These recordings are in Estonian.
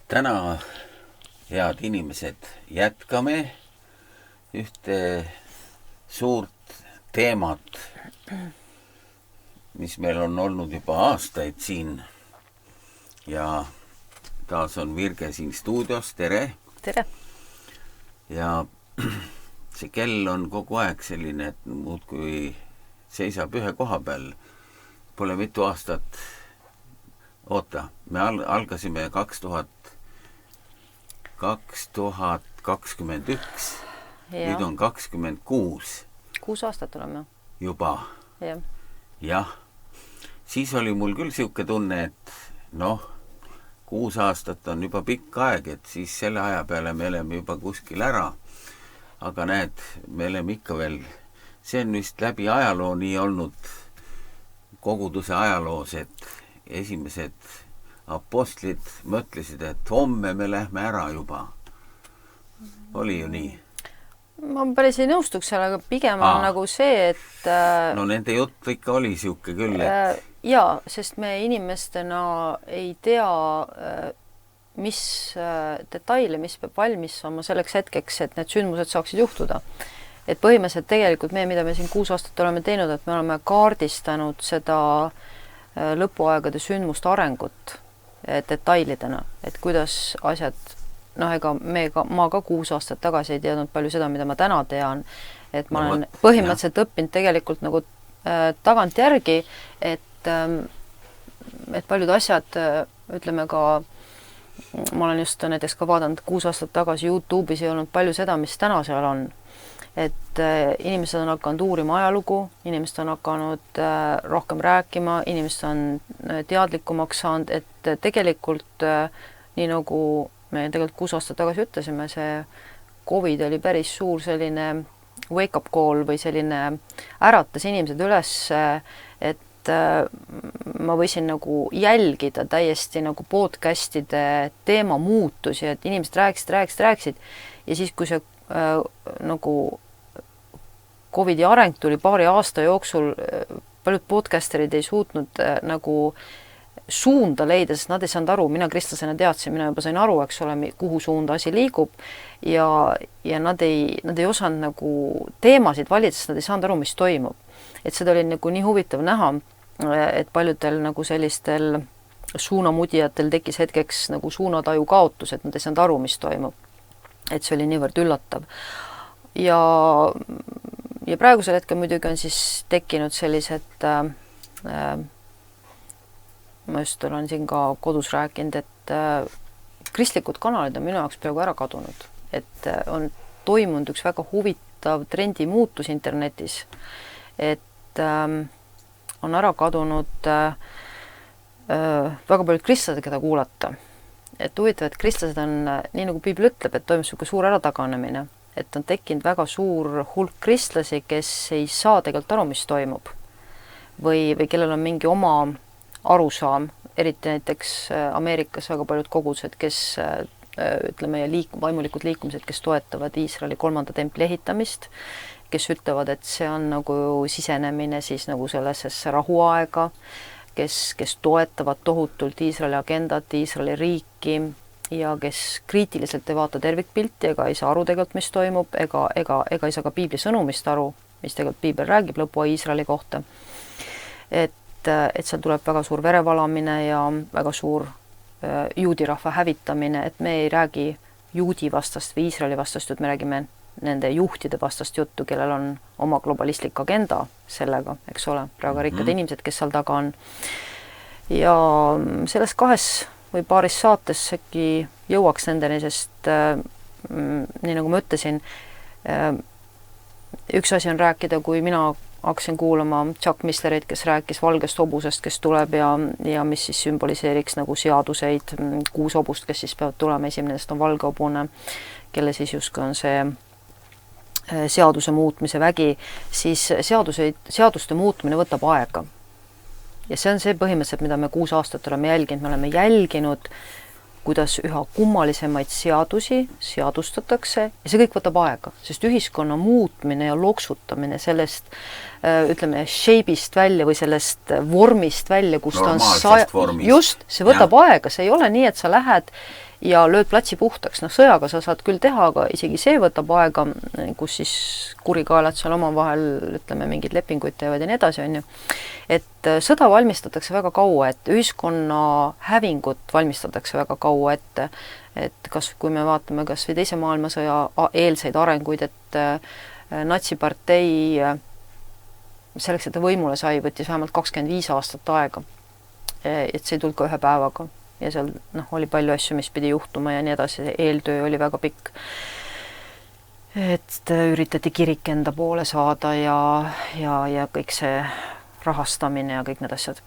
Täna, head inimesed, jätkame ühte suurt teemat, mis meil on olnud juba aastaid siin. Ja taas on Virge siin stuudios. Tere! Tere! Ja see kell on kogu aeg selline, et muudkui seisab ühe koha peal. Pole mitu aastat. Oota, me algasime 2021. Nüüd on 26. 6 aastat oleme. Juba. Jah. Jah. Siis oli mul küll siuke tunne, et 6 aastat on juba pikk aeg, et siis selle aja peale me oleme juba kuskil ära. Aga näed, me oleme ikka veel, see on vist läbi ajaloo nii olnud koguduse ajaloos, et esimesed apostlid mõtlesid, et homme me lähme ära juba. Oli ju nii? Ma päris ei nõustuks seal, aga pigem on nagu see, et... No nende jutt ikka oli siuke küll, et... Jaa, sest me inimestena ei tea, mis detaile, mis peab valmis saama selleks hetkeks, et need sündmused saaksid juhtuda. Et põhimõtteliselt tegelikult mida me siin 6 aastat oleme teinud, et me oleme kaardistanud seda lõpuaegade sündmuste arengut detailidena, et kuidas asjad, ega ma ka 6 aastat tagasi ei teadnud palju seda, mida ma täna tean, et ma olen põhimõtteliselt õppinud tegelikult nagu tagantjärgi, et paljud asjad, ütleme ka, ma olen just näiteks ka vaadanud 6 aastat tagasi YouTube'is ei olnud palju seda, mis täna seal on. Et inimesed on hakanud uurima ajalugu, inimesed on hakanud rohkem rääkima, inimesed on teadlikumaks saanud, et tegelikult nii nagu me tegelikult 6 aastat tagasi ütlesime, see COVID oli päris suur selline wake-up call või selline äratas inimesed üles, et ma võisin nagu jälgida täiesti nagu podcastide teema muutusi, et inimesed rääkisid ja siis, kui see nagu COVID-i areng tuli paari aasta jooksul, paljud podcasterid ei suutnud nagu suunda leida, sest nad ei saanud aru, mina kristlasena teadsin, mina juba sain aru, eks ole, kuhu suunda asi liigub ja nad ei osanud nagu teemasid valida, sest nad ei saanud aru, mis toimub. Et seda oli nagu nii huvitav näha, et paljudel nagu sellistel suunamudijatel tekkis hetkeks nagu suunataju kaotus, et nad ei saanud aru, mis toimub. Et see oli niivõrd üllatav. Ja praegusel hetkel muidugi on siis tekkinud sellised, ma just olen siin ka kodus rääkinud, et kristlikud kanalid on minu jaoks peaaegu ära kadunud. Et on toimunud üks väga huvitav trendi muutus internetis, et on ära kadunud väga paljud kristlased, keda kuulata. Et huvitav, et kristlased on, nii nagu Piibel ütleb, et toimub selline suur ärataganemine, et on tekkinud väga suur hulk kristlasi, kes ei saa tegelikult aru, mis toimub. Või kellel on mingi oma arusaam, eriti näiteks Ameerikas väga paljud kogudused, kes ütleme, vaimulikud liikumised, kes toetavad Iisraeli 3. templi ehitamist, kes ütlevad, et see on nagu sisenemine siis nagu sellesse rahuaega, kes toetavad tohutult Iisraeli agendat, Iisraeli riiki ja kes kriitiliselt ei vaata tervikpilti ega ei saa aru tegelikult, mis toimub, ega ei saa ka Piibli sõnumist aru, mis tegelikult Piibel räägib lõpua Iisraeli kohta. Et seal tuleb väga suur verevalamine ja väga suur juudirahva hävitamine, et me ei räägi juudi vastast või Iisraeli vastast, et me räägime nende juhtide vastast juttu, kellel on oma globalistlik agenda sellega, eks ole, praegu rikkad inimesed, kes seal taga on. Ja selles 2 või paaris saates äkki jõuaks nendeni, sest nii nagu ma ütlesin, üks asi on rääkida, kui mina hakkasin kuulama Chuck Misslerit, kes rääkis valgest hobusest, kes tuleb ja mis siis sümboliseeriks nagu seaduseid, 6 hobust, kes siis peavad tulema, esimene nendest on valge hobune, kelle siis justkui on see seaduse muutmise vägi, siis seaduste muutmine võtab aega. Ja see on see põhimõtteliselt, mida me 6 aastat oleme jälginud. Me oleme jälginud, kuidas üha kummalisemaid seadusi seadustatakse ja see kõik võtab aega, sest ühiskonna muutmine ja loksutamine sellest, ütleme, shape'ist välja või sellest vormist välja, kus ta on vormist. just, see võtab aega, see ei ole nii, et sa lähed ja lööd platsi puhtaks. Noh, sõjaga sa saad küll teha, aga isegi see võtab aega, kus siis kurikaelad seal omavahel, ütleme, mingeid lepinguid teevad ja nii edasi, on ju. Et sõda valmistatakse väga kaua, et ühiskonna hävingut valmistatakse väga kaua ette. Et kas, kui me vaatame kas või teise maailmasõja eelseid arenguid, et natsipartei selleks, et ta võimule sai, võttis vähemalt 25 aastat aega. Et see ei tulnud ka ühe päevaga ja seal oli palju asju, mis pidi juhtuma ja nii edasi, eeltöö oli väga pikk. Et üritati kirik enda poole saada ja kõik see rahastamine ja kõik need asjad.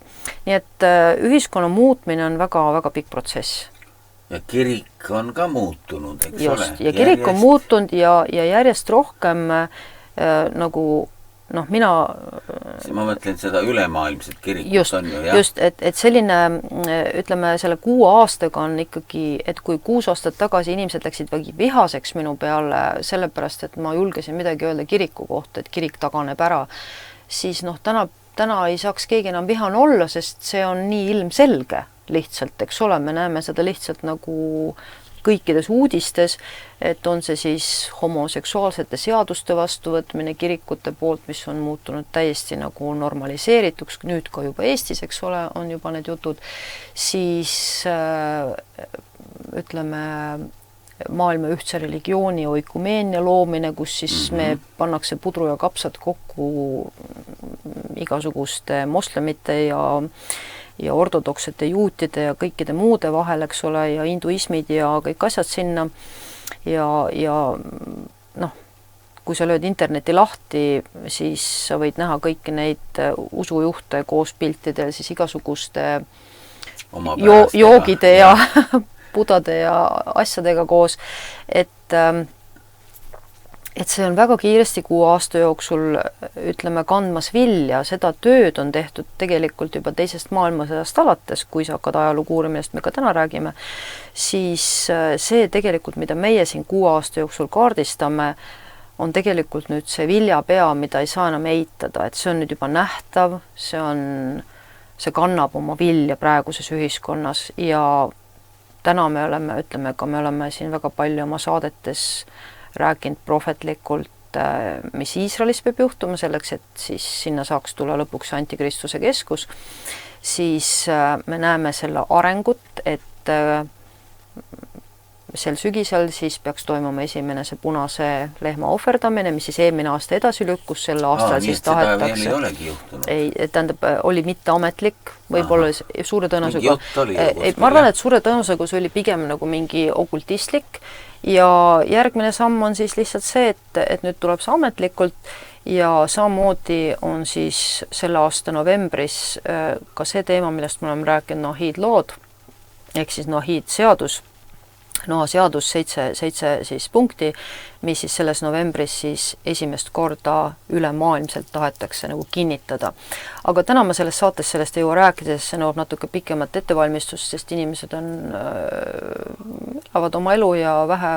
Nii et ühiskonna muutmine on väga-väga pikk protsess. Ja kirik on ka muutunud, eks just, ole? Ja kirik on muutunud ja järjest rohkem nagu mina... Ma mõtlen seda ülemaailmset kirikut just, on ju, jah? Just, et selline, ütleme, selle 6 aastaga on ikkagi, et kui 6 aastat tagasi inimesed läksid vihaseks minu peale, sellepärast, et ma julgesin midagi öelda kiriku kohta, et kirik taganeb ära, siis täna ei saaks keegi enam vihane olla, sest see on nii ilmselge lihtsalt, eks ole, me näeme seda lihtsalt nagu kõikides uudistes, et on see siis homoseksuaalsete seaduste vastuvõtmine kirikute poolt, mis on muutunud täiesti nagu normaliseerituks, nüüd ka juba Eestis, eks ole, on juba need jutud, siis ütleme, maailma ühtse religiooni oikumeenia loomine, kus siis me pannakse pudru ja kapsad kokku igasuguste moslemite ja ortodoksete juutide ja kõikide muude vahel, eks ole, ja hinduismid ja kõik asjad sinna. Ja kui sa lööd interneti lahti, siis sa võid näha kõiki neid usujuhte koos piltidel, siis igasuguste joogide ja budade ja asjadega koos, et see on väga kiiresti 6 aasta jooksul, ütleme, kandmas vilja, seda tööd on tehtud tegelikult juba teisest maailmasõjast alates, kui sa hakkad ajalugu uurima, millest me ka täna räägime, siis see tegelikult, mida meie siin 6 aasta jooksul kaardistame, on tegelikult nüüd see viljapea, mida ei saa enam eitada, et see on nüüd juba nähtav, see kannab oma vilja praeguses ühiskonnas ja täna me oleme siin väga palju oma saadetes rääkinud prohvetlikult, mis Iisraelis peab juhtuma selleks, et siis sinna saaks tulla lõpuks antikristuse keskus, siis me näeme selle arengut, et sel sügisel siis peaks toimuma esimene see punase lehma ohverdamine, mis siis eelmine aasta edasi lükkus, sel aastal siis tahetakse. Ei, tähendab, oli mitte ametlik, võib-olla suure tõenäosusega. Ma arvan, et suure tõenäosusega see oli pigem nagu mingi okultistlik ja järgmine samm on siis lihtsalt see, et nüüd tuleb see ametlikult ja samamoodi on siis selle aasta novembris ka see teema, millest me oleme rääkinud, Noahid lood, ehk siis Noahid seadus, Noa seadus 7 siis punkti, mis siis selles novembris siis esimest korda ülemaailmselt tahetakse nagu kinnitada. Aga täna ma selles saates sellest ei jõua rääkida, sest see nõuab natuke pikemat ettevalmistust, sest inimesed elavad oma elu ja vähe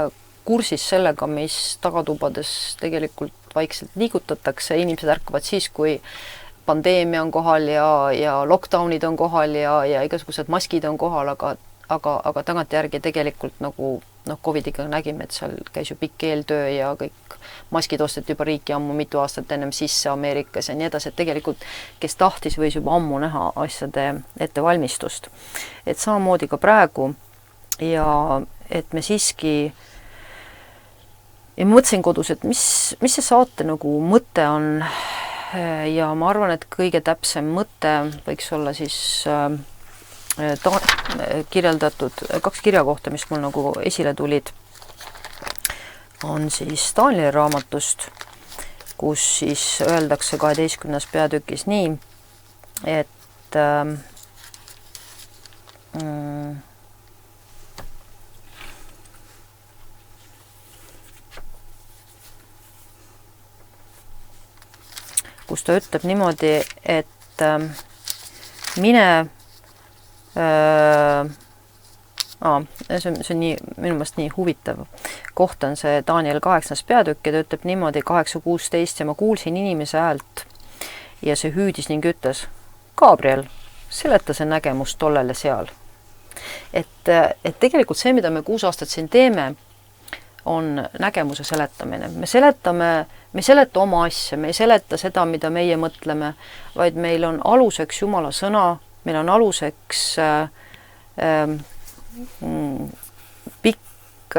kursis sellega, mis tagatubades tegelikult vaikselt liigutatakse. Inimesed ärkavad siis, kui pandeemia on kohal ja lockdownid on kohal ja igasugused maskid on kohal, aga tagantjärgi tegelikult nagu Covidiga nägime, et seal käis ju pikk eeltöö ja kõik maskid osteti juba riiki ammu mitu aastat ennem sisse Ameerikas ja nii edasi, et tegelikult kes tahtis, võis juba ammu näha asjade ettevalmistust. Et samamoodi ka praegu ja et me siiski ja mõtlesin kodus, et mis see saate nagu mõte on ja ma arvan, et kõige täpsem mõte võiks olla siis kirjeldatud 2 kirja kohta, mis mul nagu esile tulid, on siis Danieli raamatust, kus siis öeldakse 12. peatükis nii, et kus ta ütleb niimoodi, et mine see on nii, minu meelest nii huvitav koht on see Daniel 8. peatükk ja ta ütleb niimoodi 8.16 ja ma kuulsin inimese häält ja see hüüdis ning ütles, Gabriel, seleta see nägemus tollele seal. et tegelikult see, mida me 6 aastat siin teeme, on nägemuse seletamine. Me ei seleta oma asja, me ei seleta seda, mida meie mõtleme, vaid meil on aluseks Jumala sõna, meil on aluseks pikk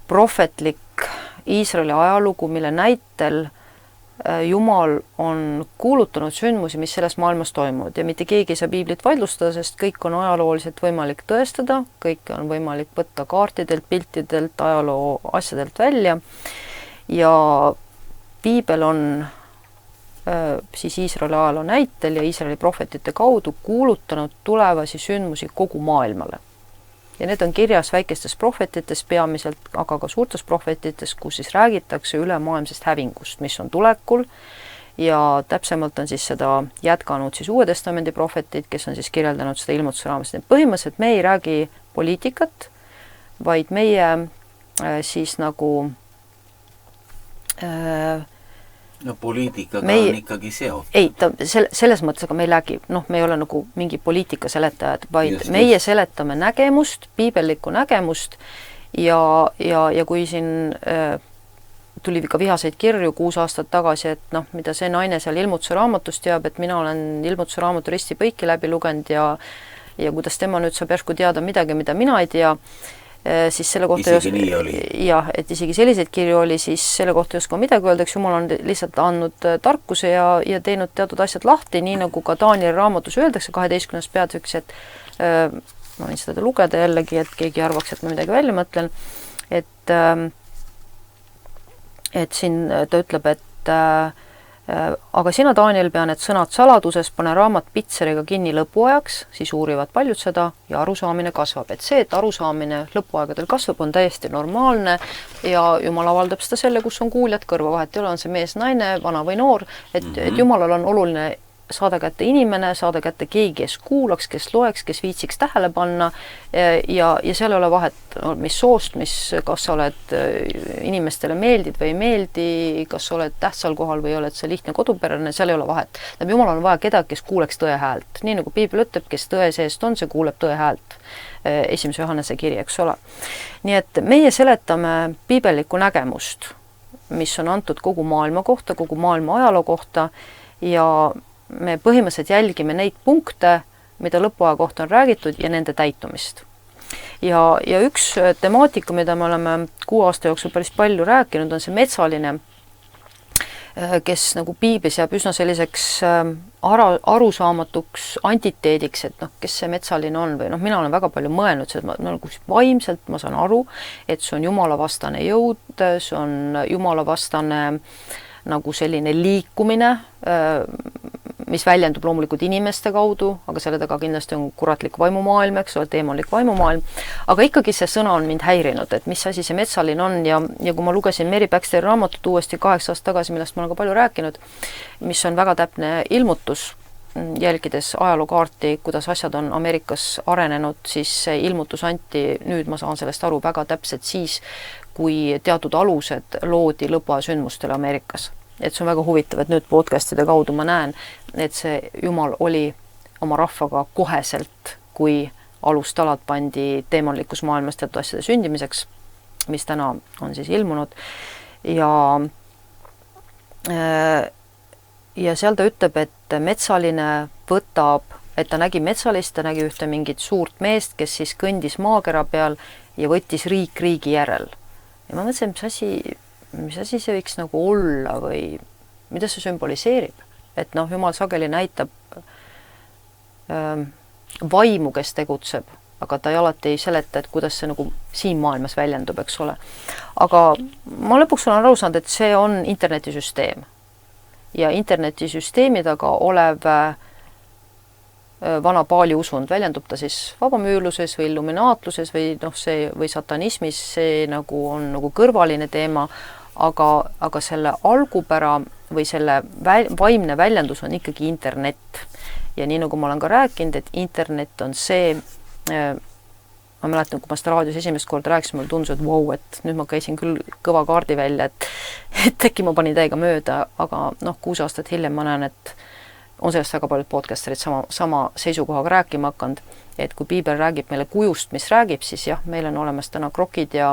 prohvetlik Iisraeli ajalugu, mille näitel Jumal on kuulutanud sündmusi, mis selles maailmas toimuvad ja mitte keegi ei saa piiblit vaidlustada, sest kõik on ajalooliselt võimalik tõestada, kõik on võimalik võtta kaartidelt, piltidelt, ajaloo asjadelt välja ja piibel on siis Iisraeli ajaloo näitel ja Iisraeli prohvetite kaudu kuulutanud tulevasi sündmusi kogu maailmale. Ja need on kirjas väikestes prohvetites peamiselt, aga ka suurtes prohvetites, kus siis räägitakse ülemaailmsest hävingust, mis on tulekul ja täpsemalt on siis seda jätkanud siis Uue Testamendi prohvetid, kes on siis kirjeldanud seda ilmutuse raames. Põhimõtteliselt me ei räägi poliitikat, vaid meie siis nagu no poliitikaga on ikkagi seotud. Ei, selles mõttes, aga me ei räägi, me ei ole nagu mingi poliitika seletajad, vaid meie seletame nägemust, piibellikku nägemust ja kui siin tuli ka vihaseid kirju 6 aastat tagasi, et mida see naine seal ilmutuse raamatust teab, et mina olen ilmutuse raamatu risti põiki läbi lugenud ja kuidas tema nüüd saab järsku teada midagi, mida mina ei tea, siis selle kohta et isegi selliseid kirju oli, siis selle kohta ei oska midagi öelda, eks Jumal on lihtsalt andnud tarkuse ja teinud teatud asjad lahti, nii nagu ka Danieli raamatus öeldakse 12. peatükis, et ma võin seda lugeda jällegi, et keegi arvaks, et ma midagi välja mõtlen, et siin ta ütleb, et aga sina, Daniel, pea need sõnad saladuses, pane raamat pitseriga kinni lõpuajaks, siis uurivad paljud seda ja arusaamine kasvab. Et see, et arusaamine lõpuaegadel kasvab, on täiesti normaalne ja Jumal avaldab seda selle, kus on kuuljad kõrva, vahet ei ole, on see mees, naine, vana või noor, et Jumalal on oluline saada kätte inimene, saada kätte keegi, kes kuulaks, kes loeks, kes viitsiks tähele panna ja seal ei ole vahet, mis soost, kas sa oled inimestele meeldid või ei meeldi, kas sa oled tähtsal kohal või oled sa lihtne kodupärane, seal ei ole vahet. Jumal on vaja kedagi, kes kuuleks tõe häält. Nii nagu piibel ütleb, kes tõe seest on, see kuuleb tõe häält. 1. Johannese kiri, eks ole. Nii et meie seletame piibellikku nägemust, mis on antud kogu maailma kohta, kogu maailma ajaloo kohta ja me põhimõtteliselt jälgime neid punkte, mida lõpuaja kohta on räägitud ja nende täitumist. Ja üks temaatika, mida me oleme 6 aasta jooksul päris palju rääkinud, on see metsaline, kes nagu piiblis jääb üsna selliseks arusaamatuks antiteediks, et kes see metsaline on või mina olen väga palju mõelnud, et nagu vaimselt ma saan aru, et see on jumalavastane jõud, see on jumalavastane nagu selline liikumine, mis väljendub loomulikult inimeste kaudu, aga selle taga kindlasti on kuratlik vaimumaailm, eks ole, teemonlik vaimumaailm, aga ikkagi see sõna on mind häirinud, et mis asi see metsaline on ja kui ma lugesin Mary Baxteri raamatut uuesti 8 aastat tagasi, millest ma olen ka palju rääkinud, mis on väga täpne ilmutus, jälgides ajalookaarti, kuidas asjad on Ameerikas arenenud, siis see ilmutus anti, nüüd ma saan sellest aru väga täpselt siis, kui teatud alused loodi lõpuaja sündmustele Ameerikas. Et see on väga huvitav, et nüüd podcastide kaudu ma näen, et see Jumal oli oma rahvaga koheselt, kui alustalad pandi teemonlikus maailmas teatud asjade sündimiseks, mis täna on siis ilmunud. Ja seal ta ütleb, et metsaline võtab, et ta nägi metsalist, ta nägi ühte mingit suurt meest, kes siis kõndis maakera peal ja võttis riik riigi järel. Ja ma mõtlesin, mis asi see võiks nagu olla või mida see sümboliseerib. Et Jumal sageli näitab vaimu, kes tegutseb, aga ta alati ei seleta, et kuidas see nagu siin maailmas väljendub, eks ole. Aga ma lõpuks olen aru saanud, et see on internetisüsteem. Ja internetisüsteemi taga olev vana paali usund, väljendub ta siis vabamüürluses või illuminaatluses või satanismis, see nagu on nagu kõrvaline teema, aga selle algupära või selle vaimne väljendus on ikkagi internet. Ja nii nagu ma olen ka rääkinud, et internet on see, ma mäletan, kui ma seda raadios esimest korda rääkisin, mulle tundus, et wow, et nüüd ma käisin küll kõva kaardi välja, et äkki ma panin täiega mööda, aga 6 aastat hiljem ma näen, et on sellest väga paljud podcasterid sama seisukohaga rääkima hakanud, et kui piibel räägib meile kujust, mis räägib, siis jah, meil on olemas täna Grokid ja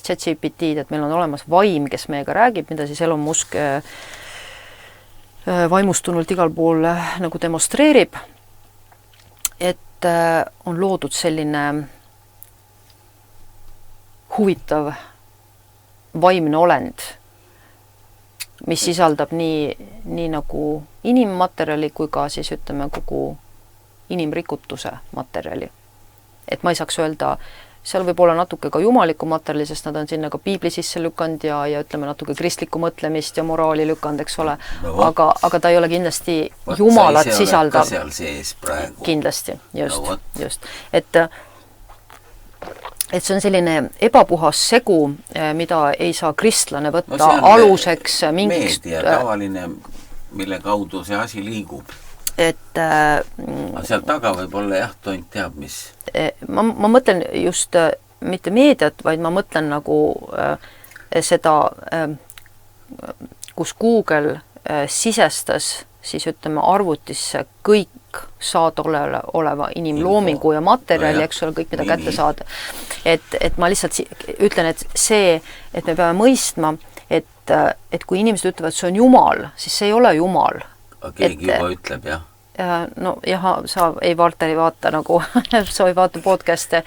ChatGPT-d, et meil on olemas vaim, kes meiega räägib, mida siis Elon Musk vaimustunult igal pool nagu demonstreerib, et on loodud selline huvitav vaimne olend, mis sisaldab nii nagu inimmaterjali kui ka siis ütleme kogu inimrikutuse materjali. Et ma ei saaks öelda, seal võib olla natuke ka jumalikku materjali, sest nad on sinna ka piibli sisse lükanud ja ütleme natuke kristlikku mõtlemist ja moraali lükanud, eks ole. No, aga ta ei ole kindlasti jumalat sisaldav. Seal sees praegu. Kindlasti, just. Et see on selline ebapuhas segu, mida ei saa kristlane võtta aluseks mingiks... Meedia tavaline, mille kaudu see asi liigub. Aga seal taga võib olla jah, tont teab, mis... Ma mõtlen just mitte meediat, vaid ma mõtlen nagu seda, kus Google sisestas siis ütleme arvutisse kõik saada oleva inimloomingu ja materjali, eks ole, kõik mida kätte saada. Et ma lihtsalt ütlen, et see, et me peame mõistma, et kui inimesed ütlevad, see on Jumal, siis see ei ole Jumal. Keegi juba ütleb, jah. No jah, sa ei vaata nagu, sa ei vaata podcast'e.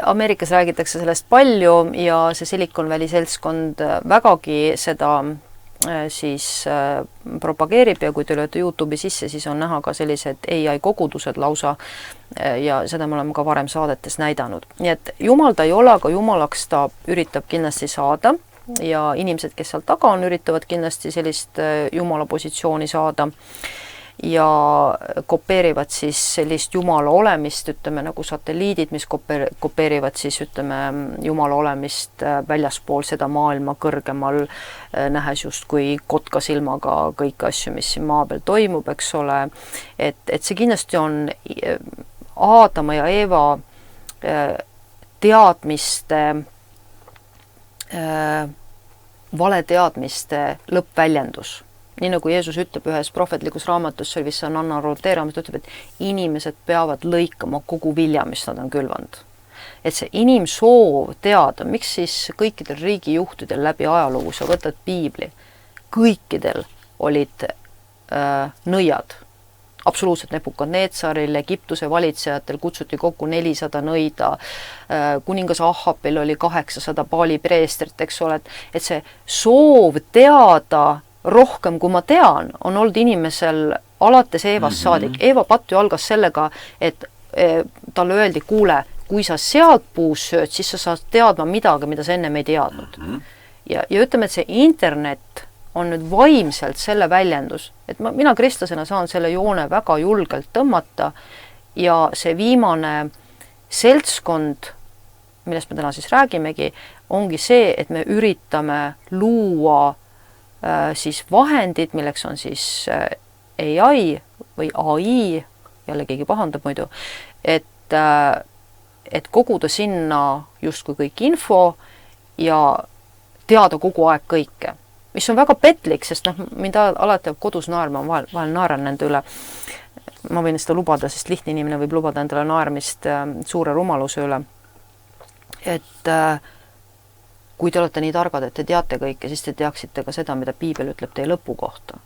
Ameerikas räägitakse sellest palju ja see Silicon Valley seltskond vägagi seda siis propageerib ja kui te lööte YouTube'i sisse, siis on näha ka sellised AI kogudused lausa ja seda me oleme ka varem saadetes näidanud. Nii et Jumal ta ei ole, aga Jumalaks ta üritab kindlasti saada ja inimesed, kes seal taga on, üritavad kindlasti sellist Jumala positsiooni saada ja kopeerivad siis sellist Jumala olemist, ütleme nagu satelliidid, mis kopeerivad siis ütleme Jumala olemist väljaspool seda maailma kõrgemal, nähes just kui kotka silmaga kõik asju, mis siin maa peal toimub, eks ole, et see kindlasti on Aadama ja Eeva teadmiste valeteadmiste lõppväljendus. Nii nagu Jeesus ütleb ühes prohvetlikus raamatus, see oli vist Anna Roteeramat, ütleb, et inimesed peavad lõikama kogu vilja, mis nad on külvanud. Et see inimsoov teada, miks siis kõikidel riigijuhtidel läbi ajaloo, sa võtad piibli, kõikidel olid nõiad. Absoluutselt Nebukadnetsaril, Egiptuse valitsejatel kutsuti kokku 400 nõida, kuningas Ahapil oli 800 Baali preestrit, eks ole, et see soov teada rohkem, kui ma tean, on olnud inimesel alates Eevast saadik. Eeva pattu algas sellega, et talle öeldi, kuule, kui sa sealt puus sööd, siis sa saad teadma midagi, mida sa ennem ei teadnud. Ja ütleme, et see internet on nüüd vaimselt selle väljendus, et mina kristlasena saan selle joone väga julgelt tõmmata ja see viimane seltskond, millest me täna siis räägimegi, ongi see, et me üritame luua siis vahendid, milleks on siis AI või AI, jälle keegi pahandab muidu, et koguda sinna justkui kõik info ja teada kogu aeg kõike. Mis on väga petlik, sest mind alati jääb kodus naerma, vahel naeran nende üle. Ma võin seda lubada, sest lihtne inimene võib lubada endale naermist suure rumaluse üle. Et kui te olete nii targad, et te teate kõike, siis te teaksite ka seda, mida piibel ütleb teie lõpu kohta.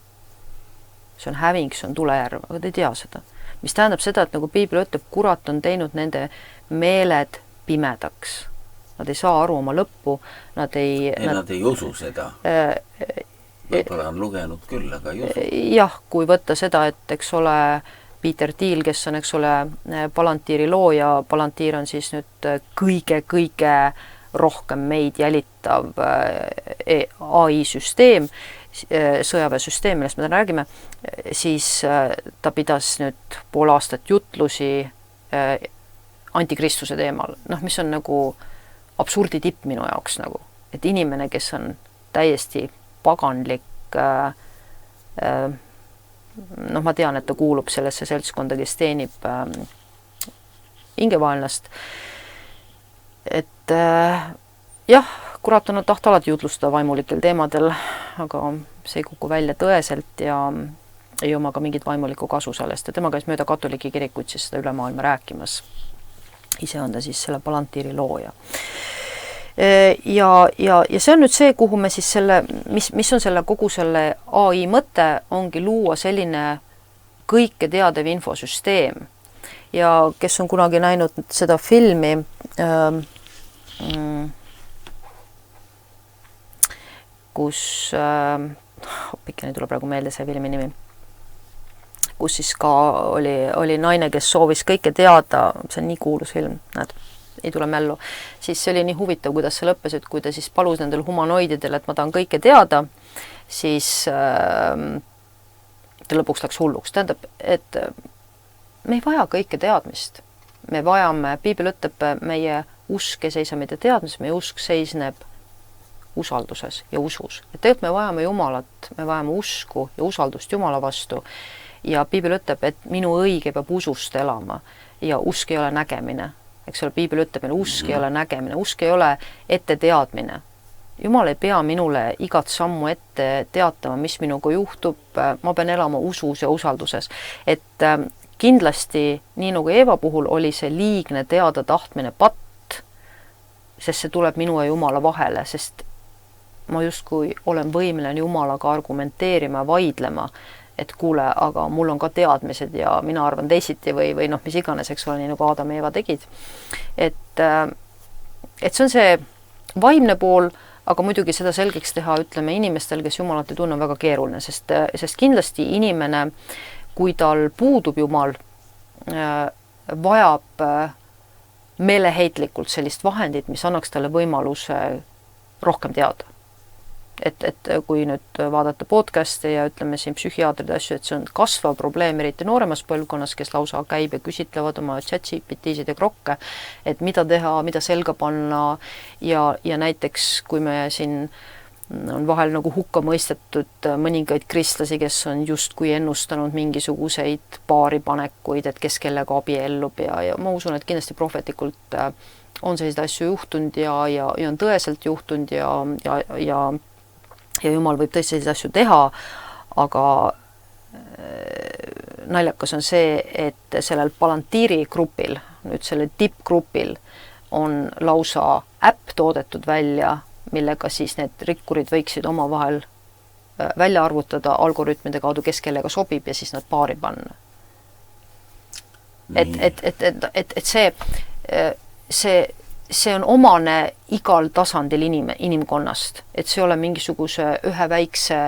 See on häving, see on tulejärv, aga te ei tea seda. Mis tähendab seda, et nagu piibel ütleb, kurat on teinud nende meeled pimedaks. Nad ei saa aru oma lõppu, nad ei usu seda. Võib-olla on lugenud küll, aga ei usu. Jah, kui võtta seda, et eks ole Peter Thiel, kes on, eks ole, Palantiiri looja, Palantiir on siis nüüd kõige rohkem meid jälitav AI-süsteem, sõjaväesüsteem, millest me räägime, siis ta pidas nüüd pool aastat jutlusi antikristuse teemal, mis on nagu absurdi tipp minu jaoks nagu, et inimene, kes on täiesti paganlik, ma tean, et ta kuulub sellesse seltskonda, kes teenib hingevaenlast, et jah, kurat on tahta alati jutlustada vaimulikel teemadel, aga see ei kuku välja tõeselt ja ei oma ka mingit vaimulikku kasu sellest ja tema käis mööda katoliki kirikuid siis seda üle maailma rääkimas. Ise on ta siis selle Palantiiri looja. Ja see on nüüd see, kuhu me siis mis on selle kogu selle AI mõte, ongi luua selline kõike teadev infosüsteem. Ja kes on kunagi näinud seda filmi kus hoppikene tuleb praegu meelde see filmi nimi, kus siis ka oli naine, kes soovis kõike teada, see on nii kuulus film, näed, ei tule mällu, siis see oli nii huvitav, kuidas see lõppes, et kui ta siis palus nendel humanoididel, et ma tahan kõike teada, siis ta lõpuks läks hulluks. Tähendab, et me ei vaja kõike teadmist. Me vajame, Piibel ütleb, meie usk ei seisa mitte teadmis, meie usk seisneb usalduses ja usus. Et tegelikult me vajame Jumalat, me vajame usku ja usaldust Jumala vastu. Ja Piibel ütleb, et minu õige peab usust elama ja usk ei ole nägemine. Eks ole, Piibel ütleb, et usk ei ole nägemine, usk ei ole ette teadmine. Jumal ei pea minule igat sammu ette teatama, mis minuga juhtub, ma pean elama usus ja usalduses. Et kindlasti, nii nagu Eeva puhul, oli see liigne teada tahtmine patt, sest see tuleb minu ja Jumala vahele, sest ma justkui olen võimeline Jumalaga argumenteerima, vaidlema, et kuule, aga mul on ka teadmised ja mina arvan teisiti või noh, mis iganes, eks ole, nii nagu Aadam ja Eeva tegid. Et see on see vaimne pool, aga muidugi seda selgeks teha, ütleme, inimestel, kes Jumalat ei tunne, on väga keeruline, sest kindlasti inimene, kui tal puudub Jumal, vajab meeleheitlikult sellist vahendit, mis annaks talle võimaluse rohkem teada. Et kui nüüd vaadata podcast'e ja ütleme siin psühhiaatride asju, et see on kasvav probleem, eriti nooremas põlvkonnas, kes lausa käib ja küsitlevad oma chat-GPT-sid ja krokke, et mida teha, mida selga panna ja näiteks kui me siin on vahel nagu hukka mõistetud mõningaid kristlasi, kes on justkui ennustanud mingisuguseid paaripanekuid, et kes kellega abiellub ja ma usun, et kindlasti prohvetlikult on selliseid asju juhtunud ja on tõeselt juhtunud ja Jumal võib tõesti selliseid asju teha, aga naljakas on see, et sellel Palantiiri grupil, nüüd selle tippgrupil on lausa äpp toodetud välja, millega siis need rikkurid võiksid omavahel välja arvutada algoritmide kaudu, kes kellega sobib ja siis nad paari panna. Et see on omane igal tasandil inimkonnast, et see ei ole mingisuguse ühe väikse,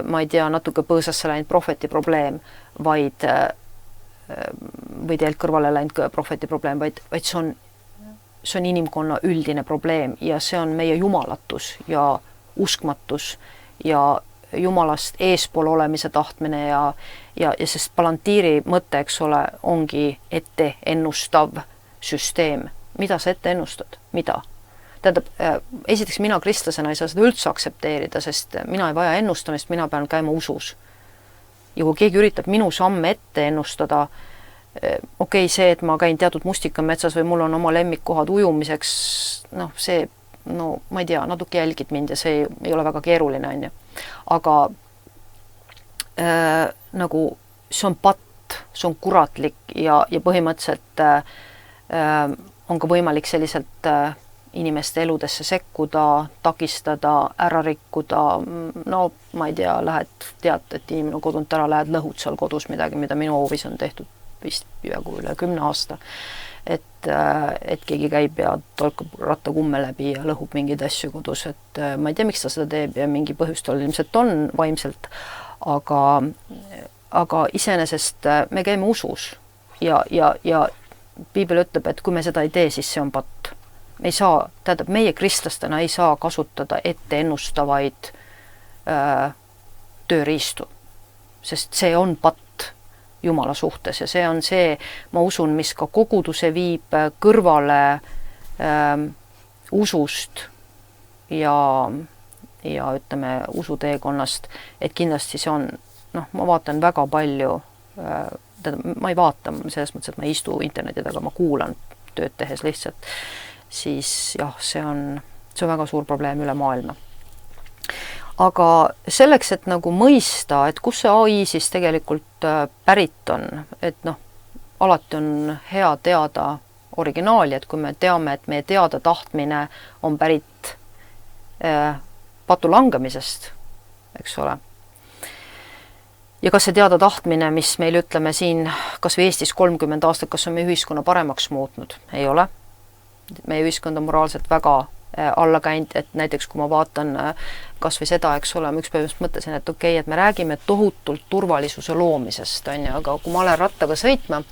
ma ei tea, natuke põõsasse läinud prohveti probleem, või tegelikult kõrvale läinud prohveti probleem, vaid see on inimkonna üldine probleem ja see on meie jumalatus ja uskmatus ja Jumalast eespool olemise tahtmine ja sest Palantiiri mõte, eks ole, ongi ette ennustav süsteem. Mida sa ette ennustad? Mida? Tähendab, esiteks mina kristlasena ei saa seda üldse aksepteerida, sest mina ei vaja ennustamist, mina pean käima usus. Ja kui keegi üritab minu samme ette ennustada, okei, see, et ma käin teatud mustikametsas või mul on oma lemmikkohad ujumiseks, ma ei tea, natuke jälgid mind ja see ei ole väga keeruline, on ju. Aga nagu see on patt, see on kuratlik ja põhimõtteliselt on ka võimalik selliselt inimeste eludesse sekkuda, takistada, ära rikkuda, ma ei tea, tead, et inimene on kodunt ära, lähed lõhud seal kodus midagi, mida minu hoovis on tehtud vist üle 10 aasta. Et keegi käib ja tolkab rattakumme läbi ja lõhub mingeid asju kodus, et ma ei tea, miks ta seda teeb ja mingi põhjus tal ilmselt on vaimselt, aga iseenesest me käime usus ja Piibel ütleb, et kui me seda ei tee, siis see on patt. Me ei saa, tähendab, meie kristlastena ei saa kasutada ette ennustavaid tööriistu, sest see on patt Jumala suhtes ja see on see, ma usun, mis ka koguduse viib kõrvale usust ja ütleme usuteekonnast, et kindlasti see on, ma vaatan väga palju, ma ei vaata selles mõttes, et ma ei istu interneti taga, ma kuulan tööd tehes lihtsalt, siis jah, see on väga suur probleem üle maailma. aga selleks, et nagu mõista, et kus see AI siis tegelikult pärit on, et noh, alati on hea teada originaali, et kui me teame, et meie teada tahtmine on pärit patu langemisest, eks ole. Ja kas see teada tahtmine, mis meil ütleme siin, kas või Eestis 30 aastat, kas on meie ühiskonna paremaks muutnud? Ei ole. Meie ühiskond on moraalselt väga alla käinud, et näiteks kui ma vaatan kas või seda, eks ole, ma üks päev just mõtlesin, et okei, et me räägime tohutult turvalisuse loomisest, on ju, aga kui ma olen rattaga sõitma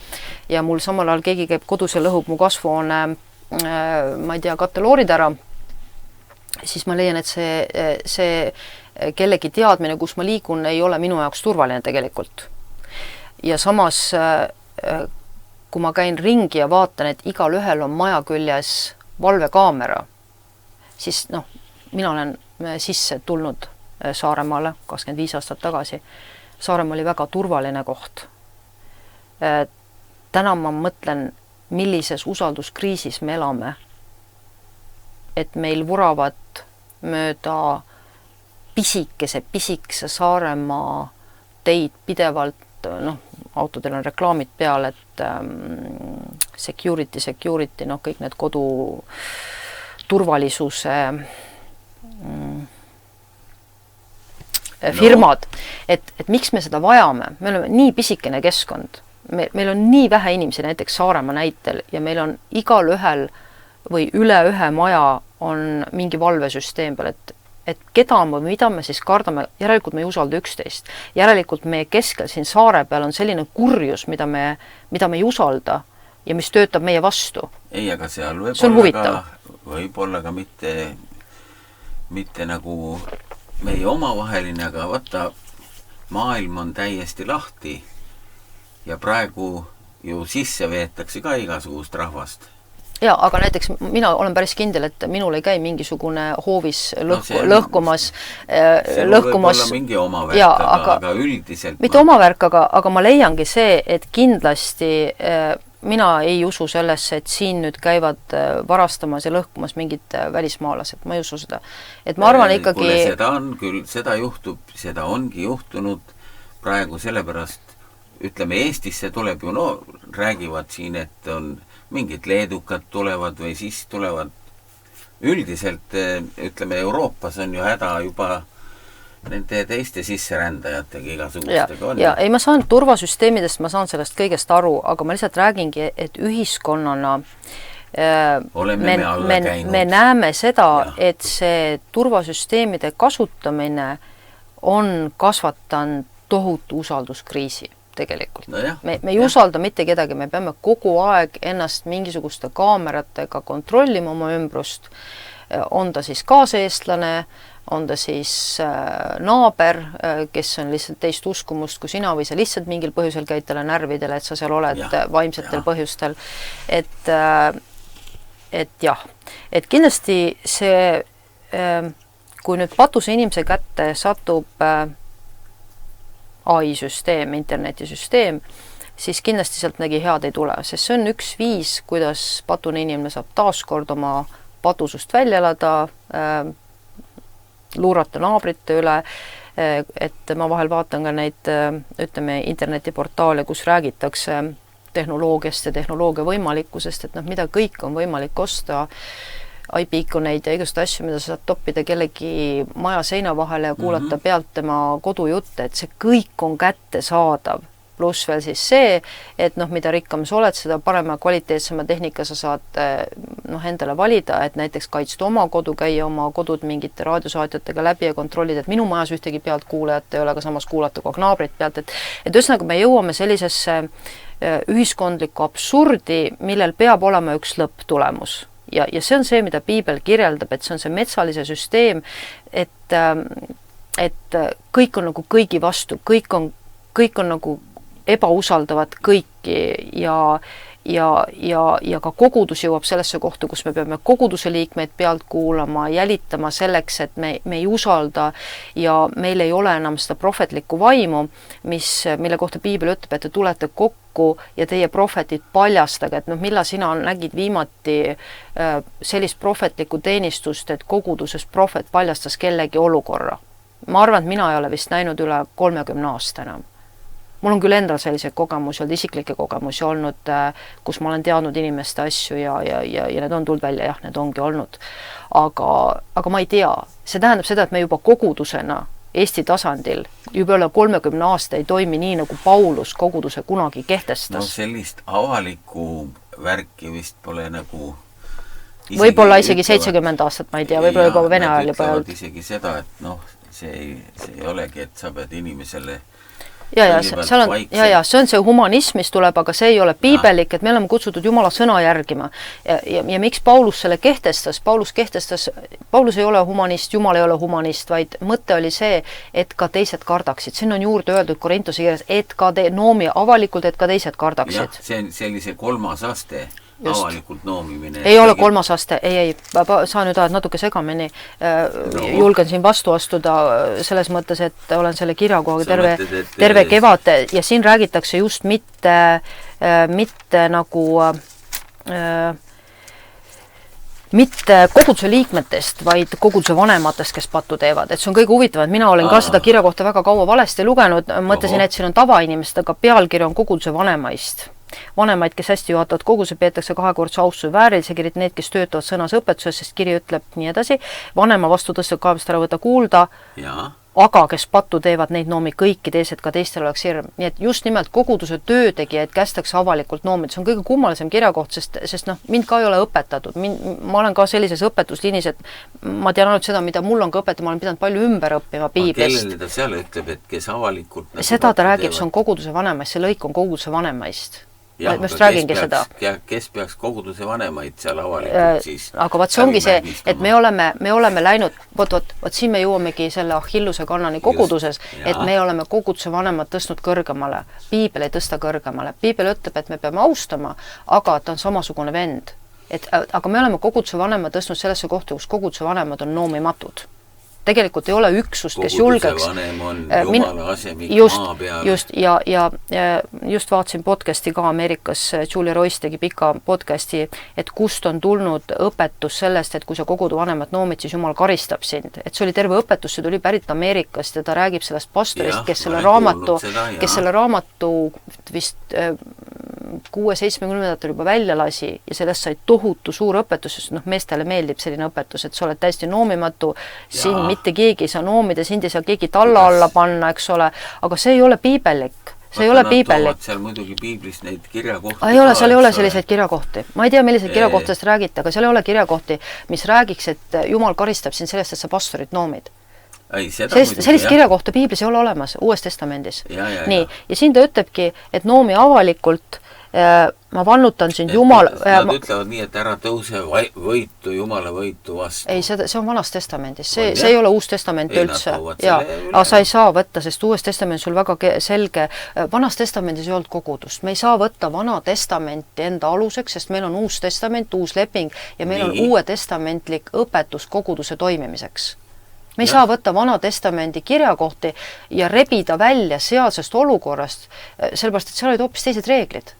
ja mul samal ajal keegi käib kodus ja lõhub mu kasvuhoone, ma ei tea, katteloorid ära, siis ma leian, et see kellegi teadmine, kus ma liigun, ei ole minu jaoks turvaline tegelikult. Ja samas, kui ma käin ringi ja vaatan, et igal ühel on maja küljes valvekaamera, siis noh, mina olen sisse tulnud Saaremaale 25 aastat tagasi. Saaremaa oli väga turvaline koht. Täna ma mõtlen, millises usalduskriisis me elame. Et meil vuravad mööda pisikese Saaremaa teid pidevalt, noh, autodel on reklaamid peal, et security, noh, kõik need kodu turvalisuse firmad, et miks me seda vajame? Me oleme nii pisikene keskkond. Meil on nii vähe inimesi, näiteks Saaremaa näitel, ja meil on igal ühel või üle ühe maja on mingi valvesüsteem peal, et keda või mida me siis kardame, järelikult me ei usalda üksteist. Järelikult meie keskel siin saare peal on selline kurjus, mida me ei usalda ja mis töötab meie vastu. Ei, aga seal võib olla ka mitte nagu meie omavaheline, aga vaata, maailm on täiesti lahti ja praegu ju sisse veetakse ka igasugust rahvast. Ja, aga näiteks mina olen päris kindel, et minul ei käi mingisugune hoovis lõhkumas. See võib olla mingi omavärk, aga üldiselt... Mitte omavärk, aga ma leiangi see, et kindlasti mina ei usu sellesse, et siin nüüd käivad varastamas ja lõhkumas mingid välismaalased. Ma ei usu seda. Et ma arvan ikkagi... Kuule, seda on küll, seda ongi juhtunud praegu sellepärast, ütleme, Eestisse tuleb ju, räägivad siin, et on mingid leedukad tulevad või siis tulevad üldiselt, ütleme, Euroopas on ju häda juba nende teiste sisserändajatega igasugustega on. Ja ei, ma saan turvasüsteemidest, ma saan sellest kõigest aru, aga ma lihtsalt räägingi, et ühiskonnana me näeme seda, et see turvasüsteemide kasutamine on kasvatanud tohutu usalduskriisi tegelikult. No me ei usalda mitte kedagi, me peame kogu aeg ennast mingisuguste kaameratega kontrollima oma ümbrust. On ta siis kaaseestlane, on ta siis naaber, kes on lihtsalt teist uskumust kui sina või sa lihtsalt mingil põhjusel käid talle närvidele, et sa seal oled vaimsetel põhjustel. Et jah, et kindlasti see, kui nüüd patuse inimese kätte satub AI-süsteem, internetisüsteem, siis kindlasti sealt midagi head ei tule, sest see on üks viis, kuidas patune inimene saab taaskord oma patusust välja elada, luurata naabrite üle, et ma vahel vaatan ka neid, ütleme, internetiportaale, kus räägitakse tehnoloogiast ja tehnoloogia võimalikkusest, et mida kõik on võimalik osta, iPiikoneid ja igast asju, mida sa saad toppida kellegi maja seina vahele ja kuulata pealt tema kodujutte, et see kõik on kättesaadav. Pluss veel siis see, et mida rikkam sa oled, seda parema kvaliteetsema tehnika sa saad endale valida, et näiteks kaitsta oma kodu, käia oma kodud mingite raadiosaatjatega läbi ja kontrollida, et minu majas ühtegi pealt kuulajat ei ole, aga samas kuulata kogu naabrit pealt, et ühesõnaga me jõuame sellisesse ühiskondlikku absurdi, millel peab olema üks lõpptulemus. Ja see on see, mida Piibel kirjeldab, et see on see metsalise süsteem, et kõik on nagu kõigi vastu, kõik on nagu ebausaldavad kõiki ja ka kogudus jõuab sellesse kohta, kus me peame koguduse liikmeid pealt kuulama, jälitama selleks, et me ei usalda ja meil ei ole enam seda prohvetlikku vaimu, mille kohta Piibel ütleb, et te tulete kokku ja teie prohvetid paljastage, et millal sina nägid viimati sellist prohvetlikku teenistust, et koguduses prohvet paljastas kellegi olukorra. ma arvan, et mina ei ole vist näinud üle 30 aasta enam. Mul on küll endal selliseid kogemusi olnud, isiklikke kogemusi olnud, kus ma olen teadnud inimeste asju ja need on tulnud välja, jah, need ongi olnud. Aga ma ei tea, see tähendab seda, et me juba kogudusena Eesti tasandil juba üle 30 aasta ei toimi nii, nagu Paulus koguduse kunagi kehtestas. No sellist avalikku värki vist pole nagu võib-olla isegi 70 aastat, ma ei tea, võib-olla juba Vene ajal juba olnud. Isegi seda, et noh, see ei olegi, et sa peed inimesele see on see humanism, mis tuleb, aga see ei ole piibelik, et me oleme kutsutud Jumala sõna järgima. Ja miks Paulus selle kehtestas? Paulus ei ole humanist, Jumal ei ole humanist, vaid mõte oli see, et ka teised kardaksid. Siin on juurde öeldud Korintuse kirjas, et ka noomi avalikult, et ka teised kardaksid. Jah, see on sellise kolmas aste. Avalikult noomimine. Ei ole kolmas aste, ei, saan nüüd ajad natuke segamini, julgen siin vastu astuda selles mõttes, et olen selle kirjakohaga terve kevad ja siin räägitakse just mitte nagu mitte koguduse liikmetest, vaid koguduse vanematest, kes pattu teevad. Et see on kõige huvitav, et mina olen ka seda kirja kohta väga kaua valesti lugenud, mõtlesin, et siin on tavainimest, aga pealkiri on koguduse vanemaist. Vanemaid, kes hästi juhatavad koguduse, peetakse kahekordse austuse vääril, see kirjad need, kes töötavad sõnas õpetuses, sest kiri ütleb nii edasi, vanema vastu tõstab kaebust ära võtta kuulda, aga kes pattu teevad, neid noomi kõiki teised, ka teistel oleks hirm. Nii et just nimelt koguduse töötegijaid kästakse avalikult noomida. See on kõige kummalisem kirjakoht, sest mind ka ei ole õpetatud. Ma olen ka sellises õpetusliinis, et ma tean ainult seda, mida mul on ka õpetatud, ma olen pidanud palju ümber õppima piiblist. Kellele ta seal ütleb, et kes avalikult seda ta räägib, see on koguduse vanemaist, see lõik on koguduse vanemaist. Ja, ma just räägingi seda. Kes peaks koguduse vanemaid seal avalikult siis? Aga vaat see ongi see, et me oleme läinud, võt siin me jõuamegi selle Achilluse kannani koguduses, et me oleme koguduse vanemad tõstnud kõrgemale. Piibel ei tõsta kõrgemale. Piibel ütleb, et me peame austama, aga ta on samasugune vend. Aga me oleme koguduse vanemad tõstnud sellesse kohta, kus koguduse vanemad on noomimatud. Tegelikult ei ole üksust, kes julgeks. Just vaatasin podcasti ka Ameerikas, Julia Royce tegi pika podcasti, et kust on tulnud õpetus sellest, et kui sa kogudu vanemat noomid, siis Jumal karistab sind. Et see oli terve õpetus, see tuli pärit Ameerikast ja ta räägib sellest pastorist, kes selle raamatu vist 6-70 juba välja lasi ja sellest sai tohutu suur õpetus, sest meestele meeldib selline õpetus, et sa oled täiesti noomimatu, sind mitte keegi ei saa noomida, sind ei saa keegi talla alla panna, eks ole, aga see ei ole piibelik. See ei ole piibelik. Seal muidugi piiblist neid kirjakohti. Seal ei ole selliseid kirjakohti. Ma ei tea, milliseid kirjakohtadest räägite, aga seal ei ole kirjakohti, mis räägiks, et Jumal karistab sind sellest, et sa pastorit noomid. Sellist kirjakohta piiblis ei ole olemas, Uues Testamendis. Nii, ja siin ta ütlebki, et noomi avalikult ma vannutan sind Jumal... Nad ütlevad nii, et ära tõuse võitu, Jumala võitu vastu. Ei, see on Vanas Testamendis. See ei ole Uus Testament üldse. Aga sa ei saa võtta, sest Uues Testamendis sul väga selge... Vanas Testamendis ei olnud kogudust. Me ei saa võtta Vana Testamenti enda aluseks, sest meil on Uus Testament, uus leping ja meil on Uue Testamentlik õpetus koguduse toimimiseks. Me ei saa võtta Vana Testamendi kirjakohti ja rebida välja sealsest olukorrast, sellepärast, et seal olid hoopis teised reeglid.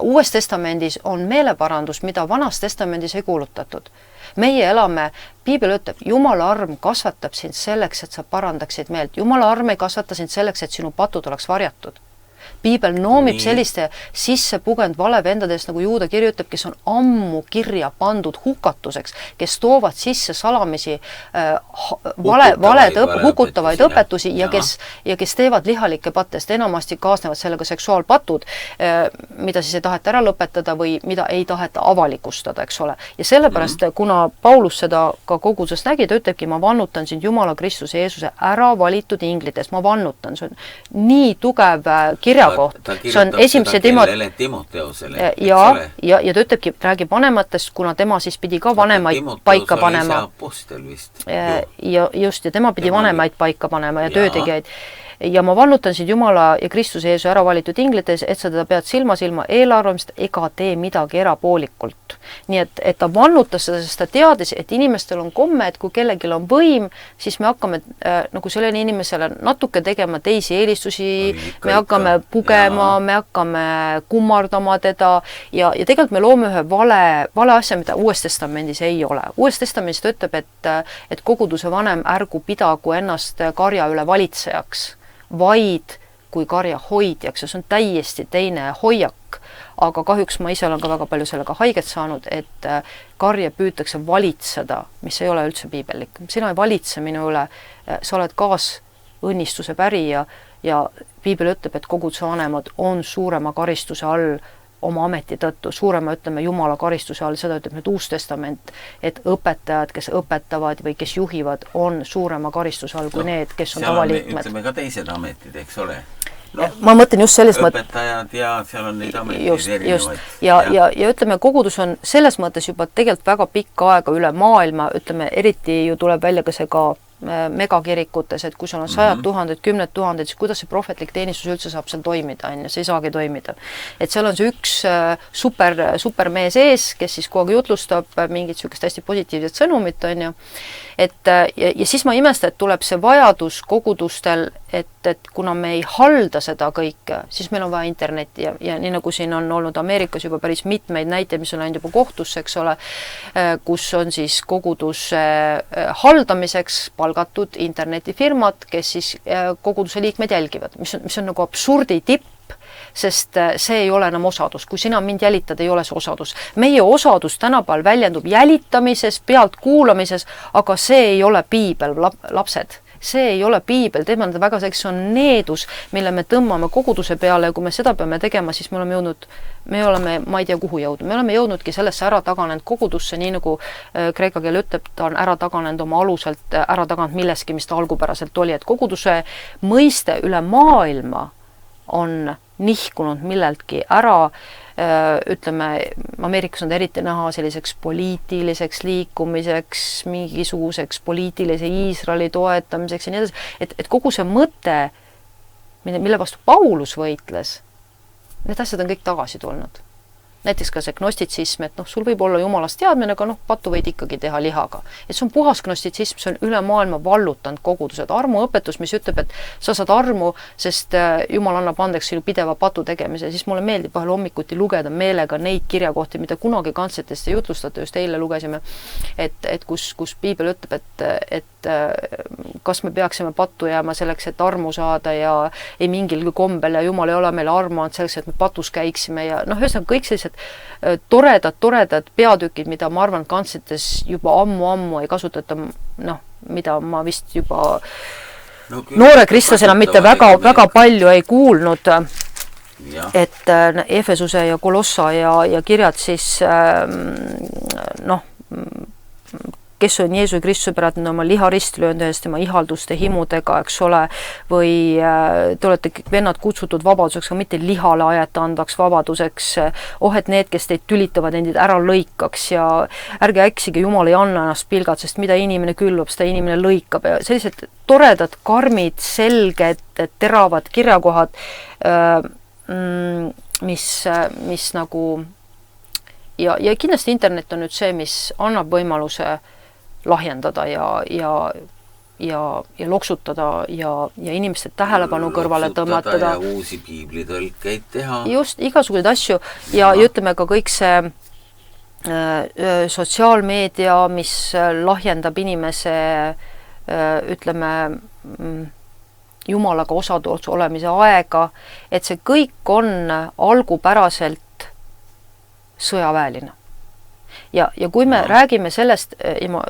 Uues Testamendis on meeleparandus, mida Vanas Testamendis ei kuulutatud. Meie elame, piibel ütleb, Jumala arm kasvatab sind selleks, et sa parandaksid meelt. Jumala arm ei kasvata sind selleks, et sinu patud oleks varjatud. Piibel noomib selliste sisse pugenud valevendadest, nagu Juuda kiri ütleb, kes on ammu kirja pandud hukatuseks, kes toovad sisse salamisi hukutavaid õpetusi ja kes teevad lihalike pattest. Enamasti kaasnevad sellega seksuaalpatud, mida siis ei taheta ära lõpetada või mida ei taheta avalikustada, eks ole. Ja sellepärast, kuna Paulus seda ka kogudusest nägi, ta ütlebki, ma vannutan sind Jumala Kristuse Jeesuse ära valitud inglites, ma vannutan. See on nii tugev kirjakoht. See on esimese Timoteusele. Ja ta ütlebki, räägib vanematest, kuna tema siis pidi ka vanemaid paika panema. Ja tema pidi vanemaid paika panema ja töötegijaid. ja ma vannutan sind Jumala ja Kristuse Jeesuse ära valitud inglites, et sa teda pead silma eelarvamist ega tee midagi erapoolikult. Nii et ta vannutas seda, sest ta teadis, et inimestel on komme, et kui kellelgi on võim, siis me hakkame nagu sellele inimesele natuke tegema teisi eelistusi, me hakkame pugema, me hakkame kummardama teda ja tegelikult me loome ühe vale asja, mida Uues Testamendis ei ole. Uues Testamendis ta ütleb, et koguduse vanem ärgu pidagu ennast karja üle valitsejaks, vaid kui karja hoidjaks ja see on täiesti teine hoiak, aga kahjuks ma ise olen ka väga palju sellega haiget saanud, et karja püütakse valitseda, mis ei ole üldse piibellik. Sina ei valitse minu üle, sa oled kaasõnnistuse pärija ja piibel ütleb, et koguduse vanemad on suurema karistuse all oma ameti tõttu, suurema, ütleme, Jumala karistuse all, seda ütleb nüüd Uus Testament, et õpetajad, kes õpetavad või kes juhivad, on suurema karistuse all kui need, kes on tavaliikmed. Ütleme ka teised ametid, eks ole? Ma mõtlen just selles õpetajad ja seal on neid ametid erinevaid. Ja ütleme, kogudus on selles mõttes juba tegelikult väga pikka aega üle maailma, ütleme, eriti ju tuleb välja ka see ka megakirikutes, et kui sul on 100 000, 10 000, siis kuidas see prohvetlik teenistus üldse saab seal toimida, see ei saagi toimida. Et seal on see üks supermees ees, kes siis kogu aeg jutlustab mingit sükest hästi positiivset sõnumit, on ju. Ja siis ma imesta, et tuleb see vajadus kogudustel, et kuna me ei halda seda kõike, siis meil on vaja internetti ja nii nagu siin on olnud Ameerikas juba päris mitmeid näiteid, mis on läinud juba kohtusse, eks ole, kus on siis koguduse haldamiseks palgatud internetifirmad, kes siis koguduse liikmeid jälgivad, mis on nagu absurdi tipp, sest see ei ole enam osadus. Kui sina mind jälitad, ei ole see osadus. Meie osadus tänapäeval väljendub jälitamises, pealt kuulamises, aga see ei ole piibel, lapsed. See ei ole piibel, teeme nad väga selleks, see on needus, mille me tõmbame koguduse peale ja kui me seda peame tegema, siis me oleme, ma ei tea kuhu jõudnud, me oleme jõudnudki sellesse ära taganenud kogudusse, nii nagu kreeka keel ütleb, ta on ära taganenud oma aluselt, ära taganenud milleski, mis ta algupäraselt oli, et koguduse mõiste üle maailma on nihkunud milleltki ära, ütleme, Ameerikas on eriti näha selliseks poliitiliseks liikumiseks, mingisuguseks poliitilise Iisraeli toetamiseks ja nii edasi, et kogu see mõte, mille vastu Paulus võitles, need asjad on kõik tagasi tulnud. Näiteks ka see gnostitsism, et sul võib olla jumalast teadmine, aga patu võid ikkagi teha lihaga. Et see on puhas gnostitsism, see on üle maailma vallutanud kogudused. Armuõpetus, mis ütleb, et sa saad armu, sest Jumal annab andeks sinu pideva patu tegemise, siis mulle meeldib vahel hommikuti lugeda meelega neid kirjakohti, mida kunagi kantsetest ei jutlustada, just eile lugesime, et kus piibel ütleb, et kas me peaksime pattu jääma selleks, et armu saada ja ei mingilgi kombel ja Jumal ei ole meile armu andnud selleks, et me patus käiksime ja ühesõnaga kõik sellised toredad peatükid, mida ma arvan kantsetes juba ammu ei kasutata, mida ma vist juba noore kristlasena mitte väga palju ei kuulnud, et Efesuse ja Kolossa ja kirjad siis kes on Jeesuse Kristuse pärast oma liha ristlööndest, tema ihalduste himudega, eks ole, või te olete vennad kutsutud vabaduseks, aga mitte lihale ajata andvaks vabaduseks, et need, kes teid tülitavad, endid ära lõikaks ja ärge äksige, Jumal ei anna ennast pilgad, sest mida inimene külvab, seda inimene lõikab ja sellised toredad, karmid, selged, teravad kirjakohad, mis nagu ja kindlasti internet on nüüd see, mis annab võimaluse lahjendada ja loksutada ja inimeste tähelepanu kõrvale tõmmatada. Ja uusi piiblitõlkeid teha. Just, igasuguseid asju ja ütleme ka kõik see sotsiaalmeedia, mis lahjendab inimese, ütleme, Jumalaga osadus olemise aega, et see kõik on algupäraselt sõjaväeline. Ja kui me räägime sellest, ja ma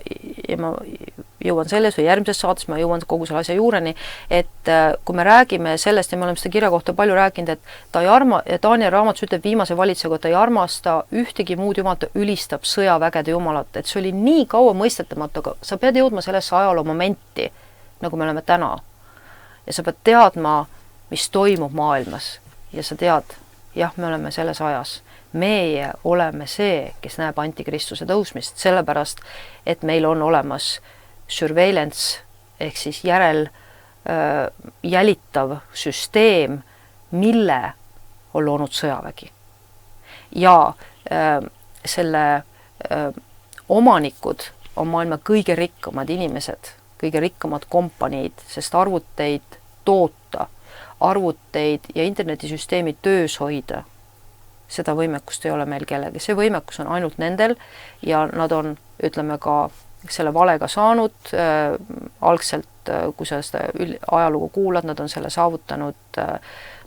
jõuan selles või järgmises saates, ma jõuan kogu selle asja juureni, et kui me räägime sellest, ja me oleme seda kirja kohta palju rääkinud, et ta ei Daniel raamatus ütleb viimase valitsusega, ta ei armasta ühtegi muud jumalat, ta ülistab sõjavägede jumalat, et see oli nii kaua mõistetamatu, aga sa pead jõudma sellesse ajaloo momenti, nagu me oleme täna. Ja sa pead teadma, mis toimub maailmas ja sa tead, jah, me oleme selles ajas. Meie oleme see, kes näeb antikristuse tõusmist, sellepärast, et meil on olemas surveillance ehk siis jälitav süsteem, mille on loonud sõjavägi. Ja selle omanikud on maailma kõige rikkamad inimesed, kõige rikkamad kompaniid, sest arvuteid toota, arvuteid ja internetisüsteemi töös hoida, seda võimekust ei ole meil kellegi. See võimekus on ainult nendel ja nad on, ütleme ka, selle valega saanud. Algselt, kui sa seda ajalugu kuulad, nad on selle saavutanud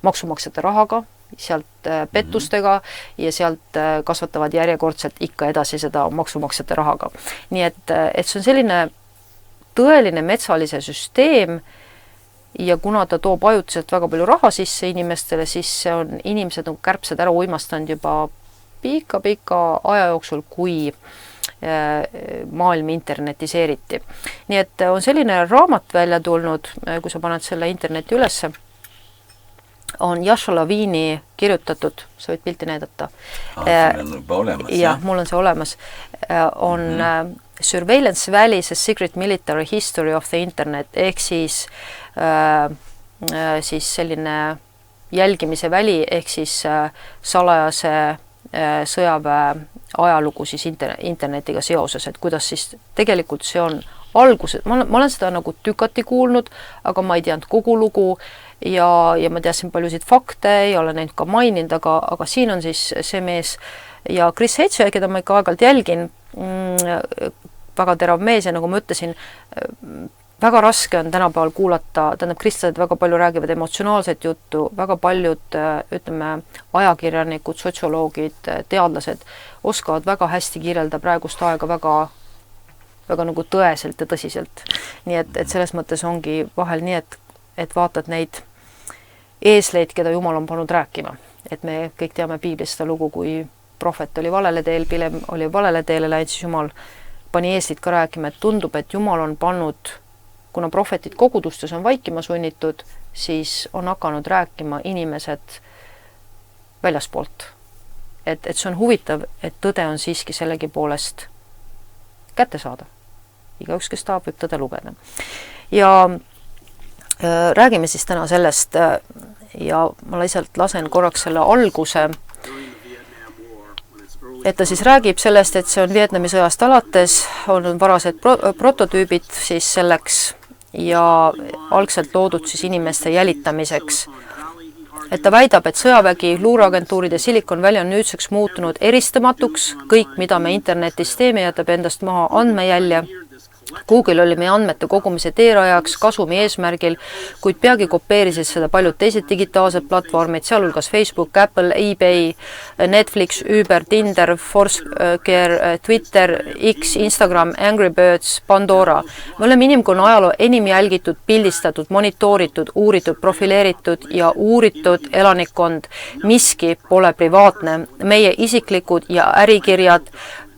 maksumaksjate rahaga, sealt pettustega ja sealt kasvatavad järjekordselt ikka edasi seda maksumaksjate rahaga. Nii et see on selline tõeline metsalise süsteem ja kuna ta toob ajutiselt väga palju raha sisse inimestele, siis see on, inimesed on kärbsed ära uimastanud juba pika aja jooksul, kui maailm internetiseeriti. Nii et on selline raamat välja tulnud, kui sa paned selle interneti ülesse, on Yasha Lavini kirjutatud, sa võid pilti näidata. Sul on juba olemas, jah? Mul on see olemas. On Surveillance Valley, a Secret Military History of the Internet, ehk siis selline jälgimise väli, ehk siis salajase sõjaväe ajalugu siis internetiga seoses, et kuidas siis tegelikult see on alguses, ma olen seda nagu tükati kuulnud, aga ma ei teadnud kogu lugu ja ma teadsin paljusid fakte ja olen neid ka maininud, aga siin on siis see mees ja Chris Hedge, keda ma ikka aeg-ajalt jälgin, väga terav mees ja nagu ma ütlesin, väga raske on tänapäeval kuulata, tähendab, kristlased väga palju räägivad emotsionaalset juttu, väga paljud, ütleme, ajakirjanikud, sotsioloogid, teadlased oskavad väga hästi kirjelda praegust aega väga nagu tõeselt ja tõsiselt. Nii et selles mõttes ongi vahel nii, et vaatad neid eesleid, keda Jumal on pannud rääkima. Et me kõik teame piiblis seda lugu, kui prohvet oli valele teel, Pilem oli valele teele läinud, siis Jumal pani eeslid ka rääkima, et tundub, et Jumal on pannud, kuna prohvetid kogudustes on vaikima sunnitud, siis on hakanud rääkima inimesed väljaspoolt. Et see on huvitav, et tõde on siiski sellegi poolest kätte saada. Igaüks, kes tahab, võib tõde lugeda. Ja räägime siis täna sellest ja ma lihtsalt lasen korraks selle alguse, et ta siis räägib sellest, et see on Vietnami sõjast alates, on varased prototüübid siis selleks ja algselt loodud siis inimeste jälitamiseks. Et ta väidab, et sõjavägi, luureagentuurid ja Silicon Valley on nüüdseks muutunud eristamatuks, kõik, mida me internetis teeme, jätab endast maha andmejälje. Google oli meie andmete kogumise teerajaks kasumi eesmärgil, kuid peagi kopeerisid seda paljud teised digitaalsed platvormid, sealhulgas Facebook, Apple, eBay, Netflix, Uber, Tinder, Foursquare, Twitter, X, Instagram, Angry Birds, Pandora. Me oleme inimkonna ajaloo enim jälgitud, pildistatud, monitooritud, uuritud, profileeritud ja uuritud elanikkond. Miski pole privaatne. Meie isiklikud ja ärikirjad,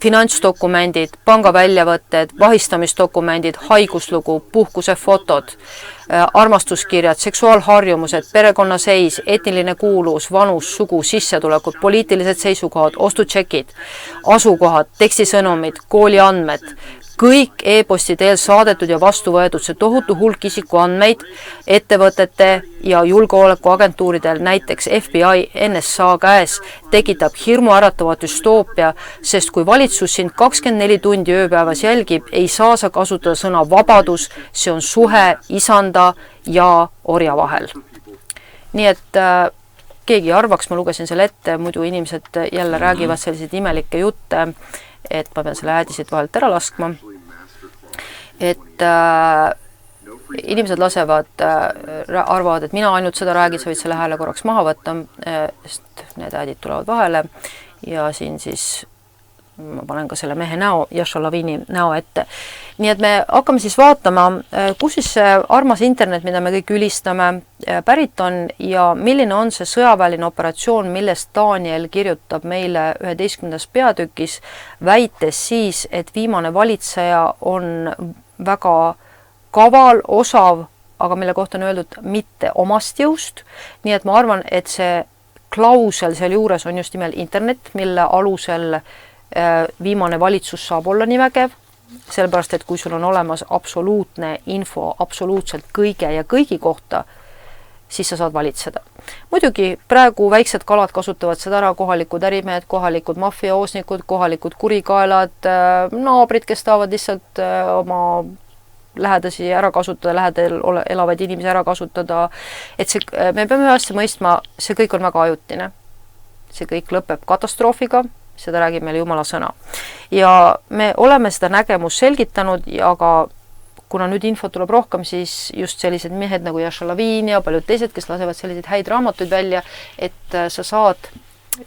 finantsdokumendid, pangaväljavõtted, vahistamisdokumendid, haiguslugu, puhkusefotod, armastuskirjad, seksuaalharjumused, perekonnaseis, etniline kuulus, vanus, sugu, sissetulekud, poliitilised seisukohad, ostutšekid, asukohad, tekstisõnumid, kooliandmed, kõik e-posti teel saadetud ja vastu võetud see tohutu hulk isikuandmeid ettevõtete ja julgeolekuagentuuridel, näiteks FBI, NSA käes, tekitab hirmuäratavat düstoopia, sest kui valitsus sind 24 tundi ööpäevas jälgib, ei saa sa kasutada sõna vabadus, see on suhe isanda ja orja vahel. Nii et keegi arvaks, ma lugesin selle ette, muidu inimesed jälle räägivad selliseid imelikke jutte, et ma pean selle äädisid vahelt ära laskma. Et inimesed lasevad, arvavad, et mina ainult seda räägin, sa võid selle hääle korraks maha võtta, sest need äädid tulevad vahele ja siin siis ma panen ka selle mehe näo, Yasha Lavini näo ette. Nii et me hakkame siis vaatama, kus siis see armas internet, mida me kõik ülistame, pärit on ja milline on see sõjaväeline operatsioon, millest Daniel kirjutab meile 11. peatükis, väites siis, et viimane valitseja on väga kaval, osav, aga mille kohta on öeldud mitte omast jõust. Nii et ma arvan, et see klausel seal juures on just nimelt internet, mille alusel viimane valitsus saab olla nii vägev sellepärast, et kui sul on olemas absoluutne info absoluutselt kõige ja kõigi kohta, siis sa saad valitseda. Muidugi praegu väiksed kalad kasutavad seda ära, kohalikud ärimehed, kohalikud maffiaoosnikud, kohalikud kurikaelad, naabrid, kes tahavad lihtsalt oma lähedasi ära kasutada, lähedal elavaid inimesi ära kasutada. Et see, me peame ühe asja mõistma, see kõik on väga ajutine. See kõik lõpeb katastroofiga, seda räägib meile Jumala sõna. Ja me oleme seda nägemust selgitanud, aga kuna nüüd infot tuleb rohkem, siis just sellised mehed nagu Yasha Lavin ja paljud teised, kes lasevad selliseid häid raamatuid välja, et sa saad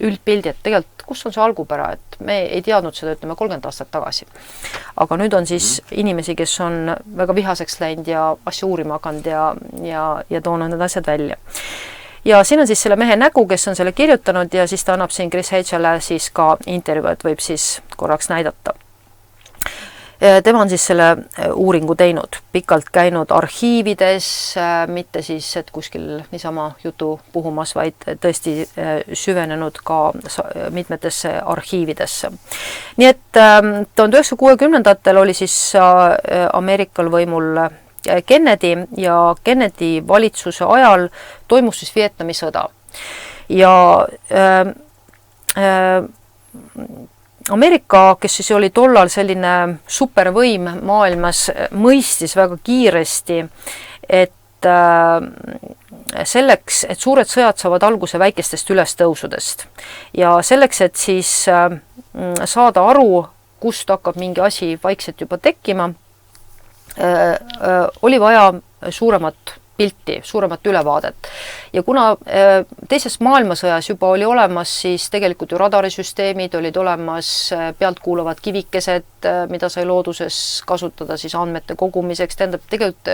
üldpildi, et tegelikult kus on see algupära, et me ei teadnud seda, ütleme 30 aastat tagasi. Aga nüüd on siis inimesi, kes on väga vihaseks läinud ja asja uurima hakanud ja toonud need asjad välja. Ja siin on siis selle mehe nägu, kes on selle kirjutanud ja siis ta annab siin Chris Hedgele siis ka intervjuu, et võib siis korraks näidata. Tema on siis selle uuringu teinud, pikalt käinud arhiivides, mitte siis, et kuskil niisama jutu puhumas, vaid tõesti süvenenud ka mitmetesse arhiividesse. Nii et 1960-ndatel oli siis Ameerikal võimul Kennedy ja Kennedy valitsuse ajal toimus siis Vietnami sõda. Ja Ameerika, kes siis oli tollal selline supervõim maailmas, mõistis väga kiiresti, et selleks, et suured sõjad saavad alguse väikestest ülestõusudest. Ja selleks, et siis saada aru, kust hakkab mingi asi vaikselt juba tekkima, oli vaja suuremat pilti, suuremat ülevaadet. Ja kuna teises maailmasõjas juba oli olemas, siis tegelikult ju radarisüsteemid olid olemas, pealtkuulavad kivikesed, mida sai looduses kasutada siis andmete kogumiseks, tähendab tegelikult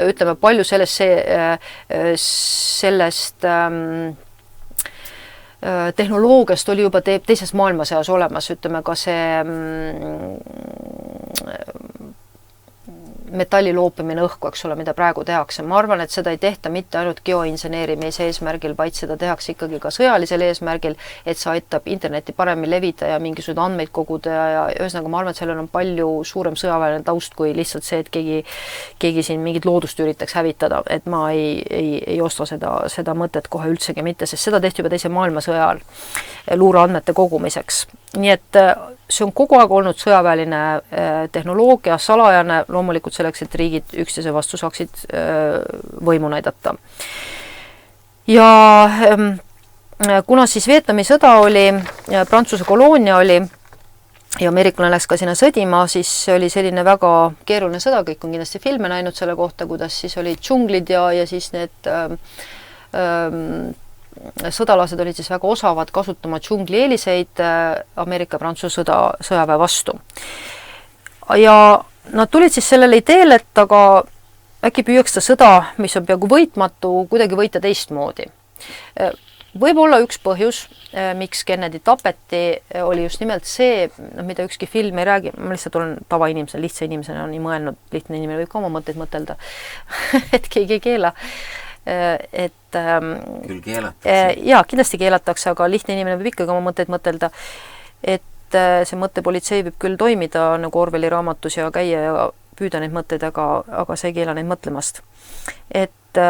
ütleme palju sellest tehnoloogiast oli juba teises maailmasõjas olemas, ütleme ka see metalli loopimine õhku, eks ole, mida praegu tehakse. Ma arvan, et seda ei tehta mitte ainult geoinseneerimise eesmärgil, vaid seda tehakse ikkagi ka sõjalisel eesmärgil, et see aitab interneti paremini levida ja mingisugused andmeid koguda ja ühesõnaga ma arvan, et sellel on palju suurem sõjaväeline taust kui lihtsalt see, et keegi siin mingit loodust üritaks hävitada, et ma ei osta seda mõtet kohe üldsegi mitte, sest seda tehti juba teise maailmasõja ajal luureandmete kogumiseks. Nii et see on kogu aeg olnud sõjaväeline tehnoloogia, salajane, loomulikult selleks, et riigid üksteise vastu saaksid võimu näidata. Ja kuna siis Vietnami sõda oli, Prantsuse koloonia oli ja ameeriklane läks ka sinna sõdima, siis oli selline väga keeruline sõda, kõik on kindlasti filme näinud selle kohta, kuidas siis olid džunglid ja siis need sõdalased olid siis väga osavad kasutama džungli eeliseid Ameerika ja Prantsuse sõjaväe vastu. Ja nad tulid siis sellele ideel, et aga äkki püüaks ta sõda, mis on peaaegu võitmatu, kuidagi võita teistmoodi. Võib olla üks põhjus, miks Kennedy tapeti, oli just nimelt see, mida ükski film ei räägi, ma lihtsalt olen tavainimesena, lihtsa inimesena nii mõelnud, lihtne inimene võib ka oma mõtteid mõtelda, et keegi ei keela. Küll keelatakse. Jaa, kindlasti keelatakse, aga lihtne inimene võib ikkagi oma mõtteid mõtelda, et see mõttepolitsei võib küll toimida nagu Orwelli raamatus ja käia ja püüda neid mõtteid, aga see ei keela neid mõtlemast. Et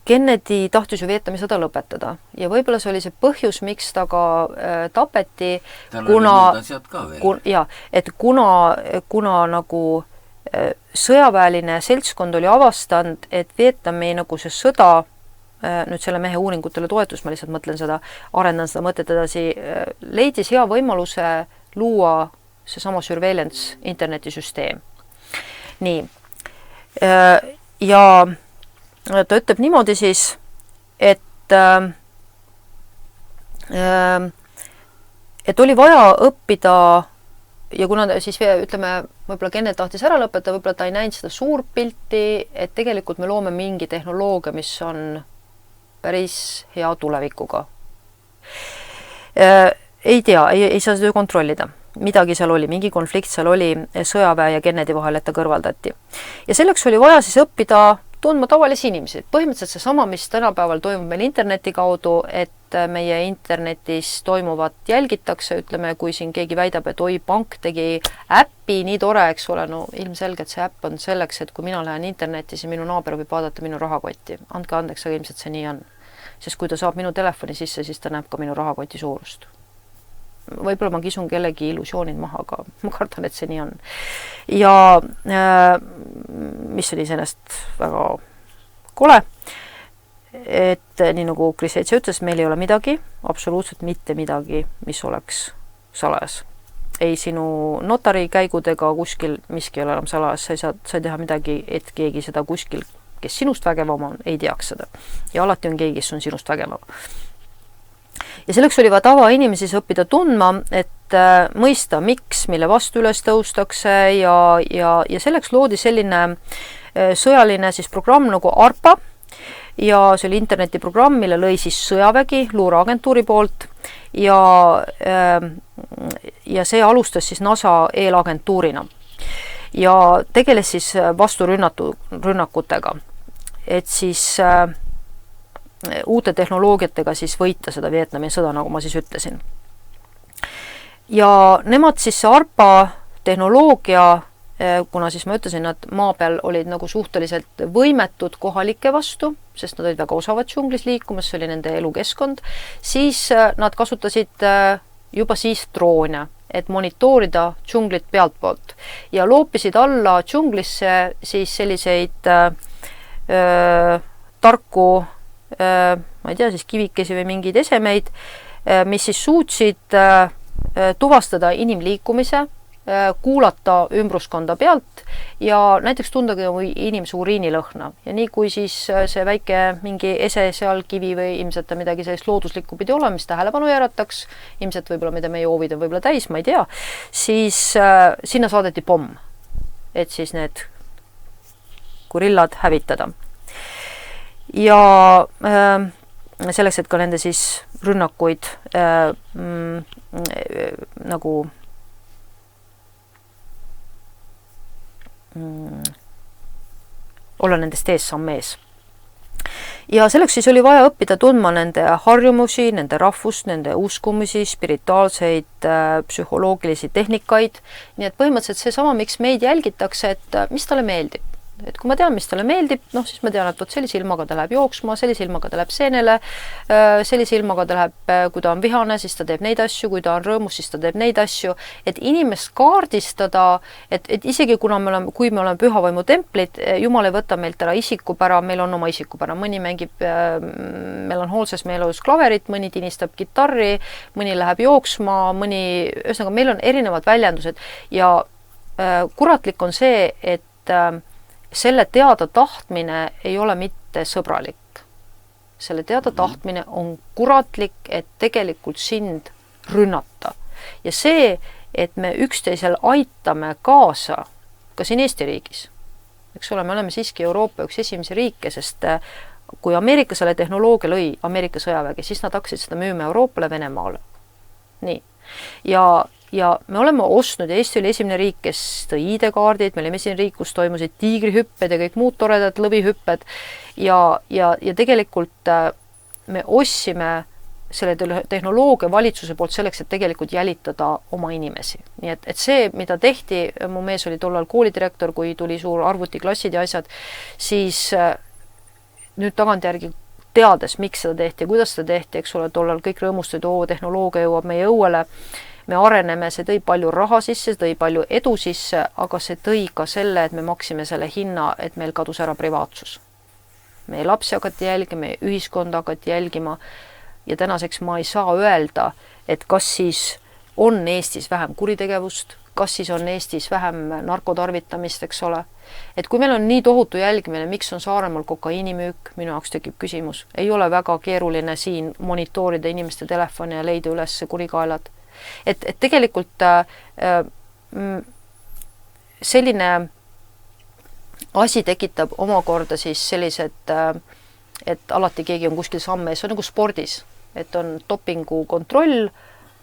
Kennedy tahtis ju Vietnami sõda lõpetada ja võib-olla see oli see põhjus, miks ta ka tapeti, kuna nagu sõjaväeline seltskond oli avastanud, et Vietnami nagu see sõda, nüüd selle mehe uuringutele toetus, ma lihtsalt mõtlen seda, arendan seda mõtet edasi, leidis hea võimaluse luua seesama surveillance internetisüsteem. Nii. Ja ta ütleb niimoodi siis, et oli vaja õppida ja kuna siis ütleme, võib-olla Kennedy tahtis ära lõpetada, võib-olla ta ei näinud seda suurt pilti, et tegelikult me loome mingi tehnoloogia, mis on päris hea tulevikuga. Ei tea, ei saa seda kontrollida. Midagi seal oli, mingi konflikt seal oli sõjaväe ja Kennedy vahel, et ta kõrvaldati. Ja selleks oli vaja siis õppida tundma tavalisi inimesi. Põhimõtteliselt seesama, mis tänapäeval toimub meil interneti kaudu, et meie internetis toimuvat jälgitakse, ütleme, kui siin keegi väidab, et oi, pank tegi äppi, nii tore, eks ole, no ilmselgelt see äpp on selleks, et kui mina lähen internetis ja minu naaber võib vaadata minu rahakotti, andke andeks, aga ilmselt see nii on. Sest kui ta saab minu telefoni sisse, siis ta näeb ka minu rahakoti suurust. Võib-olla ma kisun kellegi illusioonid maha, aga ma kardan, et see nii on. Ja mis oli sellest väga kole, et nii nagu Kris Eetse ütles, meil ei ole midagi, absoluutselt mitte midagi, mis oleks salajas. Ei sinu notari käigud ega kuskil miski ei ole enam salajas, sa ei saa teha midagi, et keegi seda kuskil, kes sinust vägevam on, ei teaks seda. Ja alati on keegi, kes on sinust vägevam. Ja selleks oli vaja tavainimesi õppida tundma, et mõista, miks, mille vastu üles tõustakse ja selleks loodi selline sõjaline siis programm nagu ARPA ja see oli internetiprogramm, mille lõi siis sõjavägi luureagentuuri poolt ja see alustas siis NASA eelagentuurina ja tegeles siis vasturünnakutega, et siis uute tehnoloogiatega siis võita seda Vietnami sõda, nagu ma siis ütlesin. Ja nemad siis see ARPA tehnoloogia, kuna siis ma ütlesin, et maa peal olid nagu suhteliselt võimetud kohalike vastu, sest nad olid väga osavad džunglis liikumas, see oli nende elukeskkond, siis nad kasutasid juba siis droone, et monitoorida džunglit pealtpoolt ja loopisid alla džunglisse siis selliseid tarku ma ei tea, siis kivikesi või mingeid esemeid, mis siis suutsid tuvastada inimliikumise, kuulata ümbruskonda pealt ja näiteks tunda inimese uriinilõhna. Ja nii kui siis see väike mingi ese seal kivi või ilmselt midagi sellist looduslikku pidi olema, mis tähelepanu järataks, ilmselt võib-olla, mida meie hoovid on võib-olla täis, ma ei tea, siis sinna saadeti pomm, et siis need gorillad hävitada. Ja selleks, et ka nende siis rünnakuid nagu olla nendest ees samm ees. Ja selleks siis oli vaja õppida tundma nende harjumusi, nende rahvust, nende uskumusi, spirituaalseid, psühholoogilisi tehnikaid. Nii et põhimõtteliselt seesama, miks meid jälgitakse, et mis talle meeldib. Et kui ma tean, mis talle meeldib, siis ma tean, et sellise ilmaga ta läheb jooksma, sellise ilmaga ta läheb seenele, sellise ilmaga ta läheb, kui ta on vihane, siis ta teeb neid asju, kui ta on rõõmus, siis ta teeb neid asju, et inimest kaardistada, et isegi kui me oleme pühavaimu templid, Jumal ei võta meilt ära isikupära, meil on oma isikupära, mõni mängib meil on hoolses meeleolus klaverit, mõni tinistab kitarri, mõni läheb jooksma, ühesõnaga meil on erinevad väljendused ja kuratlik on see, et selle teada tahtmine ei ole mitte sõbralik. Selle teada tahtmine on kuratlik, et tegelikult sind rünnata. Ja see, et me üksteisel aitame kaasa, ka siin Eesti riigis, eks ole, me oleme siiski Euroopa üks esimesi riike, sest kui Ameerika selle tehnoloogia lõi, Ameerika sõjavägi, siis nad hakkasid seda müüma Euroopale, Venemaale. Nii. Ja me oleme ostnud ja Eesti oli esimene riik, kes tõi ID-kaardid, me olime esimene riik, kus toimusid tiigrihüpped ja kõik muud toredad lõvihüpped ja tegelikult me ostsime selle tehnoloogia valitsuse poolt selleks, et tegelikult jälitada oma inimesi. Nii et see, mida tehti, mu mees oli tollal koolidirektor, kui tuli suur arvutiklassid ja asjad, siis nüüd tagantjärgi teades, miks seda tehti ja kuidas seda tehti, eks ole, tollal kõik rõõmustasid, tehnoloogia jõuab meie õuele, me areneme, see tõi palju raha sisse, see tõi palju edu sisse, aga see tõi ka selle, et me maksime selle hinna, et meil kadus ära privaatsus. Meie lapsi hakati jälgima, meie ühiskonda hakati jälgima ja tänaseks ma ei saa öelda, et kas siis on Eestis vähem kuritegevust, kas siis on Eestis vähem narkotarvitamist, eks ole. Et kui meil on nii tohutu jälgimine, miks on Saaremaal kokaiinimüük, minu jaoks tekib küsimus. Ei ole väga keeruline siin monitoorida inimeste telefoni ja leida üles kurikaelad. Et tegelikult selline asi tekitab omakorda siis sellised, et alati keegi on kuskil samme ees, see on nagu spordis, et on dopingu kontroll,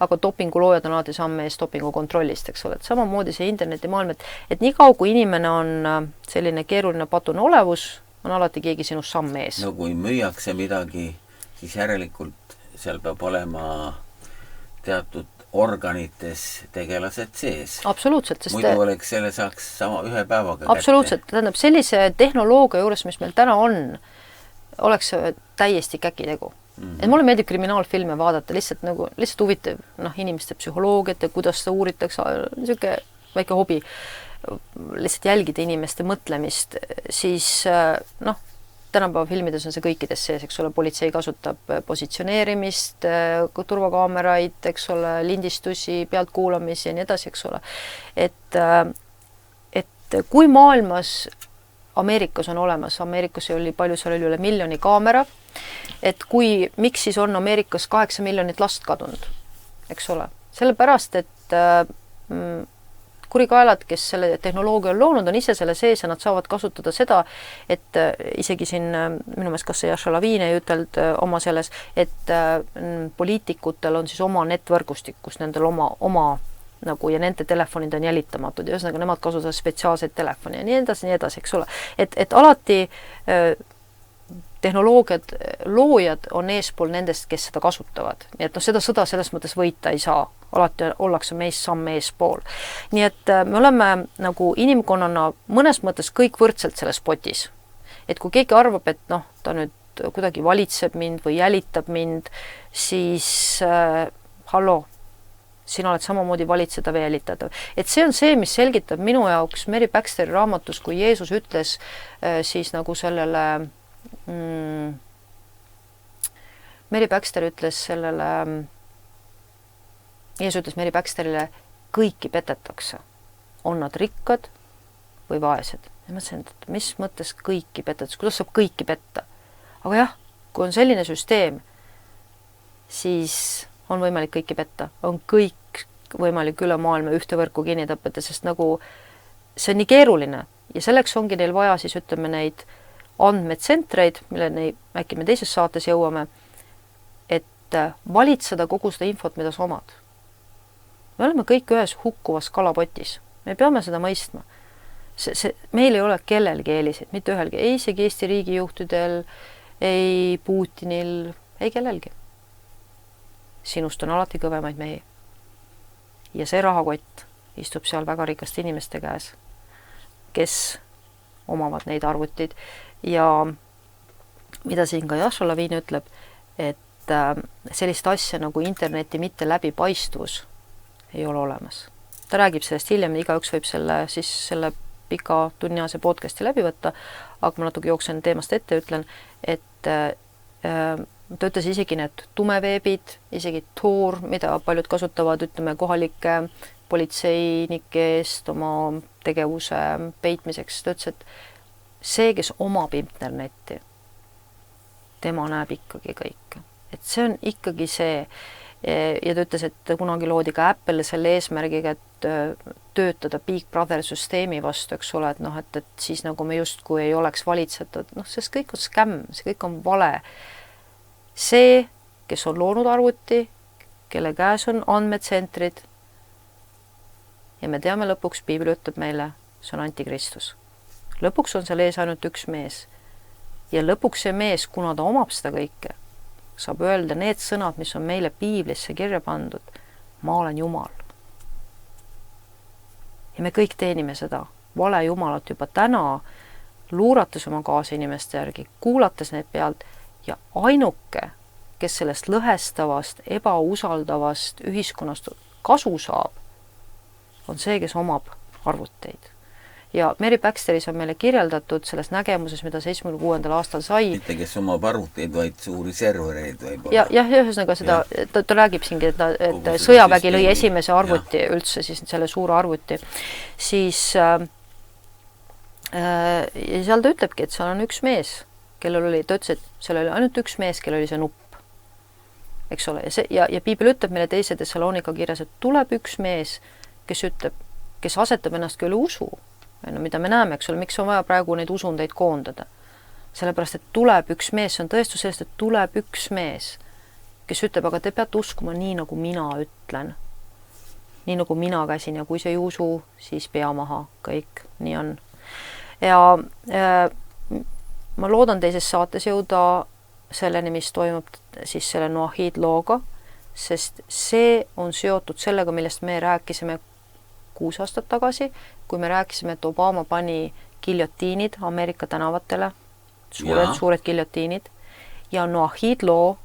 aga dopingu loojad on alati samme ees dopingu kontrollist, eks ole, et samamoodi see internetimaailm, et nii kaua, kui inimene on selline keeruline patune olevus, on alati keegi sinust samm ees. No kui müüakse midagi, siis järelikult seal peab olema teatud organites tegelased sees. Absoluutselt, sest muidu oleks selle saaks sama ühe päevaga absoluutselt, tähendab sellise tehnoloogia juures, mis meil täna on, oleks täiesti käkitegu. Et mulle meeldib kriminaalfilme vaadata, lihtsalt huvitav inimeste psühholoogiat ja kuidas seda uuritakse, niisugune väike hobi, lihtsalt jälgida inimeste mõtlemist, siis tänapäeva filmides on see kõikides sees, eks ole, politsei kasutab positsioneerimist, turvakaameraid, eks ole, lindistusi, pealtkuulamisi ja nii edasi, eks ole. Et kui maailmas Ameerikas on olemas, Ameerikas oli palju, seal oli üle 1 miljoni kaamera, et miks siis on Ameerikas 8 miljonit last kadunud, eks ole, sellepärast, et kurikaelad, kes selle tehnoloogia on loonud, on ise selle sees ja nad saavad kasutada seda, et isegi siin minu meelest kas see Jasha Lavine ei ütelnud oma selles, et poliitikutel on siis oma netvõrgustik, kus nendel oma nagu ja nende telefonid on jälitamatud ja ühesõnaga nemad kasutavad spetsiaalseid telefoni ja nii edasi, eks ole. Et alati tehnoloogiad loojad on eespool nendest, kes seda kasutavad. Nii et seda sõda selles mõttes võita ei saa. Alati ollakse meist samm eespool. Nii et me oleme nagu inimkonnana mõnes mõttes kõik võrdselt selles potis. Et kui keegi arvab, et ta nüüd kuidagi valitseb mind või jälitab mind, siis halloo, sina oled samamoodi valitseda või jälitatav. Et see on see, mis selgitab minu jaoks Mary Baxteri raamatus, kui Jeesus ütles siis nagu sellele Mary Baxter ütles sellele Jeesus ütles Mary Baxterile, kõiki petetakse. On nad rikkad või vaesed? Ja mõtlesin, et mis mõttes kõiki petetakse? Kuidas saab kõiki petta? Aga jah, kui on selline süsteem, siis on võimalik kõiki petta. On kõik võimalik üle maailma ühte võrku kinni tapeta, sest nagu see on nii keeruline. Ja selleks ongi neil vaja siis ütleme neid andmetsentreid, milleni äkki me teises saates jõuame, et valitseda kogu seda infot, mida sa omad. Me oleme kõik ühes hukkuvas kalapotis. Me peame seda mõistma. Meil ei ole kellelgi eeliseid, mitte ühelgi. Ei isegi Eesti riigijuhtidel, ei Putinil, ei kellelgi. Sinust on alati kõvemaid mehi. Ja see rahakott istub seal väga rikaste inimeste käes, kes omavad neid arvutid. Ja mida siin ka Jasha Lavine ütleb, et sellist asja nagu interneti mitte läbipaistvus ei ole olemas. Ta räägib sellest hiljem, igaüks võib selle pika tunniase podcasti läbi võtta, aga ma natuke jooksen teemast ette, ütlen, et ta ütles isegi need tumeveebid, isegi Tor, mida paljud kasutavad, ütleme, kohalike politseinike eest oma tegevuse peitmiseks. Ta ütles, et see, kes omab internetti, tema näeb ikkagi kõik. Et see on ikkagi see, ja ta ütles, et kunagi loodi ka Apple selle eesmärgiga, et töötada Big Brother süsteemi vastu, eks ole, et siis nagu me justkui ei oleks valitsetud, sest kõik on skämm, see kõik on vale. See, kes on loonud arvuti, kelle käes on andmetsentrid ja me teame lõpuks, Piibel ütleb meile, see on antikristus. Lõpuks on seal ees ainult üks mees. Ja lõpuks see mees, kuna ta omab seda kõike, saab öelda need sõnad, mis on meile Piiblisse kirja pandud. Ma olen Jumal. Ja me kõik teenime seda vale Jumalat juba täna, luurates oma kaasinimeste järgi, kuulates neid pealt ja ainuke, kes sellest lõhestavast, ebausaldavast ühiskonnast kasu saab, on see, kes omab arvuteid. Ja Mary Baxteris on meile kirjeldatud selles nägemuses, mida 76. aastal sai. Mitte kes omab arvuteid, vaid suuri servereid võib-olla. Ja ühesõnaga seda, ta räägib siingi, et sõjavägi lõi esimese arvuti üldse, siis selle suure arvuti. Siis ja seal ta ütlebki, et seal on üks mees, kellel oli, ta ütles, et seal oli ainult üks mees, kellel oli see nupp. Eks ole, ja Piibel ütleb meile teise Thessalonika kirjas, et tuleb üks mees, kes ütleb, kes asetab ennast küll usu, mida me näeme, eks ole, miks on vaja praegu neid usundeid koondada. Sellepärast, et tuleb üks mees, see on tõestus sellest, et tuleb üks mees, kes ütleb, aga te peate uskuma nii, nagu mina ütlen. Nii, nagu mina käsin ja kui see ei usu, siis pea maha, kõik, nii on. Ja ma loodan teises saates jõuda selleni, mis toimub siis selle Noahid looga, sest see on seotud sellega, millest me rääkisime 6 aastat tagasi, kui me rääkisime, et Obama pani giljotiinid Ameerika tänavatele, suured giljotiinid, ja Noahid loo,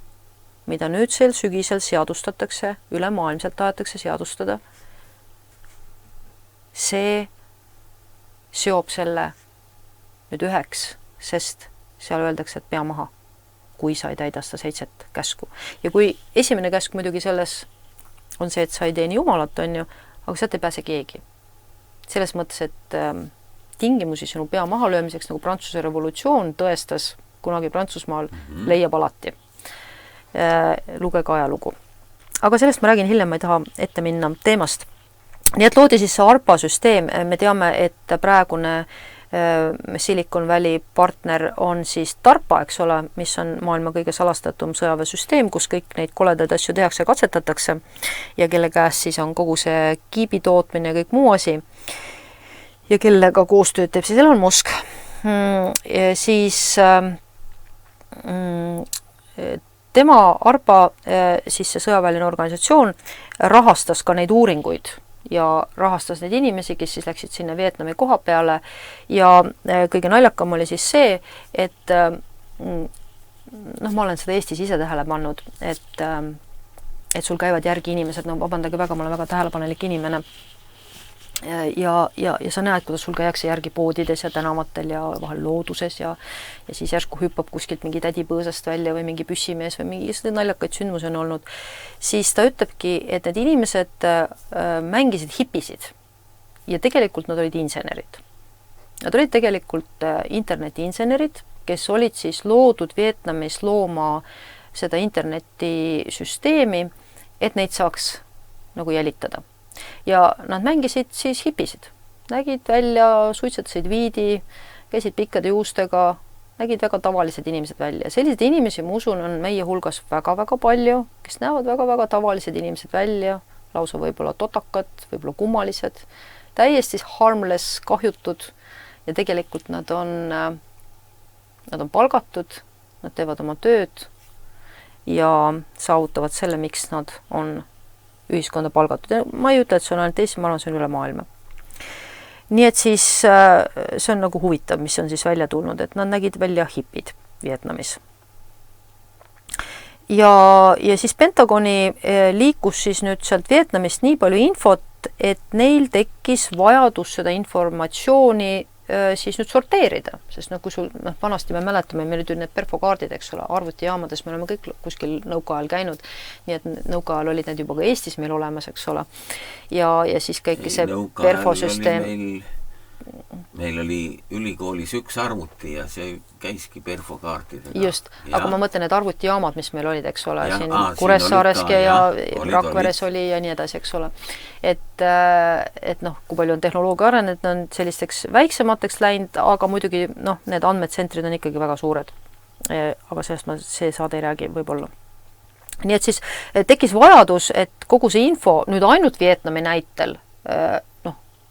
mida nüüd sel sügisel seadustatakse, ülemaailmselt tahetakse seadustada, see seob selle nüüd üheks, sest seal öeldakse, et pea maha, kui sa ei täida seda 7 käsku. Ja kui esimene käsk muidugi selles on see, et sa ei teeni Jumalat, on ju, aga sealt ei pääse keegi. Selles mõttes, et tingimusi sinu pea maha löömiseks, nagu Prantsuse revolutsioon tõestas kunagi Prantsusmaal, leiab alati. Lugege ajalugu. Aga sellest ma räägin hiljem, ma ei taha ette minna teemast. Nii et loodi siis see ARPA süsteem. Me teame, et praegune Silicon Valley partner on siis DARPA, eks ole, mis on maailma kõige salastatum sõjaväesüsteem, kus kõik neid koledaid asju tehakse, katsetatakse ja kelle käes siis on kogu see kiibi tootmine ja kõik muu asi. Ja kellega koostööd teeb siis Elon Musk. Siis tema ARPA, siis see sõjaväeline organisatsioon, rahastas ka neid uuringuid ja rahastas neid inimesi, kes siis läksid sinna Vietnami koha peale ja kõige naljakam oli siis see, et ma olen seda Eestis ise tähele pannud, et sul käivad järgi inimesed, vabandage väga, ma olen väga tähelepanelik inimene ja sa näed, kuidas sul käiakse järgi poodides ja tänavatel ja vahel looduses ja siis järsku hüppab kuskilt mingi tädi põõsast välja või mingi püssimees või mingi naljakaid sündmusi on olnud, siis ta ütlebki, et need inimesed mängisid hipisid ja tegelikult nad olid insenerid. Nad olid tegelikult internetiinsenerid, kes olid siis loodud Vietnamis looma seda internetisüsteemi, et neid saaks nagu jälitada. Ja nad mängisid siis hipisid. Nägid välja, suitsetasid viidi, käisid pikkade juustega, nägid väga tavalised inimesed välja. Sellised inimesi, ma usun, on meie hulgas väga-väga palju, kes näevad väga-väga tavalised inimesed välja, lausa võib-olla totakad, võib-olla kummalised, täiesti harmless, kahjutud ja tegelikult nad on palgatud, nad teevad oma tööd ja saavutavad selle, miks nad on ühiskonda palgatud. Ma ei ütle, et see on ainult Eesti, ma arvan, see on üle maailma. Nii et siis see on nagu huvitav, mis on siis välja tulnud, et nad nägid välja hipid Vietnamis. Ja siis Pentagoni liikus siis nüüd sealt Vietnamist nii palju infot, et neil tekkis vajadus seda informatsiooni siis nüüd sorteerida, sest kui sul, vanasti me mäletame, meil olid need perfokaardid, eks ole, arvutijaamades, me oleme kõik kuskil nõukaajal käinud, nii et nõukaajal olid need juba ka Eestis meil olemas, eks ole, ja siis kõik see perfosüsteem. Meil oli ülikoolis üks arvuti ja see käiski perfokaartidega. Just, aga ma mõtlen need arvutijaamad, mis meil olid, eks ole, siin Kuressaareski ja Rakveres oli ja nii edasi, eks ole. Et kui palju on tehnoloogia arenenud, on sellisteks väiksemateks läinud, aga muidugi need andmetsentrid on ikkagi väga suured. Aga sellest ma see saade ei räägi võib-olla. Nii et siis tekkis vajadus, et kogu see info nüüd ainult Vietnami näitel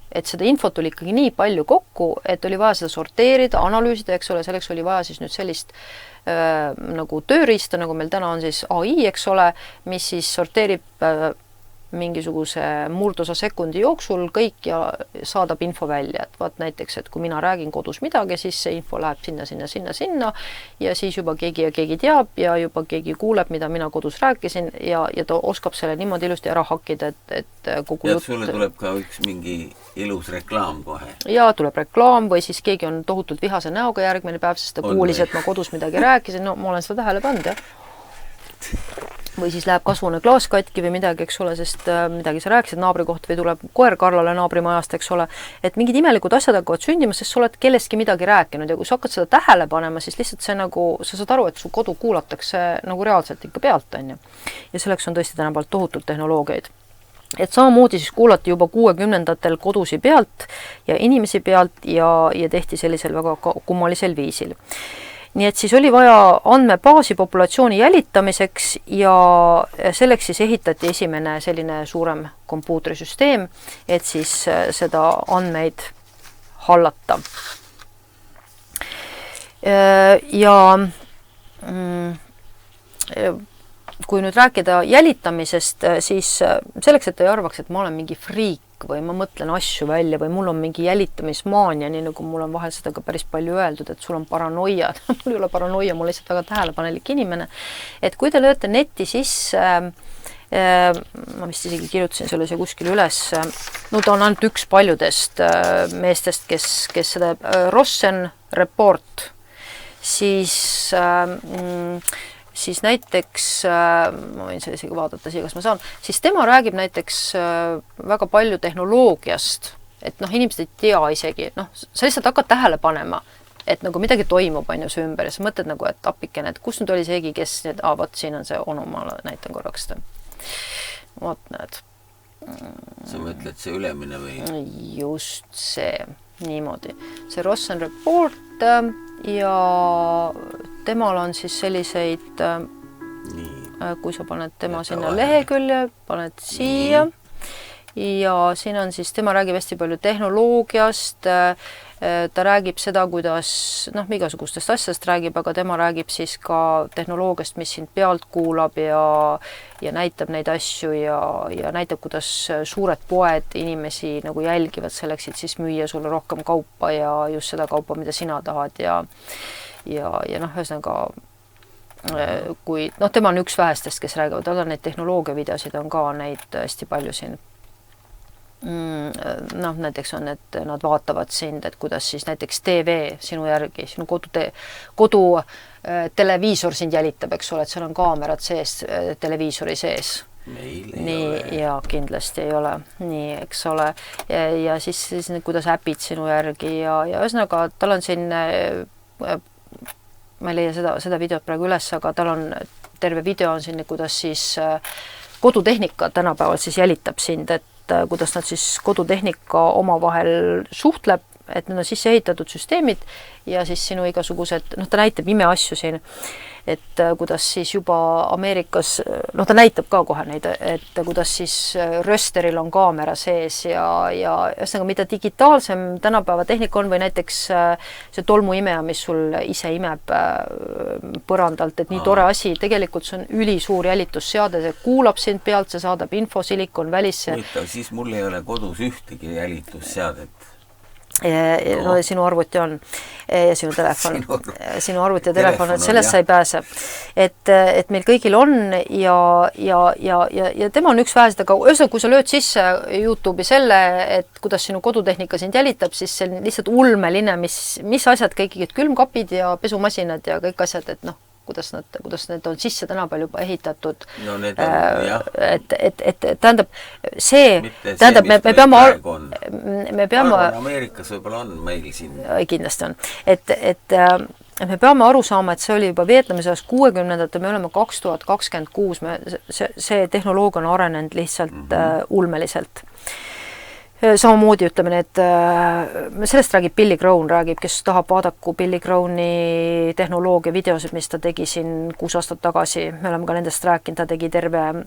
et seda infot tuli ikkagi nii palju kokku, et oli vaja seda sorteerida, analüüsida, eks ole, selleks oli vaja siis nüüd sellist nagu tööriista, nagu meil täna on siis AI, eks ole, mis siis sorteerib mingisuguse murdosa sekundi jooksul kõik ja saadab info välja, et vaat näiteks, et kui mina räägin kodus midagi, siis see info läheb sinna ja siis juba keegi teab ja juba keegi kuuleb, mida mina kodus rääkisin ja ta oskab selle niimoodi ilusti ära hakkida, et kogu jutt. Ja sulle tuleb ka üks mingi ilus reklaam kohe. Ja tuleb reklaam või siis keegi on tohutult vihase näoga järgmine päev, sest ta kuulis, et ma kodus midagi rääkisin, ma olen seda tähele pannud, jah. Või siis läheb kasvune klaas katki või midagi, eks ole, sest midagi sa rääkisid naabri kohta või tuleb koer Karlale naabrimajast, eks ole, et mingid imelikud asjad hakkavad sündima, sest sa oled kellestki midagi rääkinud ja kui sa hakkad seda tähele panema, siis lihtsalt see sa saad aru, et su kodu kuulatakse nagu reaalselt ikka pealt, on ju. Ja selleks on tõesti tänapäeval tohutult tehnoloogiaid. Et samamoodi siis kuulati juba 60-ndatel kodusi pealt ja inimesi pealt ja tehti sellisel väga kummalisel viisil. Nii et siis oli vaja andmebaasi populatsiooni jälitamiseks ja selleks siis ehitati esimene selline suurem kompuutrisüsteem, et siis seda andmeid hallata. Ja kui nüüd rääkida jälitamisest, siis selleks, et ei arvaks, et ma olen mingi friik või ma mõtlen asju välja või mul on mingi jälitamismaania, nii nagu mul on vahel seda ka päris palju öeldud, et sul on paranoia. Mul ei ole paranoia, mul lihtsalt väga tähelepanelik inimene. Et kui te lööte netti sisse, ma vist isegi kirjutasin selle siia kuskil üles, no ta on ainult üks paljudest meestest, kes seda Rossen Report, siis näiteks, ma võin selle isegi vaadata siia, kas ma saan, siis tema räägib näiteks väga palju tehnoloogiast, et inimesed ei tea isegi, sa lihtsalt hakkad tähele panema, et nagu midagi toimub, on ju, see ümber ja sa mõtled nagu, et appikene, et kus nüüd oli seegi, kes nüüd, vot siin on see onu, ma näitan korraks ta. Vot näed. Sa mõtled see ülemine või? Just see, niimoodi. See Rossen Report ja temal on siis selliseid, kui sa paned tema sinna lehekülje, paned siia ja siin on siis, tema räägib hästi palju tehnoloogiast, ta räägib seda, kuidas, igasugustest asjast räägib, aga tema räägib siis ka tehnoloogiast, mis sind pealt kuulab ja näitab neid asju ja näitab, kuidas suured poed inimesi nagu jälgivad selleks, et siis müüa sulle rohkem kaupa ja just seda kaupa, mida sina tahad ja ühesõnaga kui, tema on üks vähestest, kes räägivad, tal on neid tehnoloogiavideosid on ka neid hästi palju siin. Näiteks on, et nad vaatavad sind, et kuidas siis näiteks TV sinu järgi, sinu kodu televiisor sind jälitab, eks ole, et seal on kaamerad sees, televiisori sees. Meil ei nii, ole. Ja kindlasti ei ole. Nii, eks ole. Ja siis kuidas äpid sinu järgi ja ühesõnaga, tal on siin, ma ei leia seda videot praegu üles, aga tal on terve video on siin, kuidas siis kodutehnika tänapäeval siis jälitab sind, et kuidas nad siis kodutehnika omavahel suhtleb, et need on sisse ehitatud süsteemid ja siis sinu igasugused, ta näitab imeasju siin, et kuidas siis juba Ameerikas, ta näitab ka kohe neid, et kuidas siis rösteril on kaamera sees ja ühesõnaga, mida digitaalsem tänapäeva tehnika on või näiteks see tolmuimeja, mis sul ise imeb põrandalt, et nii tore asi, tegelikult see on ülisuur jälitusseade, see kuulab sind pealt, see saadab info silikon välisse. Siis mul ei ole kodus ühtegi jälitusseadet. Sinu arvuti on ja sinu telefon. Sinu arvuti ja telefon, et sellest sa ei pääse. Et meil kõigil on ja tema on üks vähesed, aga ühesõnaga, kui sa lööd sisse YouTube'i selle, et kuidas sinu kodutehnika sind jälitab, siis see on lihtsalt ulmeline, mis asjad kõik, külmkapid ja pesumasinad ja kõik asjad, et kuidas need on sisse tänapäeval juba ehitatud. No need on, jah. Et tähendab, me peame Ameerikas võib-olla on meil siin. Kindlasti on. Et me peame aru saama, et see oli juba Vietnamis 60-ndate, me oleme 2026, see tehnoloogia on arenenud lihtsalt ulmeliselt. Samamoodi ütleme, et sellest räägib Billy Crone, kes tahab vaadaku Billy Crone'i tehnoloogia videosid, mis ta tegi siin 6 aastat tagasi. Me oleme ka nendest rääkinud, ta tegi terve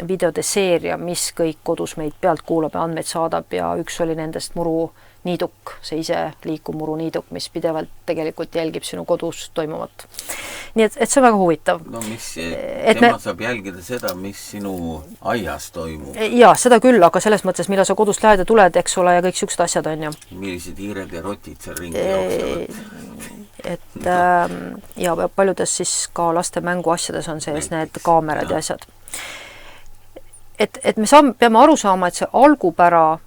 videode seeria, mis kõik kodus meid pealt kuulab ja andmeid saadab ja üks oli nendest muruniiduk, see ise liikuv muruniiduk, mis pidevalt tegelikult jälgib sinu kodus toimuvat. Nii et see on väga huvitav. No tema saab jälgida seda, mis sinu aias toimub. Jaa, seda küll, aga selles mõttes, millal sa kodust lähed ja tuled, eks ole, ja kõik siuksed asjad on ju. Millised hiired ja rotid seal ringi jooksevad. Et ja paljudes siis ka laste mänguasjades on sees need kaamerad ja asjad. Et me peame aru saama, et see algupära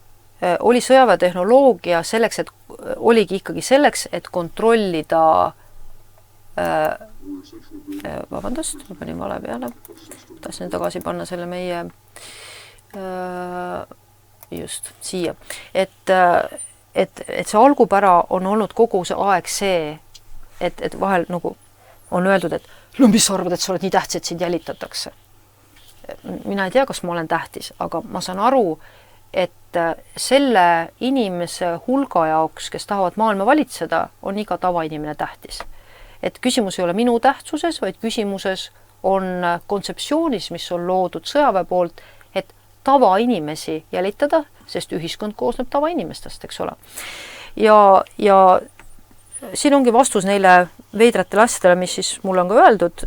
oli sõjaväetehnoloogia selleks, et oligi ikkagi selleks, et kontrollida vabandust, ma panin vale peale. Tahtsin tagasi panna selle meie just siia. Et see algupära on olnud kogu see aeg see, et vahel nagu on öeldud, et mis sa arvad, et sa oled nii tähtis, et sind jälitatakse. Mina ei tea, kas ma olen tähtis, aga ma saan aru, et selle inimese hulga jaoks, kes tahavad maailma valitseda, on iga tavainimene tähtis. Et küsimus ei ole minu tähtsuses, vaid küsimuses on kontseptsioonis, mis on loodud sõjaväe poolt, et tavainimesi jälitada, sest ühiskond koosneb tavainimestest, eks ole. Ja siin ongi vastus neile veidratele asjadele, mis siis mulle on ka öeldud,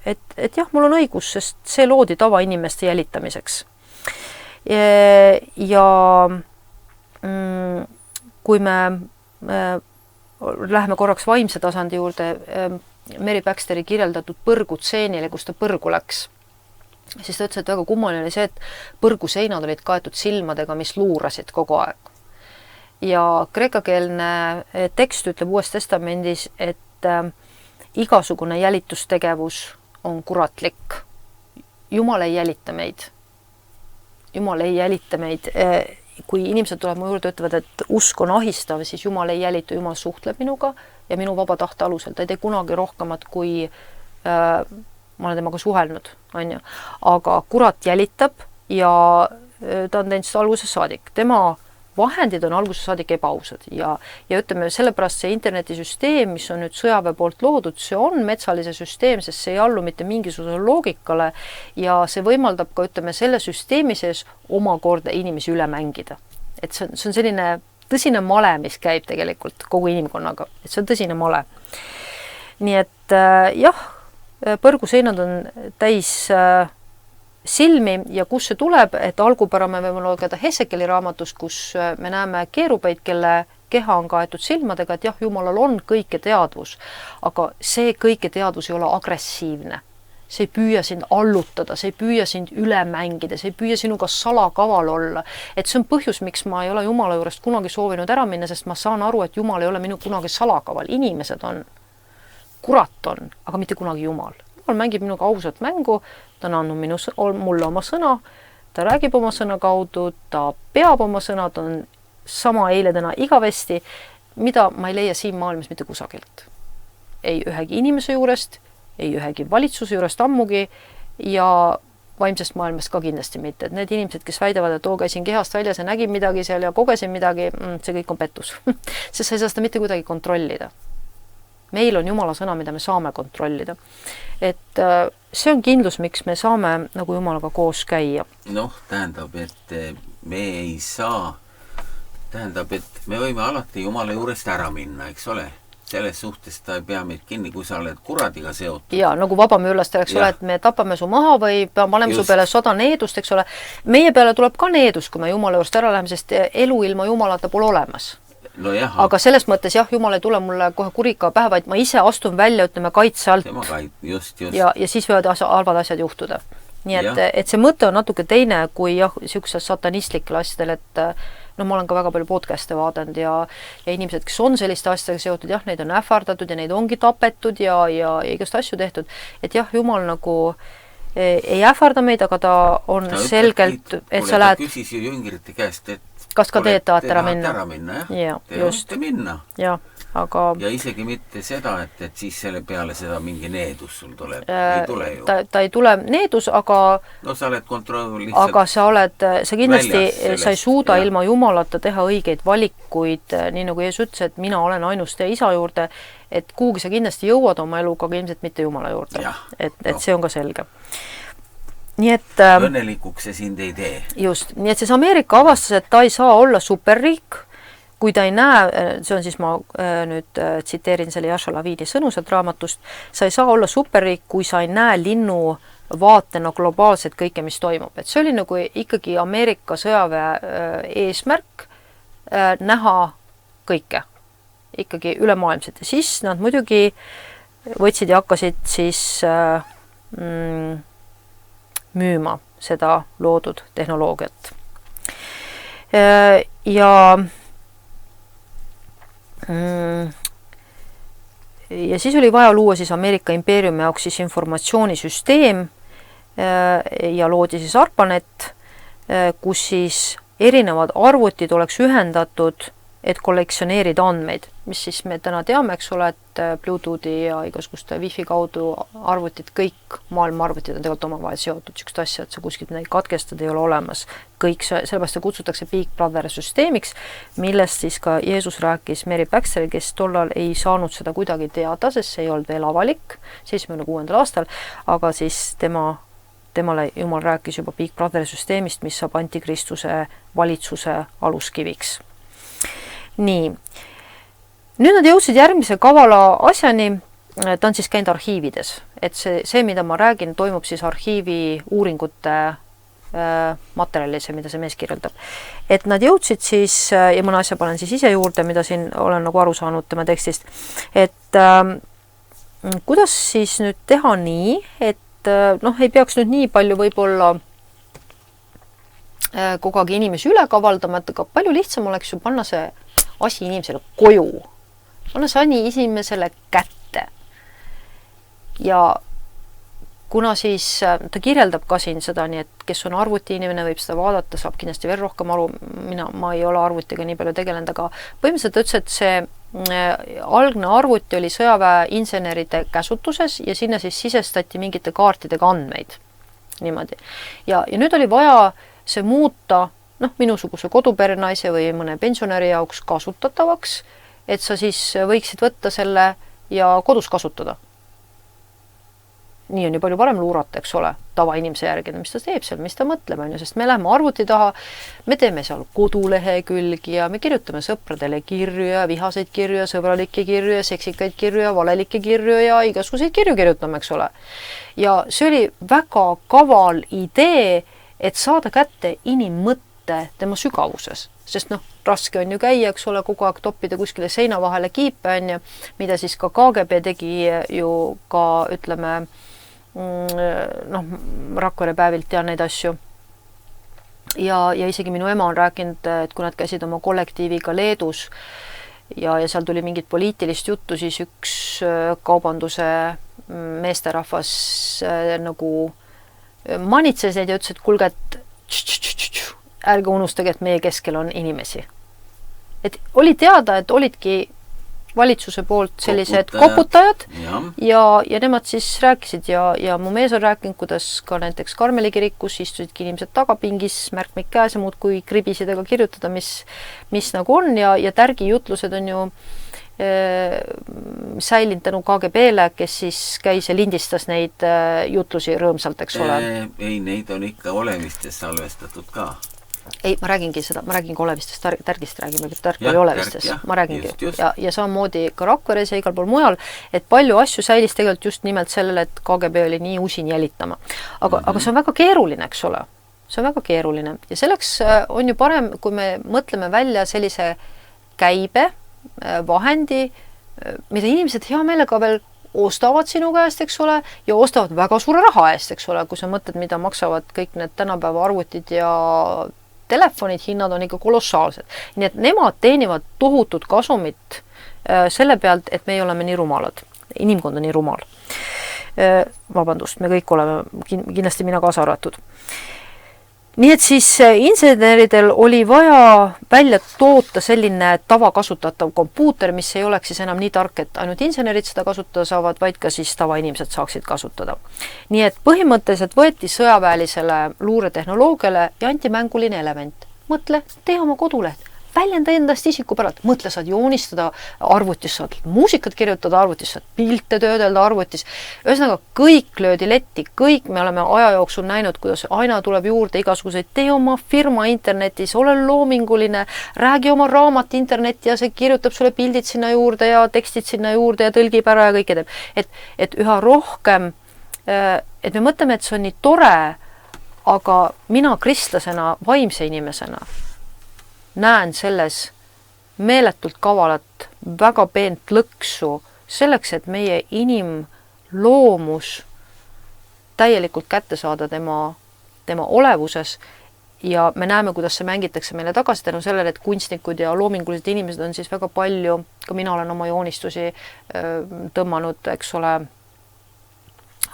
et jah, mul on õigus, sest see loodi tavainimeste jälitamiseks. Ja kui me läheme korraks vaimse tasandi juurde, Mary Baxteri kirjeldatud põrgutseenile, kus ta põrgu läks, siis ta ütles, et väga kummaline oli see, et põrguseinad olid kaetud silmadega, mis luurasid kogu aeg. Ja kreekakeelne tekst ütleb Uues Testamendis, et igasugune jälitustegevus on kuratlik. Jumal ei jälita meid. Jumal ei jälita meid. Kui inimesed tulevad mu juurde, ütlevad, et usk on ahistav, siis Jumal ei jälita, Jumal suhtleb minuga ja minu vaba tahte alusel. Ta ei tee kunagi rohkemat, kui ma olen temaga suhelnud, on ju. Aga kurat jälitab ja ta on teinud seda algusest saadik. Tema vahendid on algusest saadik ebaausad ja ütleme, sellepärast see internetisüsteem, mis on nüüd sõjaväe poolt loodud, see on metsalise süsteem, sest see ei allu mitte mingisugusele loogikale ja see võimaldab ka, ütleme, selle süsteemi sees omakorda inimesi üle mängida. Et see on selline tõsine male, mis käib tegelikult kogu inimkonnaga, et see on tõsine male. Nii et jah, põrguseinad on täis silmi ja kus see tuleb, et algupära me võime lugeda Hesekeli raamatust, kus me näeme keerubeid, kelle keha on kaetud silmadega, et jah, Jumalal on kõiketeadvus, aga see kõiketeadvus ei ole agressiivne. See ei püüa sind allutada, see ei püüa sind üle mängida, see ei püüa sinuga salakaval olla. Et see on põhjus, miks ma ei ole Jumala juurest kunagi soovinud ära minna, sest ma saan aru, et Jumal ei ole minu kunagi salakaval. Inimesed on, kurat on, aga mitte kunagi Jumal. Jumal mängib minuga ausat mängu, ta on andnud mulle oma sõna, ta räägib oma sõna kaudu, ta peab oma sõna, ta on sama eile täna igavesti, mida ma ei leia siin maailmas mitte kusagilt. Ei ühegi inimese juurest, ei ühegi valitsuse juurest ammugi ja vaimsest maailmast ka kindlasti mitte. Et need inimesed, kes väidavad, et käisin kehast väljas ja nägin midagi seal ja kogesin midagi, see kõik on pettus. Sest sa ei saa seda mitte kuidagi kontrollida. Meil on Jumala sõna, mida me saame kontrollida. Et see on kindlus, miks me saame nagu Jumalaga koos käia. Noh, tähendab, et me ei saa, tähendab, et me võime alati Jumala juurest ära minna, eks ole? Selles suhtes ta ei pea meid kinni, kui sa oled kuradiga seotud. Ja, nagu vabamüürlastel, eks ole, et me tapame su maha või paneme su peale 100 needust, eks ole. Meie peale tuleb ka needus, kui me Jumala juurest ära läheme, sest elu ilma Jumalata pole olemas. No jah, aga selles mõttes jah, Jumal ei tule mulle kohe kurika pähe, vaid ma ise astun välja, ütleme, kaitse alt. Just. Ja siis võivad halvad asjad juhtuda. Nii et see mõte on natuke teine kui jah, niisugusel satanistlikul asjadel, et ma olen ka väga palju podcast'e vaadanud ja inimesed, kes on selliste asjadega seotud, jah, neid on ähvardatud ja neid ongi tapetud ja igast asju tehtud. Et jah, Jumal nagu ei ähvarda meid, aga ta on selgelt, et sa lähed... Ta küsis ju jüngirite käest, et kas ka teed tahate ära minna? Ja, just. Minna. Ja, aga... Ja isegi mitte seda, et siis selle peale seda mingi needus sul tuleb. Ei tule ju. Ta ei tule needus, aga... No sa oled kontroll lihtsalt... Aga sa kindlasti, sa ei suuda ilma Jumalata teha õigeid valikuid, nii nagu Jeesus ütles, et mina olen ainus tee isa juurde, et kuhugi sa kindlasti jõuad oma eluga, aga ilmselt mitte Jumala juurde. Et see on ka selge. Nii et, õnnelikuks see sind ei tee. Just, nii et siis Ameerika avastas, et ta ei saa olla superriik, kui ta ei näe, see on siis ma nüüd tsiteerin selle Jasha Lavini sõnu sealt raamatust, sa ei saa olla superriik, kui sa ei näe linnu vaatena globaalselt kõike, mis toimub. Et see oli nagu ikkagi Ameerika sõjaväe eesmärk näha kõike, ikkagi ülemaailmselt. Ja siis nad muidugi võtsid ja hakkasid siis... müüma seda loodud tehnoloogiat. Ja siis oli vaja luua siis Ameerika impeeriumi jaoks siis informatsioonisüsteem ja loodi siis ARPANET, kus siis erinevad arvutid oleks ühendatud, et kollektsioneerida andmeid, mis siis me täna teame, eks ole, et Bluetoothi ja igasuguste Wi-Fi kaudu arvutid, kõik maailma arvutid on tegelikult omavahel seotud, niisugust asja, et sa kuskilt neid katkestada ei ole olemas. Kõik sellepärast kutsutakse Big Brother süsteemiks, millest siis ka Jeesus rääkis Mary Baxteri, kes tollal ei saanud seda kuidagi teada, sest see ei olnud veel avalik 76. aastal, aga siis temale Jumal rääkis juba Big Brother süsteemist, mis saab antikristuse valitsuse aluskiviks. Nii, nüüd nad jõudsid järgmise kavala asjani, ta on siis käinud arhiivides, et see, mida ma räägin, toimub siis arhiivi uuringute materjalis, mida see mees kirjeldab. Et nad jõudsid siis, ja mõne asja panen siis ise juurde, mida siin olen nagu aru saanud tema tekstist, et kuidas siis nüüd teha nii, et ei peaks nüüd nii palju võib-olla kogu aeg inimesi üle kavaldama, et aga palju lihtsam oleks ju panna see asi inimesele koju, panna see inimesele kätte. Ja kuna siis ta kirjeldab ka siin seda nii, et kes on arvuti inimene, võib seda vaadata, saab kindlasti veel rohkem aru, ma ei ole arvutiga nii palju tegelenud, aga põhimõtteliselt ta ütles, et see algne arvuti oli sõjaväe inseneride käsutuses ja sinna siis sisestati mingite kaartidega andmeid. Niimoodi. Ja nüüd oli vaja see muuta minusuguse koduperenaise või mõne pensionäri jaoks kasutatavaks, et sa siis võiksid võtta selle ja kodus kasutada. Nii on ju palju parem luurata, eks ole, tavainimese järgi, mis ta teeb seal, mis ta mõtleb, sest me läheme arvuti taha, me teeme seal kodulehekülgi ja me kirjutame sõpradele kirju ja vihaseid kirju ja sõbralikke kirju ja seksikaid kirju ja valelikke kirju ja igasuguseid kirju kirjutame, eks ole. Ja see oli väga kaval idee, et saada kätte inimmõtte tema sügavuses, sest raske on ju käia, eks ole, kogu aeg toppida kuskile seina vahele kiipe, mida siis ka KGB tegi ju ka, ütleme, Rakvere päevilt ja neid asju. Ja isegi minu ema on rääkinud, et kui nad käisid oma kollektiiviga Leedus ja seal tuli mingit poliitilist juttu, siis üks kaubanduse meesterahvas nagu manitses neid ja ütles, et kuulge, et ärge unustage, et meie keskel on inimesi. Et oli teada, et olidki valitsuse poolt sellised koputajad ja nemad siis rääkisid ja mu mees on rääkinud, kuidas ka näiteks Karmeli kirikus istusidki inimesed tagapingis, märkmik käes ja muud kui kribisid ega kirjutada, mis nagu on ja tärgi jutlused on ju säilinud tänu KGB-le, kes siis käis ja lindistas neid jutlusi rõõmsalt, eks ole. Ei, neid on ikka olevistes salvestatud ka. Ei, ma räägingi olevistest, tärgist räägime, tärk oli olevistes. Ma räägingi. Ja samamoodi ka Rakveres ja igal pool mujal, et palju asju säilis tegelikult just nimelt sellele, et KGB oli nii usin jälitama. Aga see on väga keeruline, eks ole. See on väga keeruline. Ja selleks on ju parem, kui me mõtleme välja sellise käibe, vahendi, mida inimesed hea meelega veel ostavad sinu käest, eks ole, ja ostavad väga suure raha eest, eks ole, kui sa mõtled, mida maksavad kõik need tänapäeva arvutid ja telefonid, hinnad on ikka kolossaalsed. Nii et nemad teenivad tohutut kasumit selle pealt, et meie oleme nii rumalad. Inimkond on nii rumal. Vabandust, me kõik oleme, kindlasti mina kaasa arvatud. Nii et siis inseneridel oli vaja välja toota selline tavakasutatav kompuuter, mis ei oleks siis enam nii tark, et ainult insenerid seda kasutada saavad, vaid ka siis tavainimesed saaksid kasutada. Nii et põhimõtteliselt võeti sõjaväelisele luuretehnoloogiale ja anti mänguline element. Mõtle, tee oma koduleht. Väljenda endast isikupäralt, mõtle, saad joonistada arvutis, saad muusikat kirjutada arvutis, saad pilte töödelda arvutis. Ühesõnaga, kõik löödi letti, kõik me oleme aja jooksul näinud, kuidas aina tuleb juurde igasuguseid, tee oma firma internetis, ole loominguline, räägi oma raamat internetti ja see kirjutab sulle pildid sinna juurde ja tekstid sinna juurde ja tõlgib ära ja kõike teeb. Et üha rohkem, et me mõtleme, et see on nii tore, aga mina kristlasena, vaimse inimesena näen selles meeletult kavalat, väga peent lõksu selleks, et meie inimloomus täielikult kätte saada tema olevuses ja me näeme, kuidas see mängitakse meile tagasi tänu sellele, et kunstnikud ja loomingulised inimesed on siis väga palju, ka mina olen oma joonistusi tõmmanud, eks ole,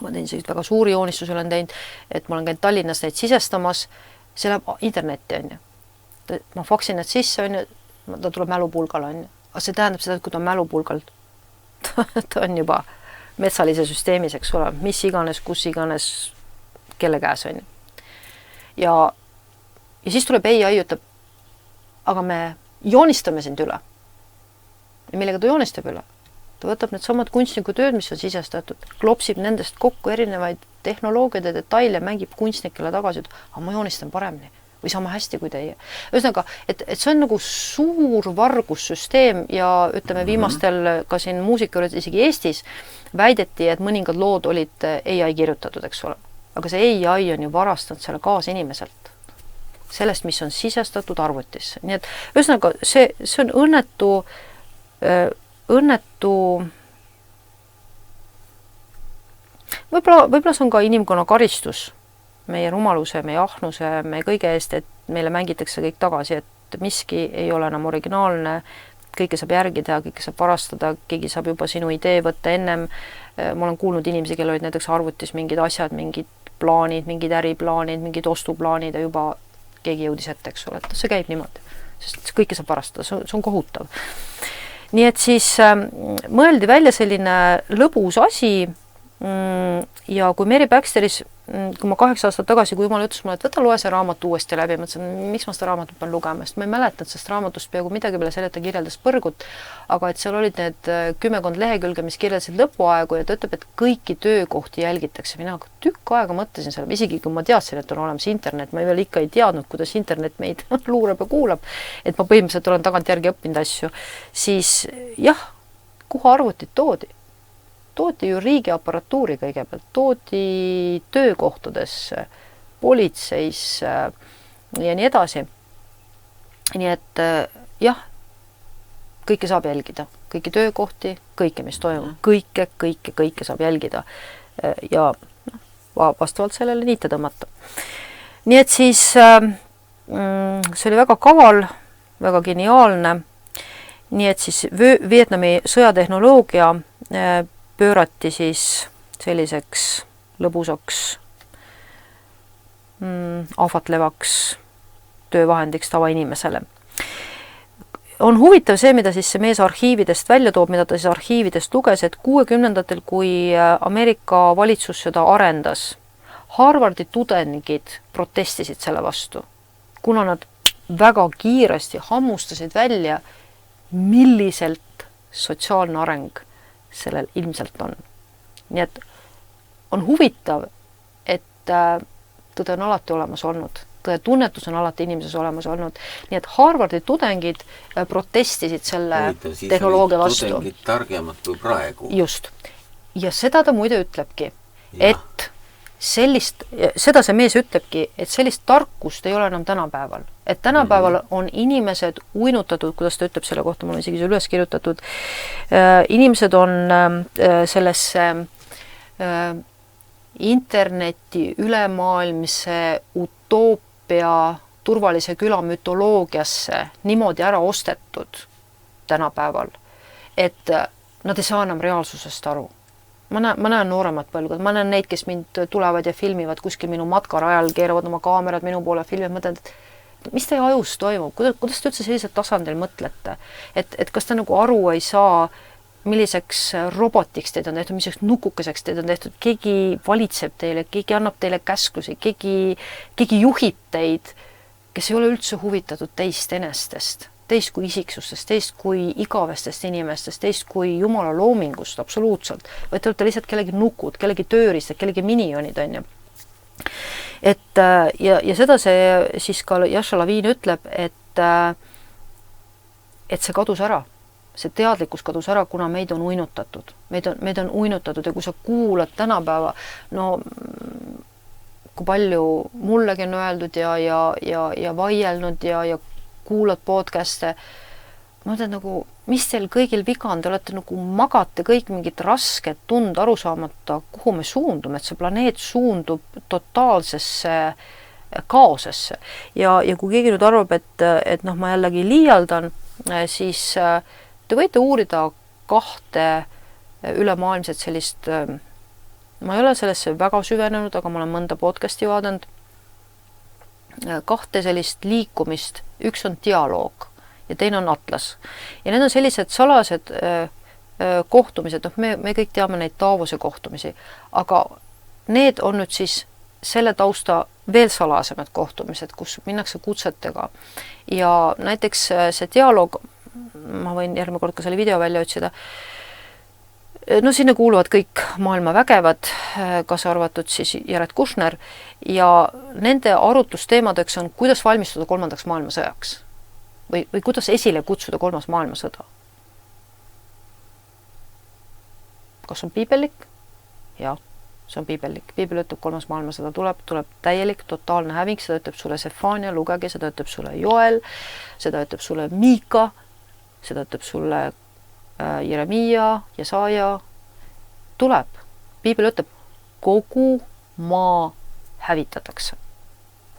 ma teen sellised väga suuri joonistusi olen teinud, et ma olen käinud Tallinnas neid sisestamas, see läheb internetti, on ju. Ma faksin need sisse, ta tuleb mälupulgal, on ju. Aga see tähendab seda, et kui ta on mälupulgal, ta on juba metsalise süsteemis, eks ole, mis iganes, kus iganes, kelle käes, on ju. Ja siis tuleb AI ütleb, aga me joonistame sind üle. Ja millega ta joonistab üle? Ta võtab need samad kunstnikutööd, mis on sisestatud, klopsib nendest kokku erinevaid tehnoloogiaid ja detaile, mängib kunstnikele tagasi, aga ma joonistan paremini. või sama hästi kui teie. Ühesõnaga, et see on nagu suur vargussüsteem ja ütleme viimastel ka siin muusika juures isegi Eestis väideti, et mõningad lood olid AI kirjutatud, eks ole. Aga see AI on ju varastanud selle kaasinimiselt. Sellest, mis on sisestatud arvutisse. Nii et ühesõnaga, see on õnnetu võib-olla see on ka inimkonna karistus meie rumaluse, meie ahnuse, meie kõige eest, et meile mängitakse kõik tagasi, et miski ei ole enam originaalne, kõike saab järgi teha, kõike saab varastada, keegi saab juba sinu idee võtta ennem. Ma olen kuulnud inimesi, kellel olid näiteks arvutis mingid asjad, mingid plaanid, mingid äriplaanid, mingid ostuplaanid ja juba keegi jõudis ette, eks ole, et see käib niimoodi, sest kõike saab varastada, see on kohutav. Nii et siis mõeldi välja selline lõbus asi ja kui Mary Baxteris, kui ma 8 aastat tagasi, kui jumal ütles mulle, et võta loe see raamat uuesti läbi, mõtlesin, miks ma seda raamatut pean lugema, sest ma ei mäletanud sellest raamatust peaaegu midagi peale selle, et ta kirjeldas põrgut, aga et seal olid need 10 lehekülge, mis kirjeldasid lõpuaegu ja ta ütleb, et kõiki töökohti jälgitakse. Mina tükk aega mõtlesin selle, isegi kui ma teadsin, et on olemas internet, ma veel ikka ei teadnud, kuidas internet meid luurab ja kuulab, et ma põhimõtteliselt olen tagantjärgi õppinud asju, siis jah, kuhu arvutid toodi ju riigiaparatuuri kõigepealt, toodi töökohtadesse, politseisse ja nii edasi. Nii et jah, kõike saab jälgida, kõiki töökohti, kõike, mis toimub, kõike saab jälgida ja vastavalt sellele niite tõmmata. Nii et siis see oli väga kaval, väga geniaalne. Nii et siis Vietnami sõjatehnoloogia pöörati siis selliseks lõbusaks, ahvatlevaks töövahendiks tavainimesele. On huvitav see, mida siis see mees arhiividest välja toob, mida ta siis arhiividest luges, et 60-ndatel, kui Ameerika valitsus seda arendas, Harvardi tudengid protestisid selle vastu, kuna nad väga kiiresti hammustasid välja, milliselt sotsiaalne areng sellel ilmselt on. Nii et on huvitav, et tõde on alati olemas olnud. Tõde tunnetus on alati inimeses olemas olnud. Nii et Harvardi tudengid protestisid selle tehnoloogia vastu. Tudengid targemad kui praegu. Just. Ja seda ta muide ütlebki, et seda see mees ütlebki, et sellist tarkust ei ole enam tänapäeval. Et tänapäeval on inimesed uinutatud, kuidas ta ütleb selle kohta, mul on isegi üles kirjutatud, inimesed on sellesse interneti ülemaailmse utoopia turvalise küla mütoloogiasse niimoodi ära ostetud tänapäeval, et nad ei saa enam reaalsusest aru. Ma näen nooremat põlvkond, ma näen neid, kes mind tulevad ja filmivad kuskil minu matkarajal, keeravad oma kaamerad minu poole, filmivad, mõtlen, et mis teie ajus toimub, kuidas te üldse sellisel tasandil mõtlete, et kas te nagu aru ei saa, milliseks robotiks teid on tehtud, milliseks nukukeseks teid on tehtud, keegi valitseb teile, keegi annab teile käsklusi, keegi juhib teid, kes ei ole üldse huvitatud teist enestest, teist kui isiksustest, teist kui igavestest inimestest, teist kui jumala loomingust absoluutselt, vaid te olete lihtsalt kellegi nukud, kellegi tööriistad, kellegi minionid on ju. Et ja seda see siis ka Yasha Lavin ütleb, et see kadus ära. See teadlikkus kadus ära, kuna meid on uinutatud. Meid on uinutatud ja kui sa kuulad tänapäeva, no kui palju mullegi on öeldud ja vaielnud ja kuulad podcast'e, ma mõtlen nagu, mis teil kõigil viga on, te olete nagu magate kõik mingit rasket tund aru saamata, kuhu me suundume, et see planeet suundub totaalsesse kaosesse. Ja kui keegi nüüd arvab, et noh, ma jällegi liialdan, siis te võite uurida 2 ülemaailmset sellist, ma ei ole sellesse väga süvenenud, aga ma olen mõnda podcasti vaadanud, 2 sellist liikumist, üks on dialoog ja teine on atlas. Ja need on sellised salased kohtumised, me kõik teame neid Davose kohtumisi, aga need on nüüd siis selle tausta veel salasemad kohtumised, kus minnakse kutsetega. Ja näiteks see dialoog, ma võin järgmine kord ka selle video välja otsida, no sinna kuuluvad kõik maailma vägevad, kaasa arvatud siis Jared Kushner, ja nende arutlusteemadeks on, kuidas valmistuda 3. maailmasõjaks või kuidas esile kutsuda 3. maailmasõda. Kas on piibellik? Jah, see on piibellik. Piibel ütleb, 3. maailmasõda tuleb täielik, totaalne häving, seda ütleb sulle Sefania, lugege, seda ütleb sulle Joel, seda ütleb sulle Miika, seda ütleb sulle Jeremiia, Jesaja, tuleb. Piibel ütleb, kogu maa hävitatakse.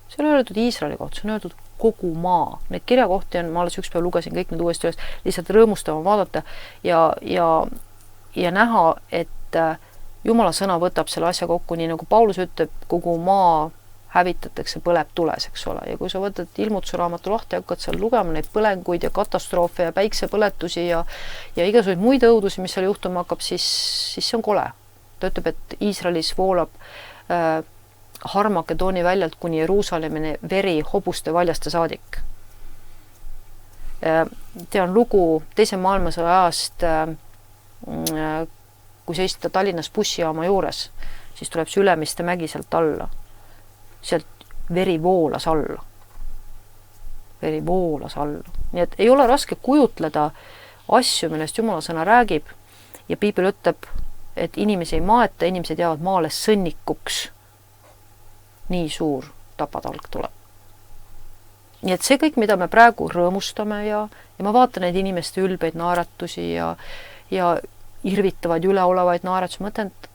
See on öeldud Iisraeli kohta, see on öeldud kogu maa. Neid kirjakohti on, ma alles üks päev lugesin kõik need uuesti üles, lihtsalt rõõmustama vaadata ja näha, et Jumala sõna võtab selle asja kokku, nii nagu Paulus ütleb, kogu maa hävitatakse, põleb tules, eks ole. Ja kui sa võtad Ilmutuse raamatu lahti ja hakkad seal lugema neid põlenguid ja katastroofe ja päiksepõletusi ja igasuguseid muid õudusi, mis seal juhtuma hakkab, siis see on kole. Ta ütleb, et Iisraelis voolab Har-Makedooni väljalt kuni Jeruusalemini veri hobuste valjaste saadik. Tean lugu teise maailmasõja ajast, kui sa istud Tallinnas bussijaama juures, siis tuleb see Ülemiste mägi sealt alla. Sealt veri voolas alla. Veri voolas alla. Nii et ei ole raske kujutleda asju, millest Jumala sõna räägib ja piibel ütleb, et inimesi ei maeta, inimesed jäävad maale sõnnikuks. Nii suur tapatalg tuleb. Nii et see kõik, mida me praegu rõõmustame ja ma vaatan neid inimeste ülbeid naeratusi ja irvitavaid üleolevaid naeratusi, mõtlen, et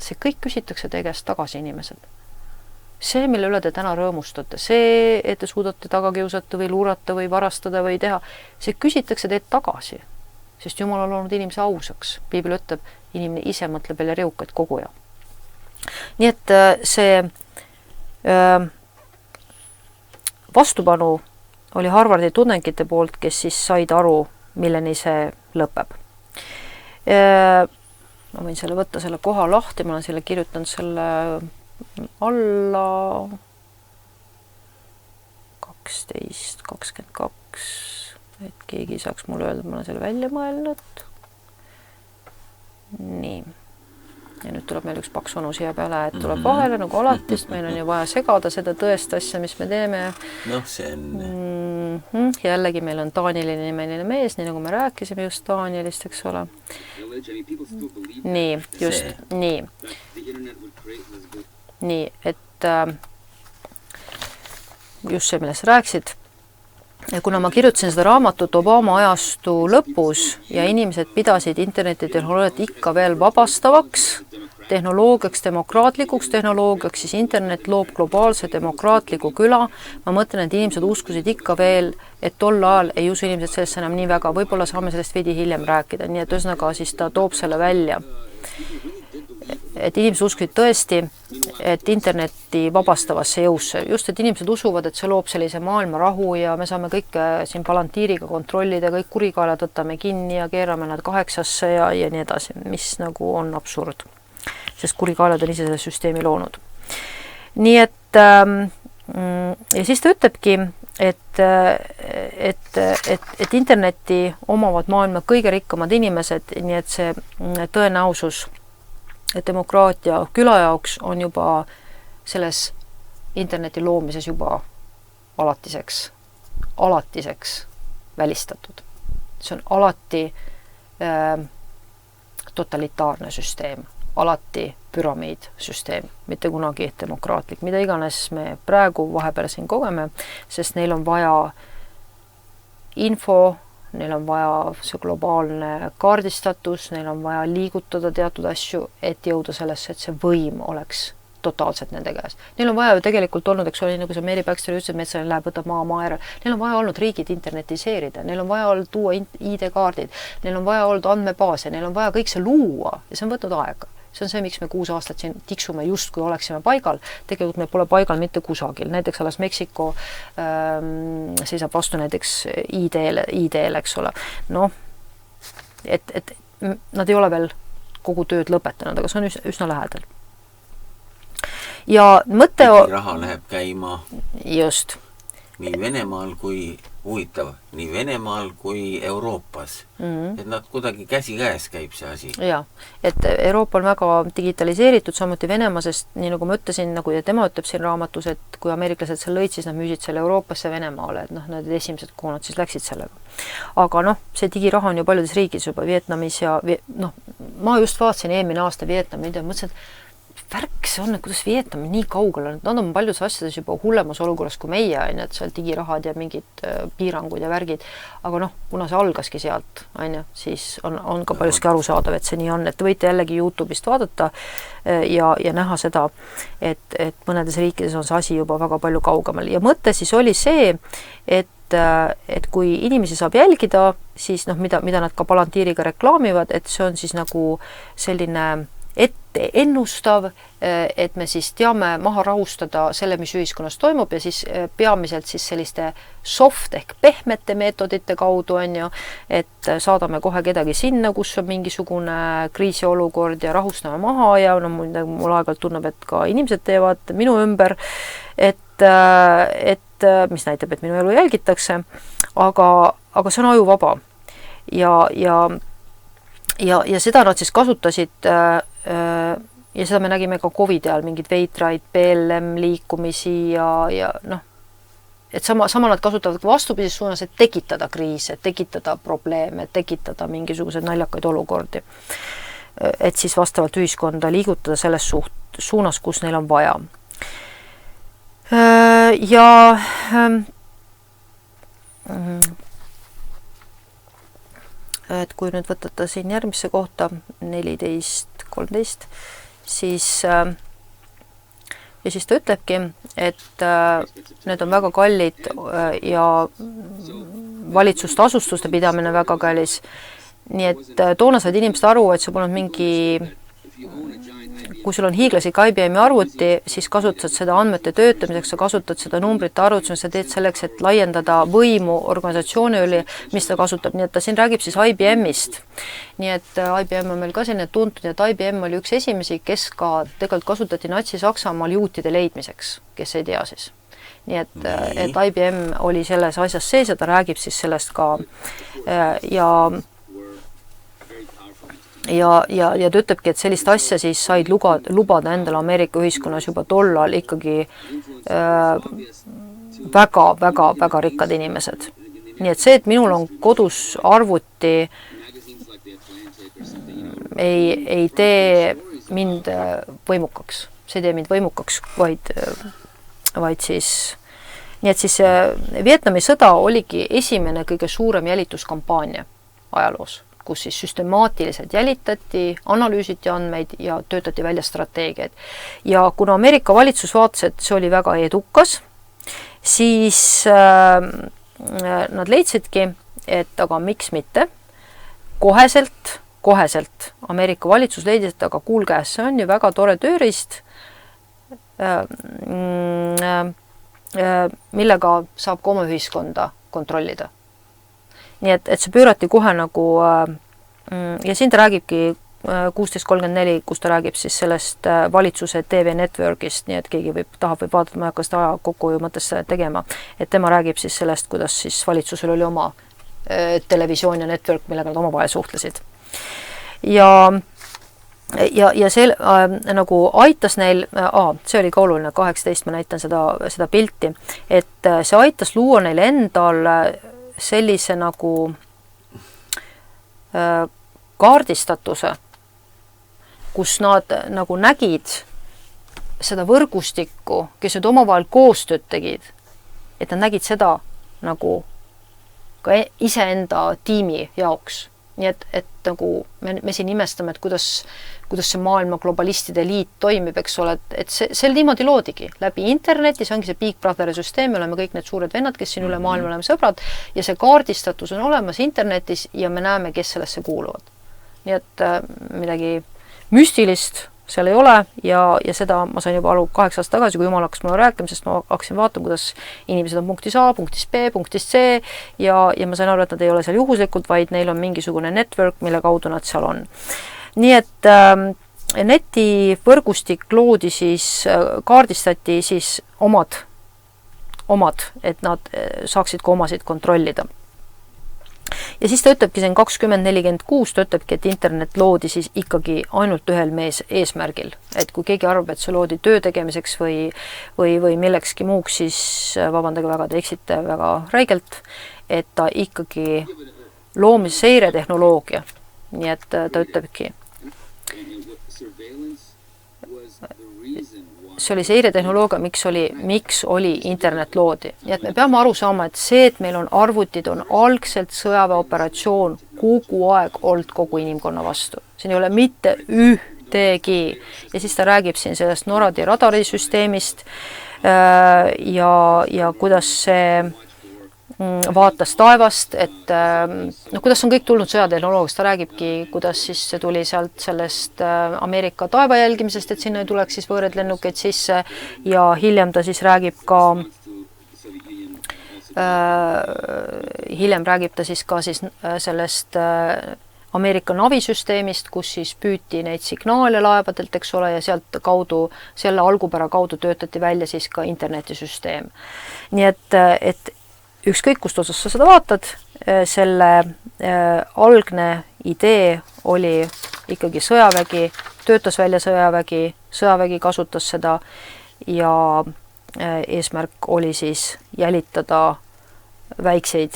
see kõik küsitakse tegest tagasi inimesed. See, mille üle te täna rõõmustate, see, et te suudate taga kiusata või luurata või varastada või teha, see küsitakse teid tagasi, sest Jumal on loonud inimese ausaks. Piibel ütleb, inimene ise mõtleb veel reukaid koguja. Nii et see vastupanu oli Harvardi tudengite poolt, kes siis said aru, milleni see lõpeb. Ma võin selle võtta selle koha lahti, ma olen selle kirjutanud selle alla 12, 22, et keegi saaks mulle öelda, et ma olen selle välja mõelnud. Nii. Ja nüüd tuleb meil üks paks onu siia peale, et tuleb vahele nagu alati, sest meil on ju vaja segada seda tõest asja, mis me teeme. Noh, see on... Jällegi meil on Danieli nimeline mees, nii nagu me rääkisime just Danielist, eks ole. Nii, just, nii. Nii, et just see, millest rääksid. Ja kuna ma kirjutasin seda raamatut Obama ajastu lõpus ja inimesed pidasid internetitehnoloogiat ikka veel vabastavaks, tehnoloogiaks, demokraatlikuks tehnoloogiaks, siis internet loob globaalse demokraatliku küla. Ma mõtlen, et inimesed uskusid ikka veel, et tol ajal ei usu inimesed sellesse enam nii väga. Võib-olla saame sellest veidi hiljem rääkida, nii et ühesõnaga siis ta toob selle välja. Et inimesed uskusid tõesti, et interneti vabastavasse jõusse. Just, et inimesed usuvad, et see loob sellise maailma rahu ja me saame kõik siin palantiiriga kontrollida, kõik kurikaelad võtame kinni ja keerame nad 8-sse ja nii edasi, mis nagu on absurd. Sest kurikaelad on ise selle süsteemi loonud. Nii et ja siis ta ütlebki, et interneti omavad maailma kõige rikkamad inimesed, nii et see tõenäosus, et demokraatia küla jaoks on juba selles interneti loomises juba alatiseks välistatud. See on alati totalitaarne süsteem, alati püramiidsüsteem, mitte kunagi demokraatlik, mida iganes me praegu vahepeal siin kogeme, sest neil on vaja info, neil on vaja see globaalne kaardistatus, neil on vaja liigutada teatud asju, et jõuda sellesse, et see võim oleks totaalselt nende käes. Neil on vaja ju tegelikult olnud, eks oli nagu see Mary Baxter ütles, et metsaline läheb, võtab maa ära. Neil on vaja olnud riigid internetiseerida, neil on vaja olnud tuua ID-kaardid, neil on vaja olnud andmebaase, neil on vaja kõik see luua ja see on võtnud aega. See on see, miks me 6 aastat siin tiksume just, kui oleksime paigal. Tegelikult me pole paigal mitte kusagil. Näiteks alles Meksiko seisab vastu näiteks ID-le, eks ole. Noh, et nad ei ole veel kogu tööd lõpetanud, aga see on üsna lähedal. Ja mõte... raha läheb käima. Just. nii Venemaal kui huvitav, nii Venemaal kui Euroopas. Et nad kuidagi käsikäes käib see asi. Jaa, et Euroopa on väga digitaliseeritud, samuti Venemaa, sest nii nagu ma ütlesin, nagu tema ütleb siin raamatus, et kui ameeriklased seal lõid, siis nad müüsid selle Euroopasse Venemaale, et need esimesed, kuhu nad siis läksid sellega. Aga see digiraha on ju paljudes riigis juba, Vietnamis ja ma just vaatasin eelmine aasta Vietnami ja mõtlesin, et värk see on, et kuidas Vietnam nii kaugel on, nad on paljudes asjades juba hullemas olukorras kui meie, et seal digirahad ja mingid piirangud ja värgid, aga kuna see algaski sealt, siis on ka paljuski arusaadav, et see nii on, et te võite jällegi YouTube'ist vaadata ja näha seda, et mõnedes riikides on see asi juba väga palju kaugemal ja mõte siis oli see, et kui inimesi saab jälgida, siis mida nad ka Palantiiriga reklaamivad, et see on siis nagu selline ette ennustav, et me siis teame maha rahustada selle, mis ühiskonnas toimub ja siis peamiselt siis selliste soft ehk pehmete meetodite kaudu et saadame kohe kedagi sinna, kus on mingisugune kriisiolukord ja rahustame maha ja mul aeg-ajalt tunneb, et ka inimesed teevad minu ümber, et mis näitab, et minu elu jälgitakse, aga see on ajuvaba ja seda nad siis kasutasid ja seda me nägime ka COVID ajal, mingid veidraid BLM liikumisi ja et sama nad kasutavad vastupidises suunas, et tekitada kriise, tekitada probleeme, tekitada mingisuguseid naljakaid olukordi. Et siis vastavalt ühiskonda liigutada selles suunas, kus neil on vaja. Et kui nüüd võtata siin järgmisse kohta 14-13, siis ta ütlebki, et need on väga kallid ja valitsustasustuste pidamine väga kallis. Nii et toona said inimesed aru, et see polnud mingi, kui sul on hiiglaslik IBM arvuti, siis kasutad seda andmete töötamiseks, sa kasutad seda numbrite arvutuseks, sa teed selleks, et laiendada võimu organisatsiooni üle, mis ta kasutab. Nii et ta siin räägib siis IBM-ist. Nii et IBM on meil ka selline tuntud, et IBM oli üks esimesi, kes ka tegelikult kasutati Natsi-Saksamaal juutide leidmiseks, kes ei tea siis. Nii et IBM oli selles asjas sees ja ta räägib siis sellest ka ja ta ütlebki, et sellist asja siis said lubada endale Ameerika ühiskonnas juba tollal ikkagi väga rikkad inimesed. Nii et see, et minul on kodus arvuti, ei tee mind võimukaks. See ei tee mind võimukaks, vaid siis nii et siis Vietnami sõda oligi esimene kõige suurem jälituskampaania ajaloos, kus siis süstemaatiliselt jälitati, analüüsiti andmeid ja töötati välja strateegiaid. Ja kuna Ameerika valitsus vaatas, et see oli väga edukas, siis nad leidsidki, et aga miks mitte, koheselt Ameerika valitsus leidis, et aga kuulge, see on ju väga tore tööriist, millega saab ka oma ühiskonda kontrollida. Nii et see pöörati kohe nagu ja siin ta räägibki 1634, kus ta räägib siis sellest valitsuse TV Networkist, nii et keegi tahab vaadata, ma ei hakka seda aja kokkuhoiu mõttes tegema, et tema räägib siis sellest, kuidas siis valitsusel oli oma televisioon ja network, millega nad omavahel suhtlesid. Ja see nagu aitas neil, see oli ka oluline, 18 ma näitan seda pilti, et see aitas luua neil endal sellise nagu kaardistatuse, kus nad nagu nägid seda võrgustikku, kes nüüd omavahel koostööd tegid, et nad nägid seda nagu ka iseenda tiimi jaoks. Nii et nagu me siin imestame, et kuidas see maailma globalistide liit toimib, eks ole, et see niimoodi loodigi. Läbi interneti, see ongi see Big Brotheri süsteem, me oleme kõik need suured vennad, kes siin üle maailma oleme sõbrad ja see kaardistatus on olemas internetis ja me näeme, kes sellesse kuuluvad. Nii et midagi müstilist seal ei ole ja seda ma sain juba aru 8 aastat tagasi, kui jumal hakkas mulle rääkima, sest ma hakkasin vaatama, kuidas inimesed on punktis A, punktis B, punktis C ja ma sain aru, et nad ei ole seal juhuslikult, vaid neil on mingisugune network, mille kaudu nad seal on. Nii et netivõrgustik loodi siis, kaardistati siis omad, et nad saaksid ka omasid kontrollida. Ja siis ta ütlebki siin 2046, ta ütlebki, et internet loodi siis ikkagi ainult ühel eesmärgil. Et kui keegi arvab, et see loodi töö tegemiseks või millekski muuks, siis vabandage väga, te eksite väga räigelt, et ta ikkagi loomiseiretehnoloogia. Nii et ta ütlebki. See oli seiretehnoloogia, miks oli internet loodi. Nii et me peame aru saama, et see, et meil on arvutid, on algselt sõjaväeoperatsioon kogu aeg olnud kogu inimkonna vastu. Siin ei ole mitte ühtegi. Ja siis ta räägib siin sellest NORAD-i radarisüsteemist ja kuidas see vaatas taevast, et kuidas on kõik tulnud sõjatehnoloogiast, ta räägibki, kuidas siis see tuli sealt sellest Ameerika taeva jälgimisest, et sinna ei tuleks siis võõrad lennukeid sisse ja hiljem ta siis räägib ka sellest Ameerika navisüsteemist, kus siis püüti neid signaale laevadelt, eks ole, ja sealt kaudu, selle algupära kaudu töötati välja siis ka internetisüsteem. Nii et ükskõik, kust osas sa seda vaatad, selle algne idee oli ikkagi sõjavägi, töötas välja sõjavägi kasutas seda ja eesmärk oli siis jälitada väikseid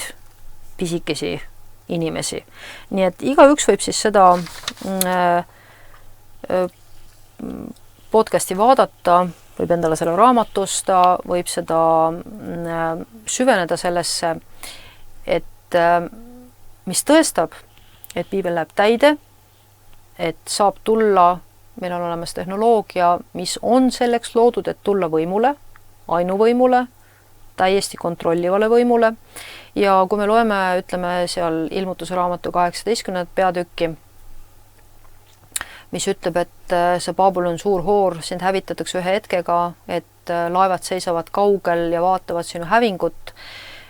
pisikesi inimesi. Nii et igaüks võib siis seda podcasti vaadata, võib endale selle raamatusta, võib seda süveneda sellesse, et mis tõestab, et piibel läheb täide, et saab tulla, meil on olemas tehnoloogia, mis on selleks loodud, et tulla võimule, ainuvõimule, täiesti kontrollivale võimule. Ja kui me loeme, ütleme seal ilmutuse raamatu 18. peatükki, mis ütleb, et see Babylon suur hoor, sind hävitatakse ühe hetkega, et laevad seisavad kaugel ja vaatavad sinu hävingut,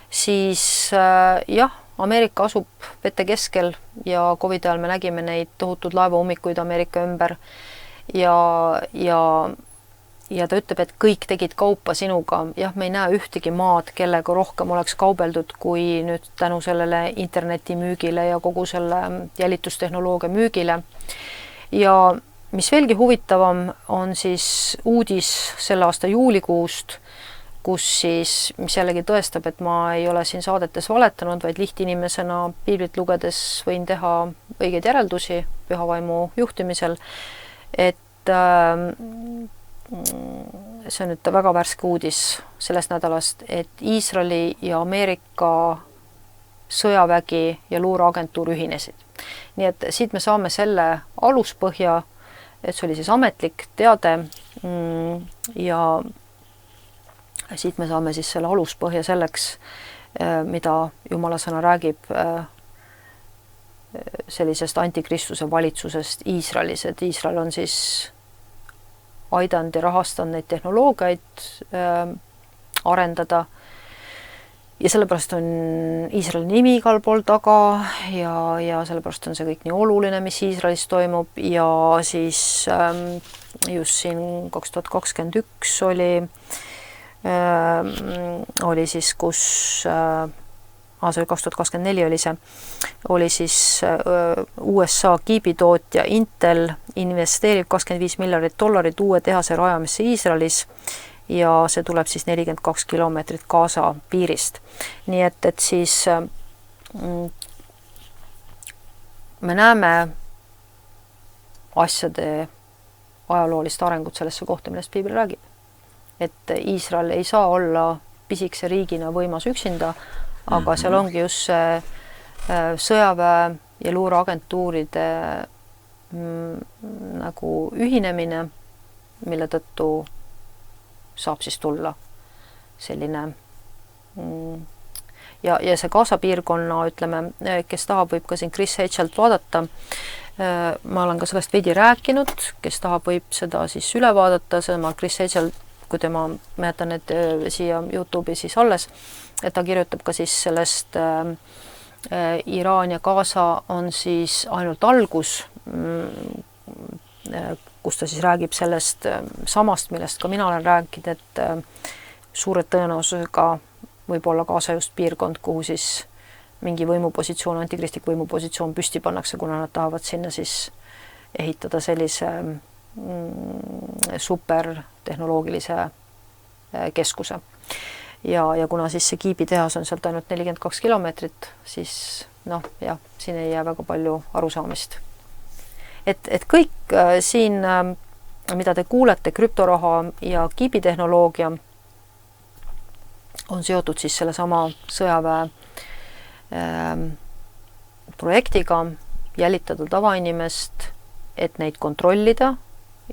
siis jah, Ameerika asub vete keskel ja COVID ajal me nägime neid tohutud laevaummikuid Ameerika ümber ja ta ütleb, et kõik tegid kaupa sinuga. Jah, me ei näe ühtegi maad, kellega rohkem oleks kaubeldud kui nüüd tänu sellele interneti müügile ja kogu selle jälitustehnoloogia müügile. Ja mis veelgi huvitavam on siis uudis selle aasta juulikuust, kus siis, mis jällegi tõestab, et ma ei ole siin saadetes valetanud, vaid lihtinimesena piiblit lugedes võin teha õigeid järeldusi pühavaimu juhtimisel, et see on nüüd väga värske uudis sellest nädalast, et Iisraeli ja Ameerika sõjavägi ja luureagentuur ühinesid. Nii et siit me saame selle aluspõhja, et see oli siis ametlik teade ja siit me saame siis selle aluspõhja selleks, mida Jumala sõna räägib sellisest antikristuse valitsusest Iisraelis, et Iisrael on siis aidanud ja rahastanud neid tehnoloogiaid arendada. Ja sellepärast on Iisraeli nimi igal pool taga ja sellepärast on see kõik nii oluline, mis Iisraelis toimub ja siis just siin 2021 oli siis, kus see 2024 oli siis USA kiibitootja Intel investeerib $25 miljardit uue tehase rajamisse Iisraelis ja see tuleb siis 42 kilomeetrit Gaza piirist. Nii et siis me näeme asjade ajaloolist arengut sellesse kohta, millest piibel räägib. Et Iisrael ei saa olla pisikese riigina võimas üksinda, aga seal ongi just see sõjaväe ja luureagentuuride nagu ühinemine, mille tõttu saab siis tulla selline ja see Gaza piirkonna, ütleme, kes tahab, võib ka siin Chris Hedgelt vaadata. Ma olen ka sellest veidi rääkinud, kes tahab, võib seda siis üle vaadata, ma Chris Hedgelt, kui tema, ma jätan need siia YouTube'i siis alles, et ta kirjutab ka siis sellest Iraan ja Gaza on siis ainult algus, kus ta siis räägib sellest samast, millest ka mina olen rääkinud, et suure tõenäosusega võib olla kaasa just piirkond, kuhu siis mingi võimupositsioon, antikristlik võimupositsioon püsti pannakse, kuna nad tahavad sinna siis ehitada sellise supertehnoloogilise keskuse. Ja kuna siis see kiibitehas on sealt ainult 42 kilomeetrit, siis noh, jah, siin ei jää väga palju arusaamist. Et kõik siin, mida te kuulete, krüptoraha ja kiibitehnoloogia on seotud siis selle sama sõjaväe projektiga, jälitada tavainimest, et neid kontrollida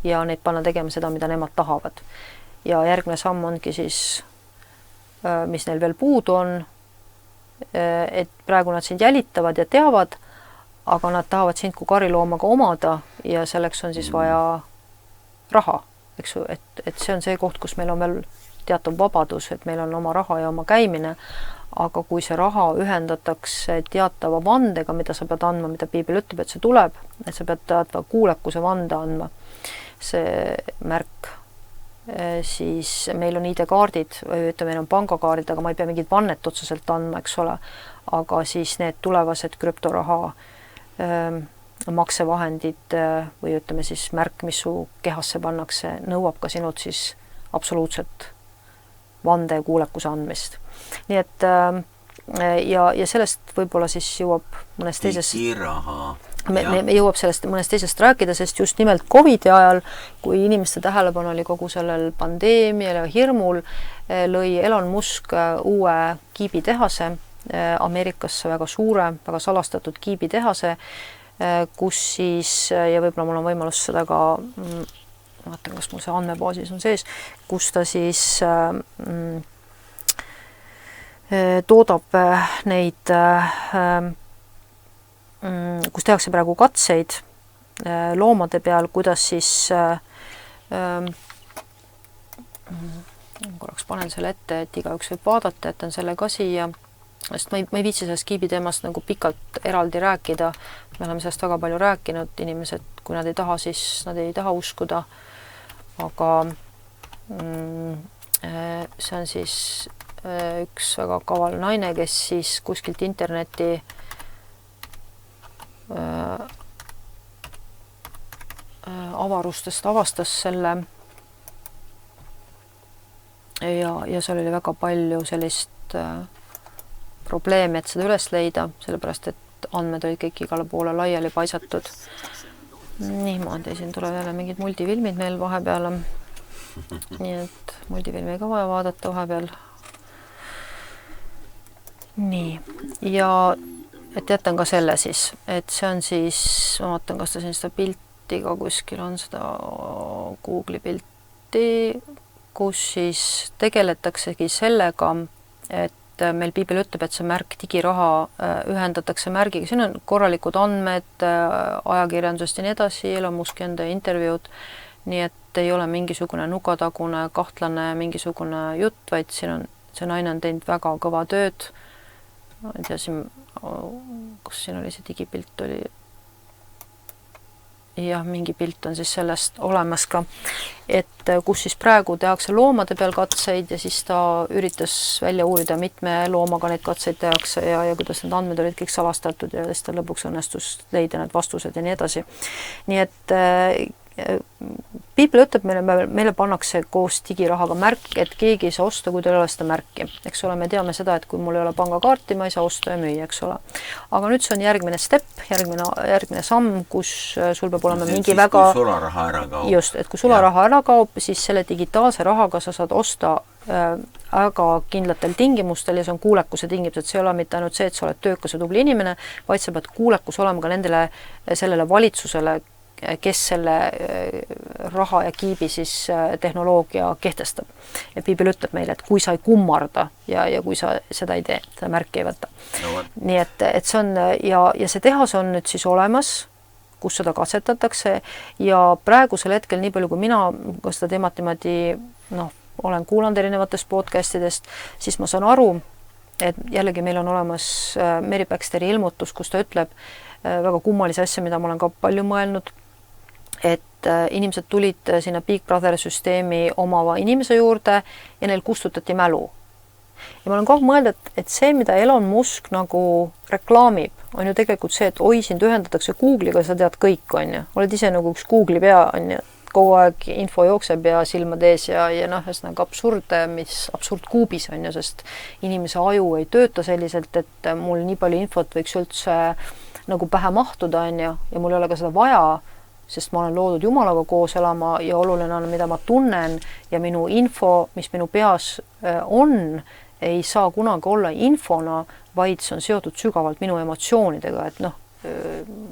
ja neid panna tegema seda, mida nemad tahavad. Ja järgmine samm ongi siis, mis neil veel puudu on, et praegu nad sind jälitavad ja teavad, aga nad tahavad sind kui kariloomaga omada ja selleks on siis vaja raha, eks ju, et see on see koht, kus meil on veel teatav vabadus, et meil on oma raha ja oma käimine, aga kui see raha ühendatakse teatava vandega, mida sa pead andma, mida piibel ütleb, et see tuleb, et sa pead teatava kuulekuse vande andma, see märk, siis meil on ID-kaardid või ütleme, meil on pangakaardid, aga ma ei pea mingit vannet otseselt andma, eks ole, aga siis need tulevased krüptoraha maksevahendid või ütleme siis märk, mis su kehasse pannakse, nõuab ka sinult siis absoluutselt vande ja kuulekuse andmist. Nii et ja sellest võib-olla siis jõuab mõnes teises me jõuab sellest mõnest teisest rääkida, sest just nimelt COVID-i ajal, kui inimeste tähelepanu oli kogu sellel pandeemial ja hirmul, lõi Elon Musk uue kiibitehase Ameerikasse, väga suure, väga salastatud kiibitehase, kus siis, ja võib-olla mul on võimalus seda ka, vaatan, kas mul see andmebaasis on sees, kus ta siis toodab neid, kus tehakse praegu katseid loomade peal, kuidas siis korraks panen selle ette, et igaüks võib vaadata, et on selle ka siia, sest ma ei viitsi sellest kiibiteemast nagu pikalt eraldi rääkida, me oleme sellest väga palju rääkinud, inimesed, kui nad ei taha, siis nad ei taha uskuda, aga see on siis üks väga kaval naine, kes siis kuskilt interneti avarustest avastas selle ja seal oli väga palju sellist probleemi, et seda üles leida, sellepärast et andmed olid kõik igale poole laiali paisatud. Niimoodi, siin tuleb jälle mingid multifilmid meil vahepeal. Nii et multifilmi ka vaja vaadata vahepeal. Nii, ja et jätan ka selle siis, et see on siis, ma vaatan, kas ta siin seda pilti ka kuskil on, seda Google'i pilti, kus siis tegeletaksegi sellega, et meil piibel ütleb, et see märk digiraha ühendatakse märgiga, siin on korralikud andmed ajakirjandusest ja nii edasi, Elon Muski enda intervjuud, nii et ei ole mingisugune nugatagune, kahtlane mingisugune jutt, vaid siin on, see naine on teinud väga kõva tööd, ma ei tea, siin, kus siin oli see digipilt oli, jah, mingi pilt on siis sellest olemas ka, et kus siis praegu tehakse loomade peal katseid ja siis ta üritas välja uurida, mitme loomaga neid katseid tehakse ja kuidas need andmed olid kõik salastatud ja siis ta lõpuks õnnestus leida need vastused ja nii edasi. Nii et piibel ütleb meile pannakse koos digirahaga märk, et keegi ei saa osta, kui teil ei ole seda märki. Eks ole, me teame seda, et kui mul ei ole pangakaarti, ma ei saa osta ja müüa, eks ole. Aga nüüd see on järgmine step, järgmine samm, kus sul peab olema mingi väga... Kui sularaha ära kaob. Just, et kui sularaha ära kaob, siis selle digitaalse rahaga sa saad osta väga kindlatel tingimustel ja see on kuulekuse tingimused, see ei ole mitte ainult see, et sa oled töökas ja tubli inimene, vaid sa pead kuulekus olema ka sellele valitsusele, kes selle raha ja kiibi siis tehnoloogia kehtestab. Ja piibel ütleb meile, et kui sa ei kummarda ja kui sa seda ei tee, seda märki ei võta. No, nii et see on, ja see tehas on nüüd siis olemas, kus seda katsetatakse ja praegusel hetkel, nii palju kui mina seda teemat niimoodi, olen kuulanud erinevatest podcastidest, siis ma saan aru, et jällegi meil on olemas Mary Baxteri ilmutus, kus ta ütleb väga kummalise asja, mida ma olen ka palju mõelnud, et inimesed tulid sinna Big Brother süsteemi omava inimese juurde ja neil kustutati mälu. Ja ma olen kogu mõelda, et see, mida Elon Musk nagu reklaamib, on ju tegelikult see, et oi, sind ühendatakse Google'iga, sa tead kõik, on ju. Oled ise nagu üks Google'i pea, on ju. Kogu aeg info jookseb ja silmad ees ja ühesõnaga absurd kuubis on ju, sest inimese aju ei tööta selliselt, et mul nii palju infot võiks üldse nagu pähe mahtuda on ju, ja mul ei ole ka seda vaja, sest ma olen loodud Jumalaga koos elama ja oluline on, mida ma tunnen ja minu info, mis minu peas on, ei saa kunagi olla infona, vaid see on seotud sügavalt minu emotsioonidega, et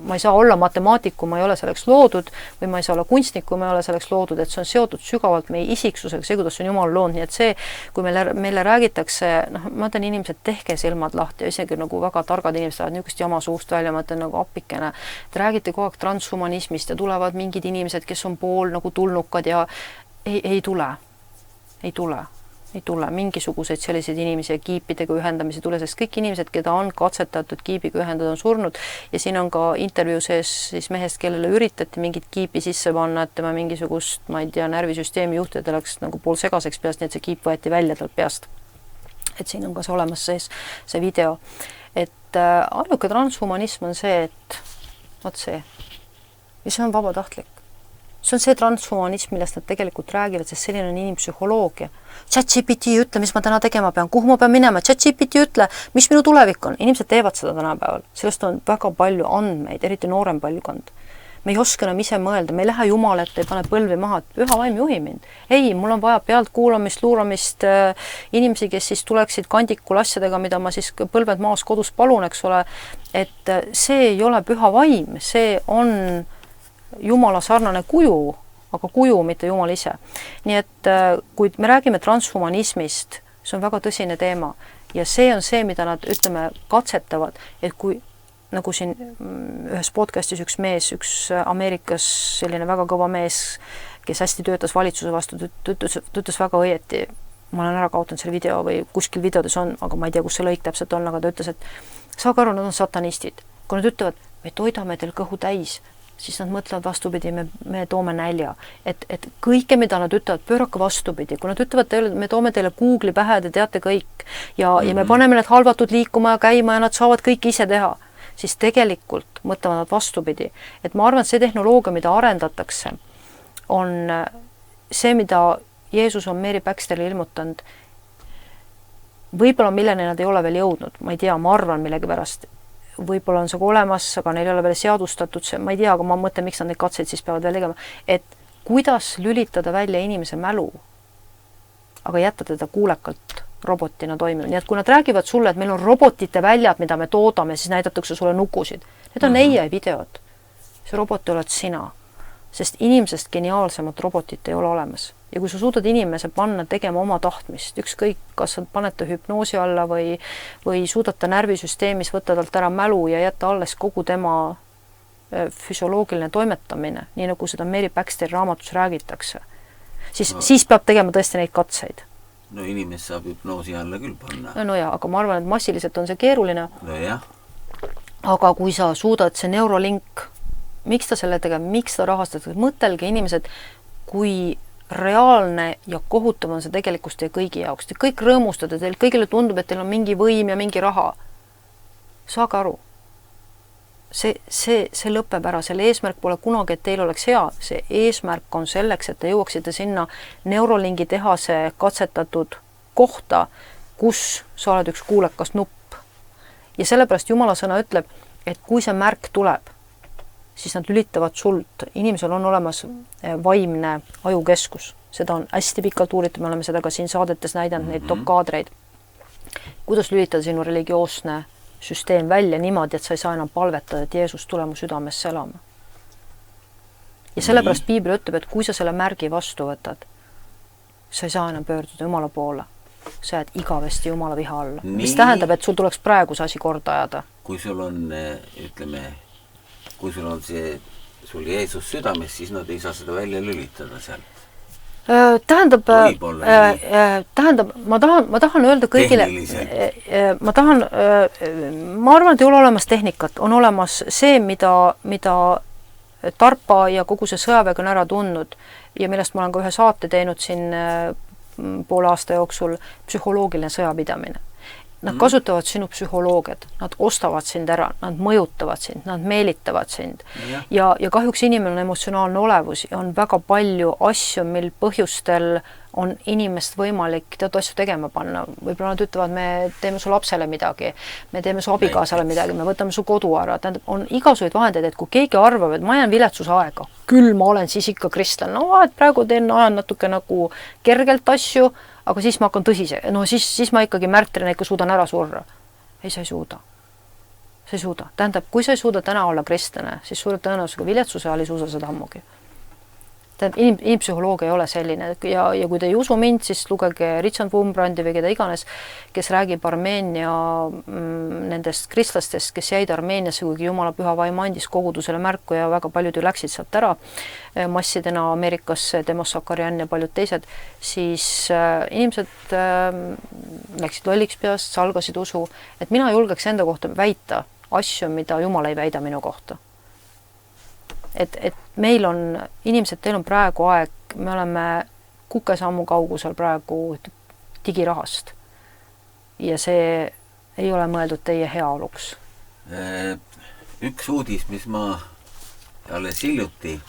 ma ei saa olla matemaatik, kui ma ei ole selleks loodud, või ma ei saa olla kunstnik, kui ma ei ole selleks loodud, et see on seotud sügavalt meie isiksusega, see, kuidas on Jumal loonud, nii et see, kui meile räägitakse, ma ütlen inimesed, tehke silmad lahti ja isegi nagu väga targad inimesed saavad niisugust jama suust välja, ma ütlen nagu appikene, te räägite kogu aeg transhumanismist ja tulevad mingid inimesed, kes on pool nagu tulnukad ja ei tule mingisuguseid selliseid inimesi ja kiipidega ühendamisi tule, sest kõik inimesed, keda on katsetatud kiibiga ühendada, on surnud ja siin on ka intervjuu sees siis mehest, kellele üritati mingit kiipi sisse panna, et tema mingisugust, ma ei tea, närvisüsteemi juhtida läks nagu pool segaseks peast, nii et see kiip võeti välja tal peast. Et siin on ka see olemas sees, see video. Et ainuke transhumanism on see, et vot see. Ja see on vabatahtlik. See on see transhumanism, millest nad tegelikult räägivad, sest selline on inimpsühholoogia. ChatGPT ütle, mis ma täna tegema pean, kuhu ma pean minema, ChatGPT ütle, mis minu tulevik on. Inimesed teevad seda tänapäeval. Sellest on väga palju andmeid, eriti noorem paljukond. Me ei oska enam ise mõelda, me ei lähe Jumal ette, ei pane põlvi maha, et püha vaim juhi mind. Ei, mul on vaja pealt kuulamist, luuramist, inimesi, kes siis tuleksid kandikul asjadega, mida ma siis põlved maas kodus palun, eks ole, et see ei ole püha vaim, see on Jumala sarnane kuju, aga kuju, mitte Jumal ise. Nii et kui me räägime transhumanismist, see on väga tõsine teema ja see on see, mida nad, ütleme, katsetavad, et kui nagu siin ühes podcastis üks mees, üks Ameerikas selline väga kõva mees, kes hästi töötas valitsuse vastu, töötas väga õieti, ma olen ära kaotanud selle video või kuskil videodes on, aga ma ei tea, kus see lõik täpselt on, aga ta ütles, et saage aru, nad on satanistid. Kui nad ütlevad, me toidame teil kõhu täis, siis nad mõtlevad vastupidi, me toome nälja. Et kõike, mida nad ütlevad, pöörake vastupidi. Kui nad ütlevad teile, me toome teile Google'i pähe, te teate kõik. Ja me paneme need halvatud liikuma ja käima ja nad saavad kõik ise teha. Siis tegelikult mõtlevad nad vastupidi. Et ma arvan, et see tehnoloogia, mida arendatakse, on see, mida Jeesus on Mary Baxterile ilmutanud. Võib-olla milleni nad ei ole veel jõudnud. Ma ei tea, ma arvan millegi pärast. Võib-olla on see olemas, aga neil ei ole veel seadustatud see, ma ei tea, aga ma mõtlen, miks nad neid katseid siis peavad veel tegema, et kuidas lülitada välja inimese mälu, aga jätta teda kuulekalt robotina toimima. Nii et kui nad räägivad sulle, et meil on robotite väljad, mida me toodame, siis näidatakse sulle nukusid. Need on AI videod. See robot oled sina, sest inimesest geniaalsemat robotit ei ole olemas. Ja kui sa suudad inimese panna tegema oma tahtmist, ükskõik, kas sa panete hüpnoosi alla või suudate närvisüsteemis võtta talt ära mälu ja jätta alles kogu tema füsioloogiline toimetamine, nii nagu seda Mary Baxteri raamatus räägitakse, siis peab tegema tõesti neid katseid. No inimest saab hüpnoosi alla küll panna. No ja, aga ma arvan, et massiliselt on see keeruline. No jah. Aga kui sa suudad see Neuralink, miks ta selle tegema, miks ta rahastatakse, mõtelge inimesed, kui reaalne ja kohutav on see tegelikult teie kõigi jaoks. Te kõik rõõmustate, teil kõigile tundub, et teil on mingi võim ja mingi raha. Saage aru. See lõpeb ära. Selle eesmärk pole kunagi, et teil oleks hea. See eesmärk on selleks, et te jõuaksite sinna Neuralingi tehase katsetatud kohta, kus sa oled üks kuulekas nupp. Ja sellepärast Jumala sõna ütleb, et kui see märk tuleb, siis nad lülitavad sult. Inimesel on olemas vaimne ajukeskus. Seda on hästi pikalt uuritud, me oleme seda ka siin saadetes näidanud, neid dokkaadreid. Kuidas lülitada sinu religioosne süsteem välja niimoodi, et sa ei saa enam palvetada, et Jeesus tule mu südamesse elama. Ja sellepärast Piibel ütleb, et kui sa selle märgi vastu võtad, sa ei saa enam pöörduda Jumala poole. Sa jääd igavesti Jumala viha alla. Mis tähendab, et sul tuleks praegu see asi korda ajada. Kui sul on, ütleme, kui sul on see, sul Jeesus südames, siis nad ei saa seda välja lülitada seal. Tähendab, ma tahan öelda kõigile, ma arvan, et ei ole olemas tehnikat, on olemas see, mida Tarpa ja kogu see sõjaväega on ära tundnud ja millest ma olen ka ühe saate teinud siin poole aasta jooksul, psühholoogiline sõjapidamine. Nad kasutavad sinu psühholoogiat, nad ostavad sind ära, nad mõjutavad sind, nad meelitavad sind. Ja kahjuks inimene on emotsionaalne olevus ja on väga palju asju, mil põhjustel on inimest võimalik teatud asju tegema panna. Võib-olla nad ütlevad, me teeme su lapsele midagi, me teeme su abikaasale midagi, me võtame su kodu ära. Tähendab, on igasuguseid vahendeid, et kui keegi arvab, et ma jään viletsuse aega, küll ma olen siis ikka kristlane. No, et praegu ajan natuke nagu kergelt asju, aga siis ma hakkan tõsise. No siis ma ikkagi märtrina ikka suudan ära surra. Ei, sa ei suuda. Sa ei suuda. Tähendab, kui sa ei suuda täna olla kristlane, siis suure tõenäosusega viletsuse all ei suuda seda ammugi. Inimpsühholoogia ei ole selline ja kui te ei usu mind, siis lugege Richard Wurmbrandi või keda iganes, kes räägib Armeenia nendest kristlastest, kes jäid Armeeniasse, kuigi Jumala püha vaim andis kogudusele märku ja väga paljud ju läksid sealt ära massidena Ameerikasse, Demos Sakarian ja paljud teised, siis inimesed läksid lolliks peast, salgasid usu, et mina julgeks enda kohta väita asju, mida Jumal ei väida minu kohta. Et meil on, inimesed, teil on praegu aeg, me oleme kukesammu kaugusel praegu digirahast ja see ei ole mõeldud teie heaoluks. Üks uudis, mis ma alles hiljuti,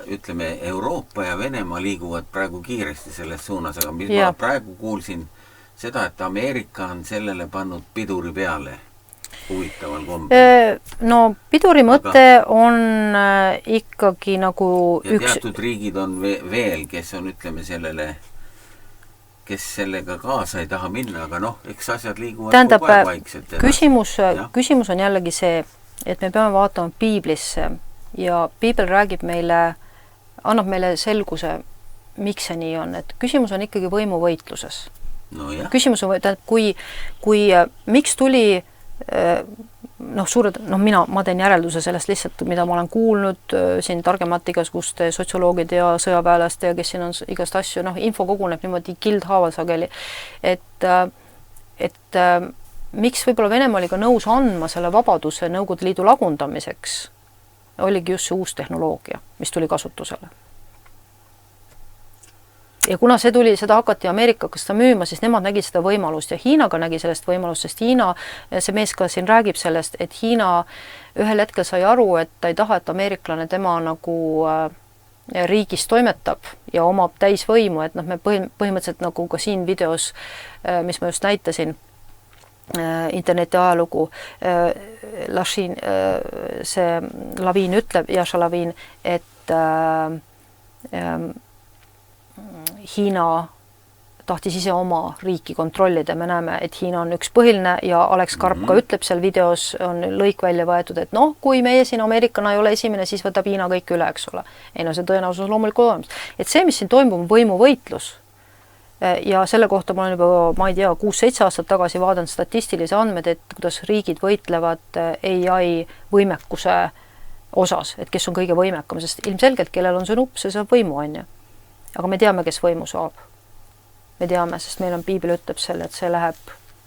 ütleme, Euroopa ja Venemaa liiguvad praegu kiiresti selles suunas, aga mis ma praegu kuulsin seda, et Ameerika on sellele pannud piduri peale. Huvitaval kombel. No piduri mõte on ikkagi nagu ja teatud riigid on veel, kes on, ütleme, sellele, kes sellega kaasa ei taha minna, aga eks asjad liiguvad kogu aeg vaikselt. Küsimus on jällegi see, et me peame vaatama piiblisse ja piibel räägib meile, annab meile selguse, miks see nii on, et küsimus on ikkagi võimuvõitluses. No jah. Küsimus on, kui miks tuli ma teen järelduse sellest lihtsalt, mida ma olen kuulnud siin targemalt igasuguste sotsioloogid ja sõjaväelaste ja kes siin on igast asju, info koguneb niimoodi kildhaaval sageli, et miks võib-olla Venemaa oli ka nõus andma selle vabaduse Nõukogude Liidu lagundamiseks, oligi just see uus tehnoloogia, mis tuli kasutusele. Ja kuna seda hakati Ameerikaga seda müüma, siis nemad nägid seda võimalust ja Hiinaga nägi sellest võimalust, sest Hiina, see mees ka siin räägib sellest, et Hiina ühel hetkel sai aru, et ta ei taha, et ameeriklane tema nagu riigis toimetab ja omab täisvõimu, et me põhimõtteliselt nagu ka siin videos, mis ma just näitasin, interneti ajalugu, see Laviin ütleb, Jasha Laviin, et Hiina tahtis ise oma riiki kontrollida. Me näeme, et Hiina on üks põhiline ja Alex Karp ka ütleb seal videos, on lõik välja võetud, et kui meie siin Ameerikana ei ole esimene, siis võtab Hiina kõik üle, eks ole. Ei see tõenäosus on loomulikult olemas. Et see, mis siin toimub, on võimuvõitlus. Ja selle kohta ma olen juba, ma ei tea, 6-7 aastat tagasi vaadanud statistilisi andmed, et kuidas riigid võitlevad AI võimekuse osas, et kes on kõige võimekam, sest ilmselgelt, kellel on see nupp, see saab võimu, on ju. Aga me teame, kes võimu saab. Me teame, sest meil on piibel ütleb selle, et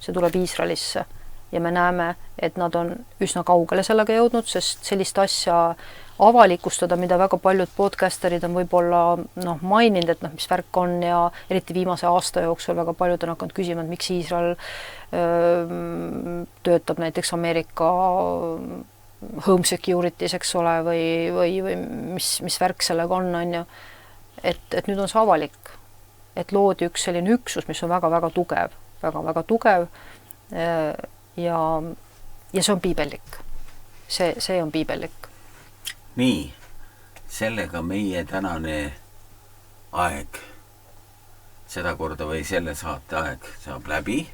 see tuleb Iisraelisse ja me näeme, et nad on üsna kaugele sellega jõudnud, sest sellist asja avalikustada, mida väga paljud podcasterid on võib-olla maininud, et mis värk on ja eriti viimase aasta jooksul väga paljud on hakanud küsima, et miks Iisrael töötab näiteks Ameerika home security's, eks ole, või mis värk sellega on ju. Et nüüd on see avalik, et loodi üks selline üksus, mis on väga-väga tugev, väga-väga tugev ja see on piibellik. See on piibellik. Nii, sellega meie tänane aeg, sedakorda või selle saate aeg saab läbi.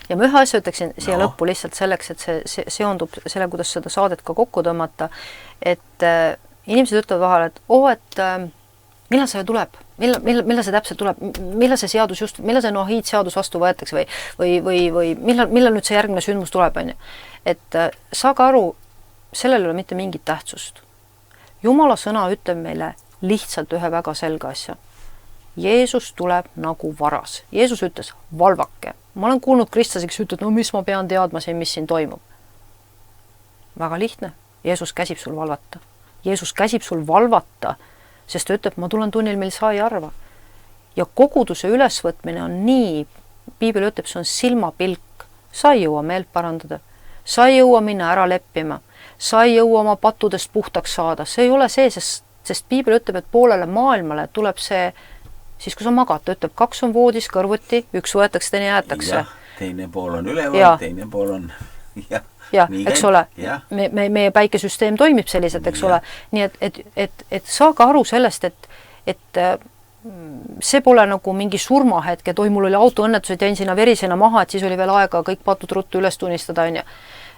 Ja ma ühe asja ütleksin siia lõppu lihtsalt selleks, et see seondub selle, kuidas seda saadet ka kokku tõmmata, et inimesed ütlevad vahel, et millal see tuleb? Millal see täpselt tuleb? Millal see seadus millal see Noahid seadus vastu võetakse või millal nüüd see järgmine sündmus tuleb? Et saage aru, sellel ei ole mitte mingit tähtsust. Jumala sõna ütleb meile lihtsalt ühe väga selge asja. Jeesus tuleb nagu varas. Jeesus ütles, valvake. Ma olen kuulnud kristlasi, kes ütlevad, mis ma pean teadma siin, mis siin toimub. Väga lihtne. Jeesus käsib sul valvata. Jeesus käsib sul valvata, sest ta ütleb, ma tulen tunnil, mil sa ei arva. Ja koguduse ülesvõtmine on nii, piibel ütleb, see on silmapilk. Sa ei jõua meelt parandada, sa ei jõua minna ära leppima, sa ei jõua oma pattudest puhtaks saada, see ei ole see, sest piibel ütleb, et poolele maailmale tuleb see, siis kui sa magad, ta ütleb, 2 on voodis kõrvuti, 1 võetakse, teine jäetakse. Jah, teine pool on üleval, teine pool on jah, eks ole, meie päikesüsteem toimib selliselt, eks ole, nii et saage aru sellest, et see pole nagu mingi surmahetk, et mul oli autoõnnetus, et jäin sinna verisena maha, et siis oli veel aega kõik patud ruttu üles tunnistada, on ju.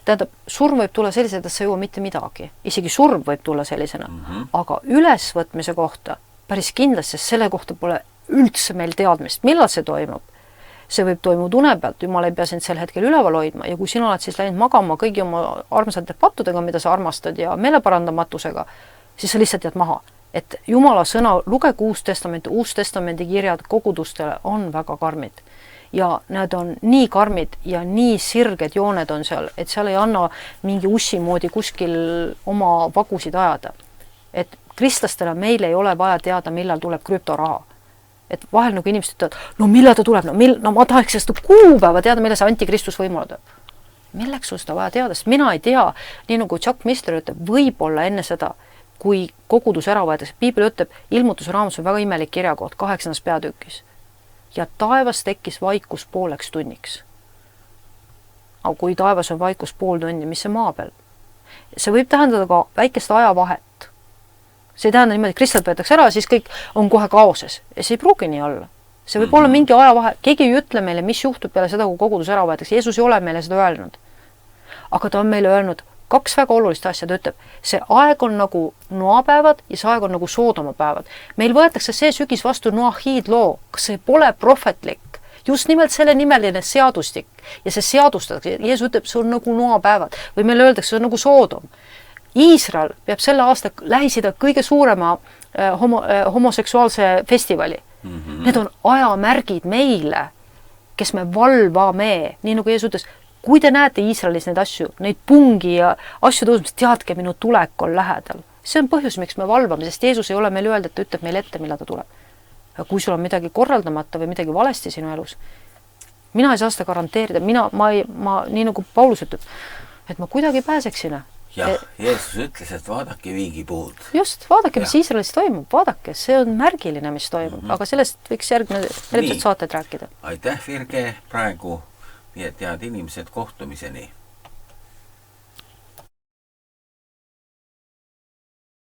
Tähendab, surm võib tulla selliselt, et sa ei jõua mitte midagi. Isegi surm võib tulla sellisena. Aga ülesvõtmise kohta päris kindlasti, sest selle kohta pole üldse meil teadmist, millal see toimub. See võib toimuda une pealt, Jumal ei pea sind sel hetkel üleval hoidma ja kui sina oled siis läinud magama kõigi oma armsate pattudega, mida sa armastad ja meeleparandamatusega, siis sa lihtsalt jääd maha. Et Jumala sõna, lugege Uus Testamendi kirjad kogudustele on väga karmid. Ja need on nii karmid ja nii sirged jooned on seal, et seal ei anna mingi ussi moodi kuskil oma vagusid ajada. Et kristlastele meil ei ole vaja teada, millal tuleb krüptoraha. Et vahel nagu inimesed ütlevad, no millal ta tuleb, no ma tahaks seda kuupäeva teada, millal see antikristus võimule tuleb. Milleks sul seda vaja teada, sest mina ei tea, nii nagu Chuck Missler ütleb, võib-olla enne seda, kui kogudus ära võetakse. Piibel ütleb, ilmutuse raamus on väga imelik kirjakoht 8. peatükis. Ja taevas tekkis vaikus 0,5 tunniks. Aga kui taevas on vaikus 0,5 tundi, mis see maa peal? See võib tähendada ka väikest ajavahet. See ei tähenda niimoodi, et kristlased võetakse ära, siis kõik on kohe kaoses. Ja see ei pruugi nii olla. See võib olla mingi ajavahe. Keegi ei ütle meile, mis juhtub peale seda, kui kogudus ära võetakse. Jeesus ei ole meile seda öelnud. Aga ta on meile öelnud 2 väga olulist asja. Ta ütleb, see aeg on nagu noapäevad ja see aeg on nagu soodomapäevad. Meil võetakse see sügis vastu noahiid loo. Kas see pole prohvetlik? Just nimelt selle nimeline seadustik. Ja see seadustatakse. Jeesus ütleb, see on nagu noapäevad. Või meile öeldakse, see on nagu soodom. Iisrael peab selle aasta Lähis-Ida kõige suurema homoseksuaalse festivali. Need on ajamärgid meile, kes me valvame, nii nagu Jeesus ütles, kui te näete Iisraelis neid asju, neid pungi ja asju tõusmist, teadke, minu tulek on lähedal. See on põhjus, miks me valvame, sest Jeesus ei ole meil öeldud, et ta ütleb meile ette, millal ta tuleb. Ja kui sul on midagi korraldamata või midagi valesti sinu elus, mina ei saa seda garanteerida, ma nii nagu Paulus ütleb, et ma kuidagi pääseksime. Jah, Jeesus ütles, et vaadake viigipuud. Just, vaadake, mis Iisraelis toimub, vaadake, see on märgiline, mis toimub, aga sellest võiks järgmised saated rääkida. Aitäh, Virge, praegu, nii et head inimesed, kohtumiseni!